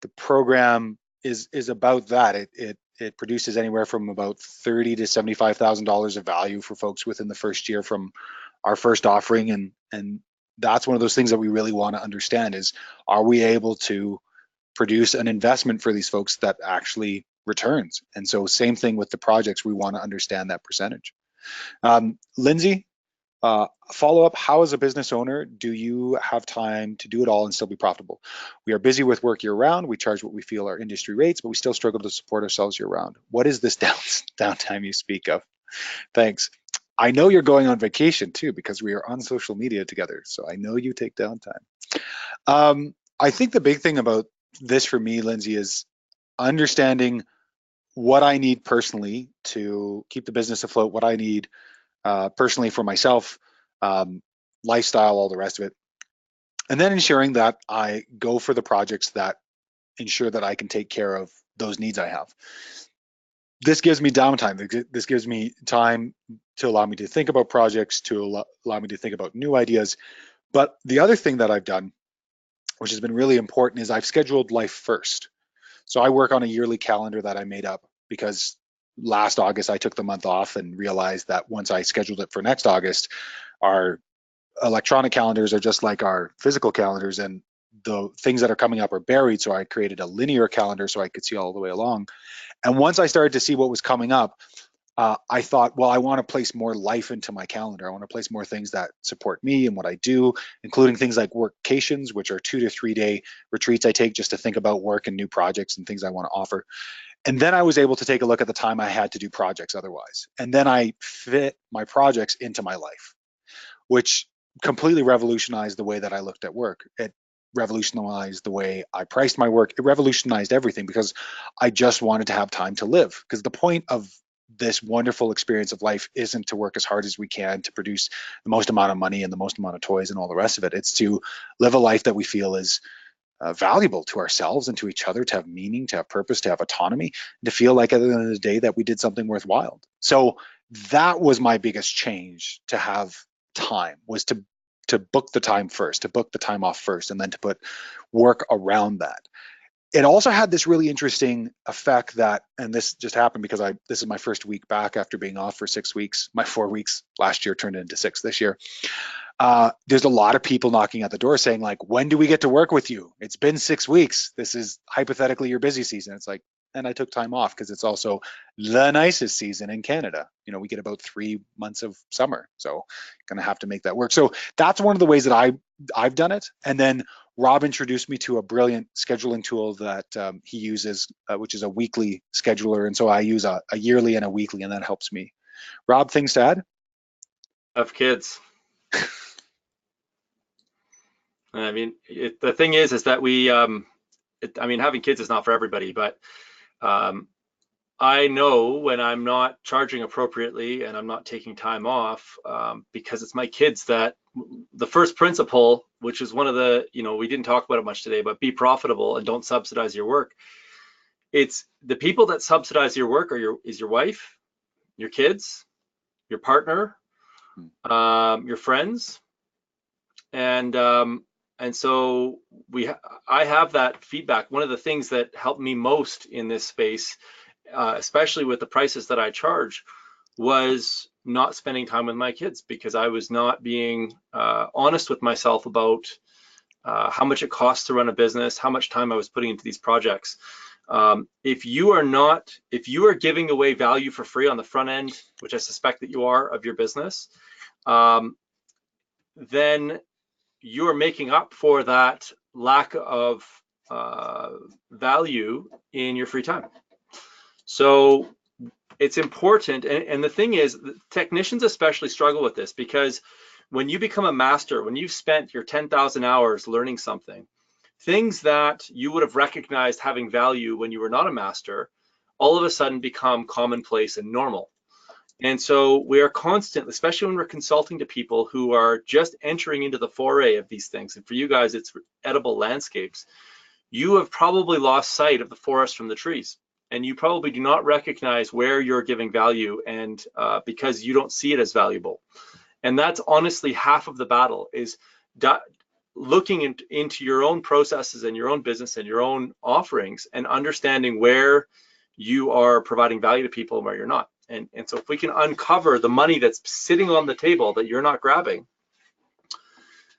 the program is about that. It produces anywhere from about $30,000 to $75,000 of value for folks within the first year from our first offering, and that's one of those things that we really want to understand is, are we able to produce an investment for these folks that actually returns? And so same thing with the projects, we want to understand that percentage. Lindsay, follow up, how as a business owner do you have time to do it all and still be profitable? We are busy with work year round. We charge what we feel are industry rates, but we still struggle to support ourselves year round. What is this downtime you speak of? Thanks. I know you're going on vacation too, because we are on social media together. So I know you take downtime. I think the big thing about this for me, Lindsay, is understanding what I need personally to keep the business afloat, what I need personally for myself, lifestyle, all the rest of it. And then ensuring that I go for the projects that ensure that I can take care of those needs I have. This gives me downtime. This gives me time to allow me to think about projects, to allow me to think about new ideas. But the other thing that I've done, which has been really important, is I've scheduled life first. So I work on a yearly calendar that I made up because last August I took the month off and realized that once I scheduled it for next August, our electronic calendars are just like our physical calendars, and the things that are coming up are buried. So I created a linear calendar so I could see all the way along. And once I started to see what was coming up, I thought, well, I want to place more life into my calendar. I want to place more things that support me and what I do, including things like workations, which are 2 to 3 day retreats I take just to think about work and new projects and things I want to offer. And then I was able to take a look at the time I had to do projects otherwise. And then I fit my projects into my life, which completely revolutionized the way that I looked at work. It revolutionized the way I priced my work. It revolutionized everything because I just wanted to have time to live. Because the point of this wonderful experience of life isn't to work as hard as we can to produce the most amount of money and the most amount of toys and all the rest of it. It's to live a life that we feel is valuable to ourselves and to each other, to have meaning, to have purpose, to have autonomy, and to feel like at the end of the day that we did something worthwhile. So that was my biggest change, to have time, was to book the time first, to book the time off first, and then to put work around that. It also had this really interesting effect that, and this just happened because this is my first week back after being off for 6 weeks. My 4 weeks last year turned into 6 this year. There's a lot of people knocking at the door saying, like, when do we get to work with you? It's been 6 weeks. This is hypothetically your busy season. It's like, and I took time off because it's also the nicest season in Canada. You know, we get about 3 months of summer, so gonna have to make that work. So that's one of the ways that I've done it. And then Rob introduced me to a brilliant scheduling tool that he uses, which is a weekly scheduler. And so I use a yearly and a weekly, and that helps me. Rob, things to add? Of kids. I mean, the thing is that we, I mean, having kids is not for everybody, but I know when I'm not charging appropriately and I'm not taking time off, because it's my kids, that the first principle, which is one of the, you know, we didn't talk about it much today, but be profitable and don't subsidize your work. It's the people that subsidize your work is your wife, your kids, your partner, your friends, and so I have that feedback. One of the things that helped me most in this space, especially with the prices that I charge, was not spending time with my kids, because I was not being honest with myself about how much it costs to run a business, how much time I was putting into these projects. If you are giving away value for free on the front end, which I suspect that you are of your business, then you're making up for that lack of value in your free time. So it's important, and the thing is, technicians especially struggle with this, because when you become a master, when you've spent your 10,000 hours learning something, things that you would have recognized having value when you were not a master, all of a sudden become commonplace and normal. And so we are constantly, especially when we're consulting to people who are just entering into the foray of these things, and for you guys, it's edible landscapes, you have probably lost sight of the forest from the trees. And you probably do not recognize where you're giving value, and because you don't see it as valuable. And that's honestly half of the battle, is looking into your own processes and your own business and your own offerings, and understanding where you are providing value to people and where you're not. And so if we can uncover the money that's sitting on the table that you're not grabbing,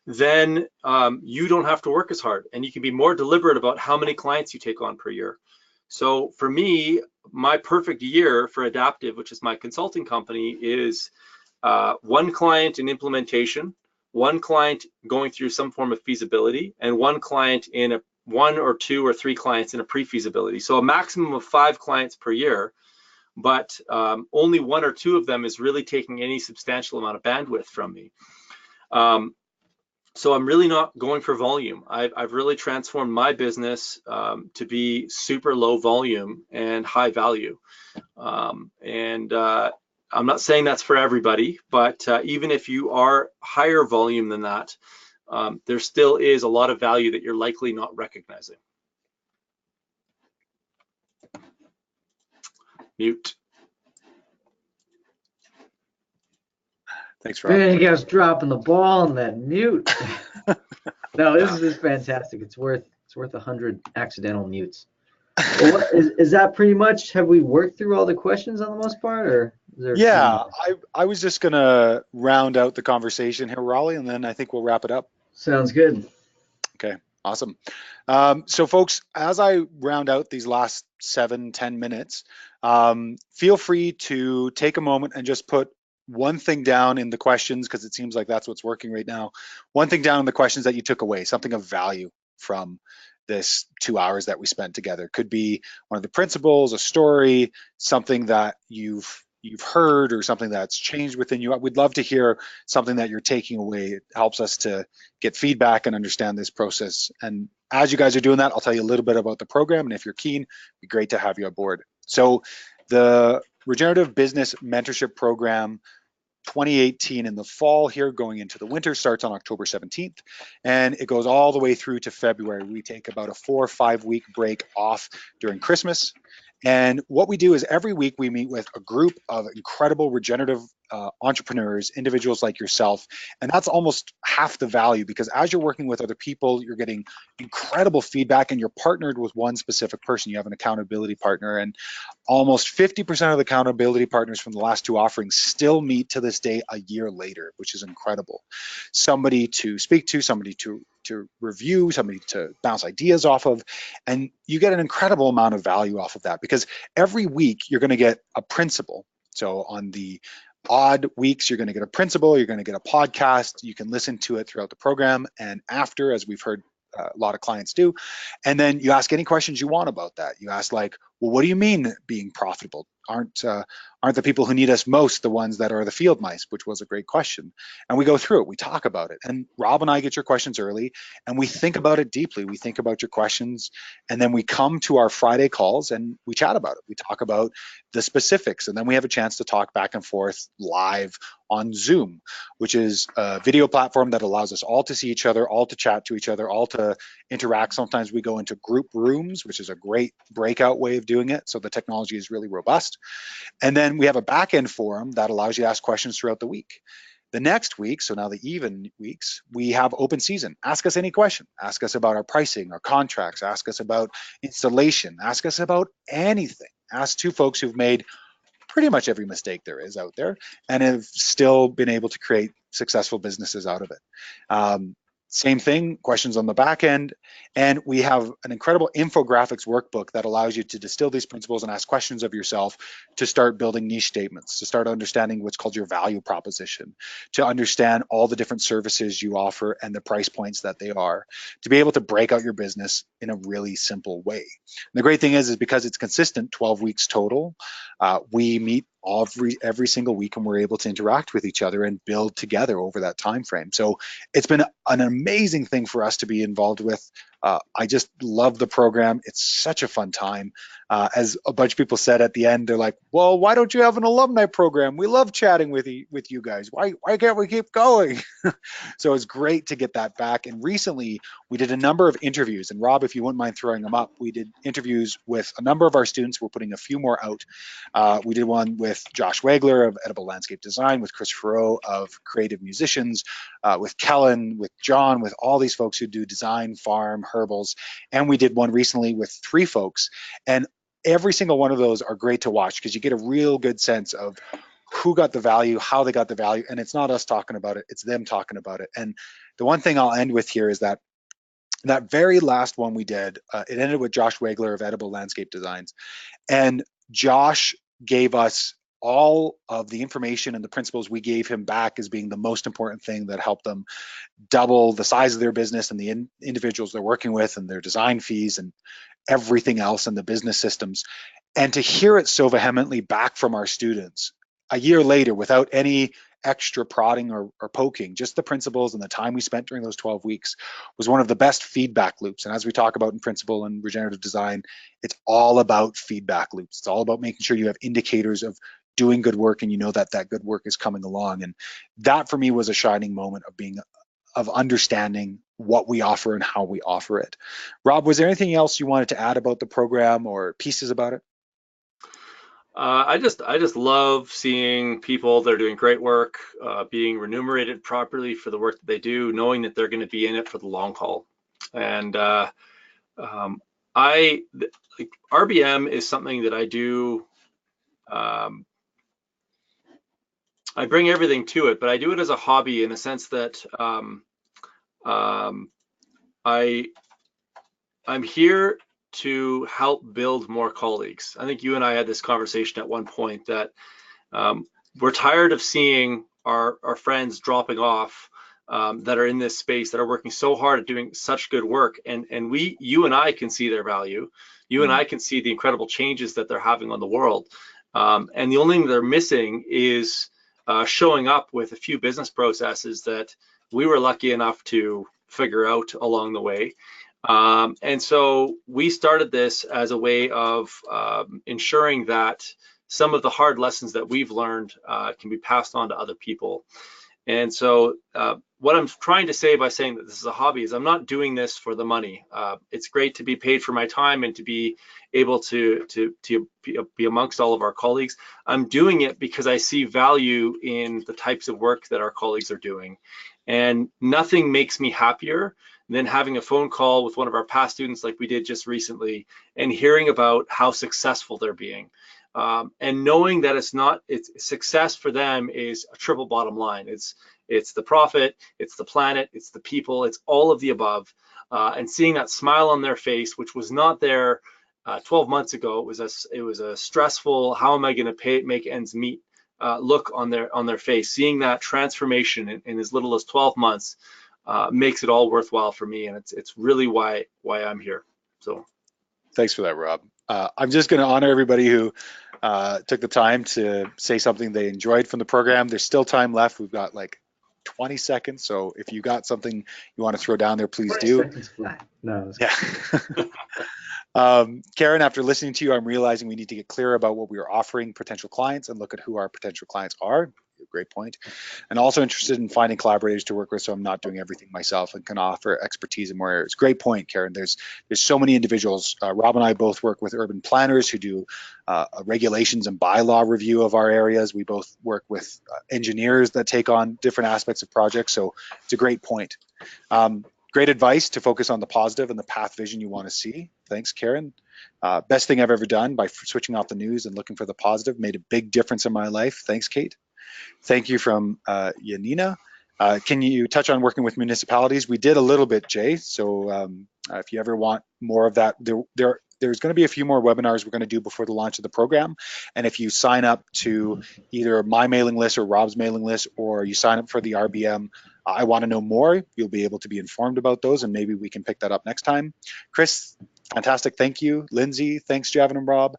then you don't have to work as hard, and you can be more deliberate about how many clients you take on per year. So for me, my perfect year for Adaptive, which is my consulting company, is 1 client in implementation, 1 client going through some form of feasibility, and 1 client in 1 or 2 or 3 clients in a pre-feasibility. So a maximum of 5 clients per year, but only 1 or 2 of them is really taking any substantial amount of bandwidth from me. So I'm really not going for volume. I've really transformed my business to be super low volume and high value. I'm not saying that's for everybody, but even if you are higher volume than that, there still is a lot of value that you're likely not recognizing. Mute. Thanks, Rob. Man, you guys dropping the ball on that mute. No, this is fantastic. It's worth 100 accidental mutes. Well, is that pretty much? Have we worked through all the questions on the most part, or is there? Yeah, I was just gonna round out the conversation here, Raleigh, and then I think we'll wrap it up. Sounds good. Okay, awesome. So folks, as I round out these last 7-10 minutes, feel free to take a moment and just put one thing down in the questions, because it seems like that's what's working right now. One thing down in the questions that you took away, something of value from this 2 hours that we spent together. Could be one of the principles, a story, something that you've heard, or something that's changed within you. We'd love to hear something that you're taking away. It helps us to get feedback and understand this process. And as you guys are doing that, I'll tell you a little bit about the program, and if you're keen, it'd be great to have you aboard. So the Regenerative Business Mentorship Program 2018 in the fall here, going into the winter, starts on October 17th, and it goes all the way through to February. We take about a 4 or 5 week break off during Christmas. And what we do is every week we meet with a group of incredible regenerative entrepreneurs, individuals like yourself, and that's almost half the value, because as you're working with other people, you're getting incredible feedback, and you're partnered with one specific person. You have an accountability partner, and almost 50% of the accountability partners from the last 2 offerings still meet to this day a year later, which is incredible. Somebody to speak to, somebody to review, somebody to bounce ideas off of, and you get an incredible amount of value off of that, because every week you're going to get a principle. So on the odd weeks, you're going to get a principle, you're going to get a podcast, you can listen to it throughout the program and after, as we've heard a lot of clients do. And then you ask any questions you want about that. You ask like, well, what do you mean being profitable? Aren't the people who need us most the ones that are the field mice, which was a great question. And we go through it, we talk about it. And Rob and I get your questions early, and we think about it deeply. We think about your questions, and then we come to our Friday calls and we chat about it. We talk about the specifics, and then we have a chance to talk back and forth live on Zoom, which is a video platform that allows us all to see each other, all to chat to each other, all to interact. Sometimes we go into group rooms, which is a great breakout way of doing it. So the technology is really robust. And then we have a back-end forum that allows you to ask questions throughout the week. The next week, so now the even weeks, we have open season. Ask us any question. Ask us about our pricing, our contracts. Ask us about installation. Ask us about anything. Ask 2 folks who've made pretty much every mistake there is out there and have still been able to create successful businesses out of it. Same thing, questions on the back end. And we have an incredible infographics workbook that allows you to distill these principles and ask questions of yourself to start building niche statements, to start understanding what's called your value proposition, to understand all the different services you offer and the price points that they are, to be able to break out your business in a really simple way. And the great thing is because it's consistent, 12 weeks total, we meet every single week, and we're able to interact with each other and build together over that time frame. So it's been an amazing thing for us to be involved with. I just love the program. It's such a fun time. As a bunch of people said at the end, they're like, well, why don't you have an alumni program? We love chatting with you guys. Why can't we keep going? So it's great to get that back. And recently we did a number of interviews, and Rob, if you wouldn't mind throwing them up, we did interviews with a number of our students. We're putting a few more out. We did one with Josh Wagler of Edible Landscape Design, with Chris Farrow of Creative Musicians, with Kellen, with John, with all these folks who do design, farm, herbals. And we did one recently with 3 folks. And every single one of those are great to watch, because you get a real good sense of who got the value, how they got the value. And it's not us talking about it, it's them talking about it. And the one thing I'll end with here is that very last one we did, it ended with Josh Wagler of Edible Landscape Designs. And Josh gave us all of the information and the principles we gave him back as being the most important thing that helped them double the size of their business and the individuals they're working with and their design fees and everything else and the business systems. And to hear it so vehemently back from our students a year later without any extra prodding or poking, just the principles and the time we spent during those 12 weeks was one of the best feedback loops. And as we talk about in principle and regenerative design, it's all about feedback loops. It's all about making sure you have indicators of doing good work and you know that that good work is coming along. And that for me was a shining moment of understanding what we offer and how we offer it. Rob, was there anything else you wanted to add about the program or pieces about it? I just love seeing people that are doing great work, being remunerated properly for the work that they do, knowing that they're going to be in it for the long haul. And RBM is something that I do. I bring everything to it, but I do it as a hobby in a sense that I'm here to help build more colleagues. I think you and I had this conversation at one point that we're tired of seeing our friends dropping off that are in this space, that are working so hard at doing such good work. And you and I can see their value. You and I can see the incredible changes that they're having on the world. And the only thing they're missing is showing up with a few business processes that we were lucky enough to figure out along the way. And so we started this as a way of ensuring that some of the hard lessons that we've learned can be passed on to other people. And so what I'm trying to say by saying that this is a hobby is I'm not doing this for the money. It's great to be paid for my time and to be able to be amongst all of our colleagues. I'm doing it because I see value in the types of work that our colleagues are doing. And nothing makes me happier than having a phone call with one of our past students like we did just recently and hearing about how successful they're being. And knowing that it's success for them is a triple bottom line. It's the profit, it's the planet, it's the people, it's all of the above. And seeing that smile on their face, which was not there 12 months ago, it was a stressful, how am I going to make ends meet look on their face. Seeing that transformation in as little as 12 months makes it all worthwhile for me, and it's really why I'm here. So thanks for that, Rob. I'm just going to honor everybody who took the time to say something they enjoyed from the program. There's still time left. We've got like 20 seconds. So if you got something you want to throw down there, please do. 20 seconds flat. No. Yeah. Karen, after listening to you, I'm realizing we need to get clear about what we are offering potential clients and look at who our potential clients are. Great point. And also interested in finding collaborators to work with, so I'm not doing everything myself and can offer expertise in more areas. Great point, Karen. There's so many individuals. Rob and I both work with urban planners who do regulations and bylaw review of our areas. We both work with engineers that take on different aspects of projects. So it's a great point. Great advice to focus on the positive and the path vision you want to see. Thanks, Karen. Best thing I've ever done by switching off the news and looking for the positive. Made a big difference in my life. Thanks, Kate. Thank you from Yanina. Can you touch on working with municipalities? We did a little bit, Jay. So if you ever want more of that, there's going to be a few more webinars we're going to do before the launch of the program. And if you sign up to either my mailing list or Rob's mailing list, or you sign up for the RBM, I want to know more, you'll be able to be informed about those, and maybe we can pick that up next time. Chris, fantastic. Thank you. Lindsay, thanks, Javan and Rob.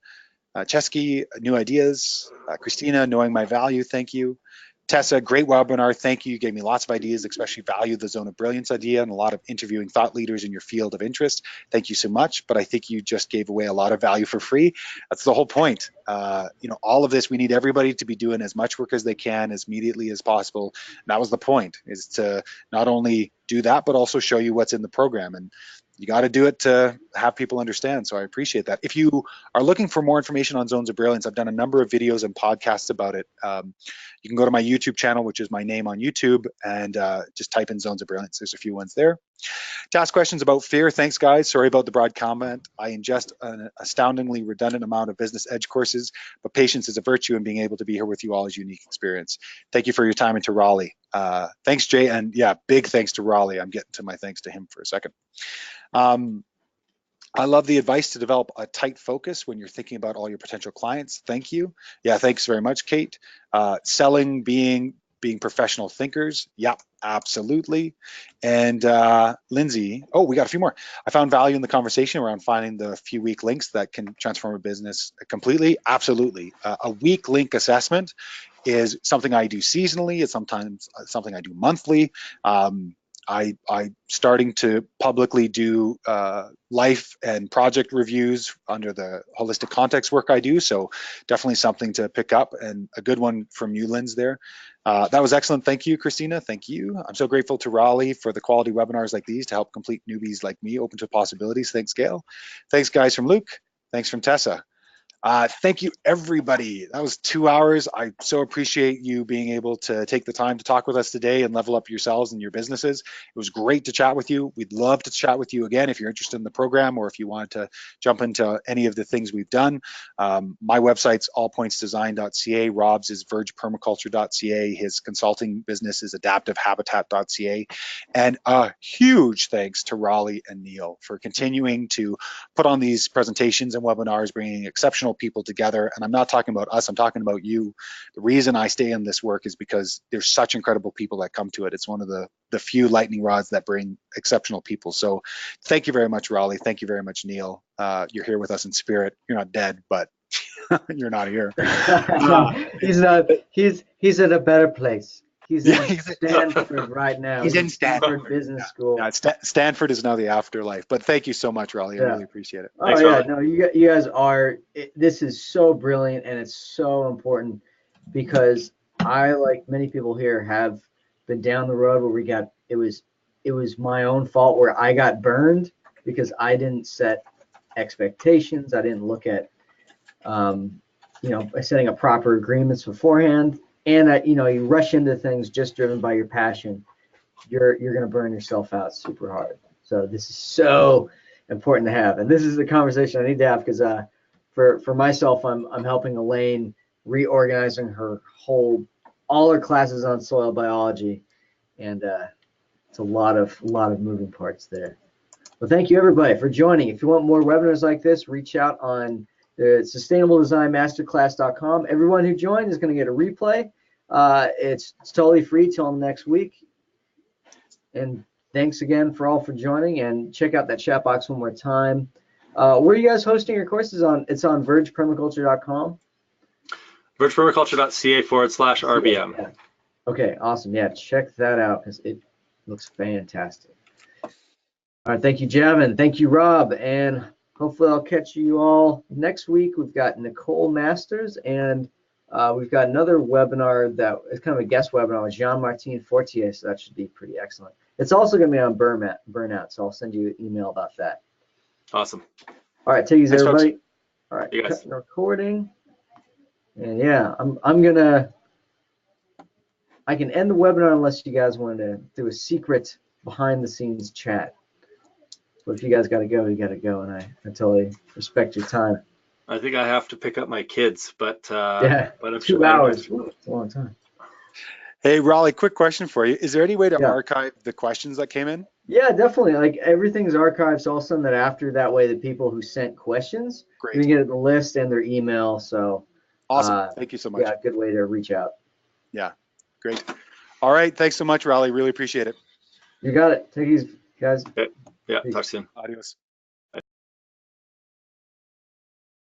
Chesky, new ideas. Christina, knowing my value, thank you. Tessa, great webinar, thank you. You gave me lots of ideas, especially value the zone of brilliance idea and a lot of interviewing thought leaders in your field of interest. Thank you so much, but I think you just gave away a lot of value for free. That's the whole point. All of this, we need everybody to be doing as much work as they can as immediately as possible. And that was the point, is to not only do that, but also show you what's in the program. And you got to do it to have people understand. So I appreciate that. If you are looking for more information on Zones of Brilliance, I've done a number of videos and podcasts about it. You can go to my YouTube channel, which is my name on YouTube, and just type in Zones of Brilliance. There's a few ones there. To ask questions about fear, thanks guys. Sorry about the broad comment. I ingest an astoundingly redundant amount of business edge courses, but patience is a virtue, and being able to be here with you all is a unique experience. Thank you for your time, and to Raleigh. Thanks, Jay, and yeah, big thanks to Raleigh. I'm getting to my thanks to him for a second. I love the advice to develop a tight focus when you're thinking about all your potential clients. Thank you. Yeah, thanks very much, Kate. Selling, being professional thinkers. Yep, absolutely. And Lindsay, oh, we got a few more. I found value in the conversation around finding the few weak links that can transform a business completely. Absolutely. A weak link assessment is something I do seasonally. It's sometimes something I do monthly. I starting to publicly do life and project reviews under the holistic context work I do. So definitely something to pick up, and a good one from you, Linz, there. That was excellent. Thank you, Christina. Thank you. I'm so grateful to Raleigh for the quality webinars like these to help complete newbies like me open to possibilities. Thanks, Gail. Thanks, guys, from Luke. Thanks from Tessa. Thank you, everybody. That was 2 hours. I so appreciate you being able to take the time to talk with us today and level up yourselves and your businesses. It was great to chat with you. We'd love to chat with you again if you're interested in the program, or if you wanted to jump into any of the things we've done. My website's allpointsdesign.ca. Rob's is vergepermaculture.ca. His consulting business is adaptivehabitat.ca. And a huge thanks to Raleigh and Neil for continuing to put on these presentations and webinars, bringing exceptional people together. And I'm not talking about us, I'm talking about you. The reason I stay in this work is because there's such incredible people that come to it. It's one of the few lightning rods that bring exceptional people. So thank you very much, Raleigh. Thank you very much, Neil. You're here with us in spirit. You're not dead, but you're not here. He's in a better place. He's Yeah, in Stanford right now. He's in Stanford. Business School. Yeah, Stanford is now the afterlife. But thank you so much, Raleigh. I Yeah. really appreciate it. Oh Thanks, yeah, Raleigh. no, you guys are. This is so brilliant, and it's so important because I, like many people here, have been down the road where it was my own fault where I got burned because I didn't set expectations. I didn't look at, setting up proper agreements beforehand, and you rush into things just driven by your passion. You're gonna burn yourself out super hard. So this is so important to have, and this is the conversation I need to have because for myself, I'm helping Elaine reorganizing all her classes on soil biology, and it's a lot of moving parts there. Well, thank you everybody for joining. If you want more webinars like this, reach out on the sustainabledesignmasterclass.com. Everyone who joined is going to get a replay. It's totally free till next week. And thanks again for joining, and check out that chat box one more time. Where are you guys hosting your courses on? It's on vergepermaculture.com. vergepermaculture.ca/RBM. Yeah. Okay, awesome. Yeah, check that out because it looks fantastic. All right, thank you, Javan. Thank you, Rob. And hopefully I'll catch you all next week. We've got Nicole Masters, and we've got another webinar that is kind of a guest webinar with Jean-Martin Fortier, so that should be pretty excellent. It's also going to be on burnout, so I'll send you an email about that. Awesome. All right, take it easy, Thanks, everybody. folks. All right, You guys. cutting the recording. And yeah, I can end the webinar unless you guys wanted to do a secret behind-the-scenes chat. But if you guys got to go, you got to go, and I totally respect your time. I think I have to pick up my kids, but Yeah, but I'm 2 hours. It's a long time. Hey, Raleigh, quick question for you. Is there any way to Yeah. archive the questions that came in? Yeah, definitely. Like everything's archived, so I'll send that after. That way, the people who sent questions, Great. you can get the list and their email. So Awesome. Thank you so much. yeah, good way to reach out. Yeah, great. All right. Thanks so much, Raleigh. Really appreciate it. You got it. Take it easy, guys. Okay. Yeah, Peace. talk soon. Adios.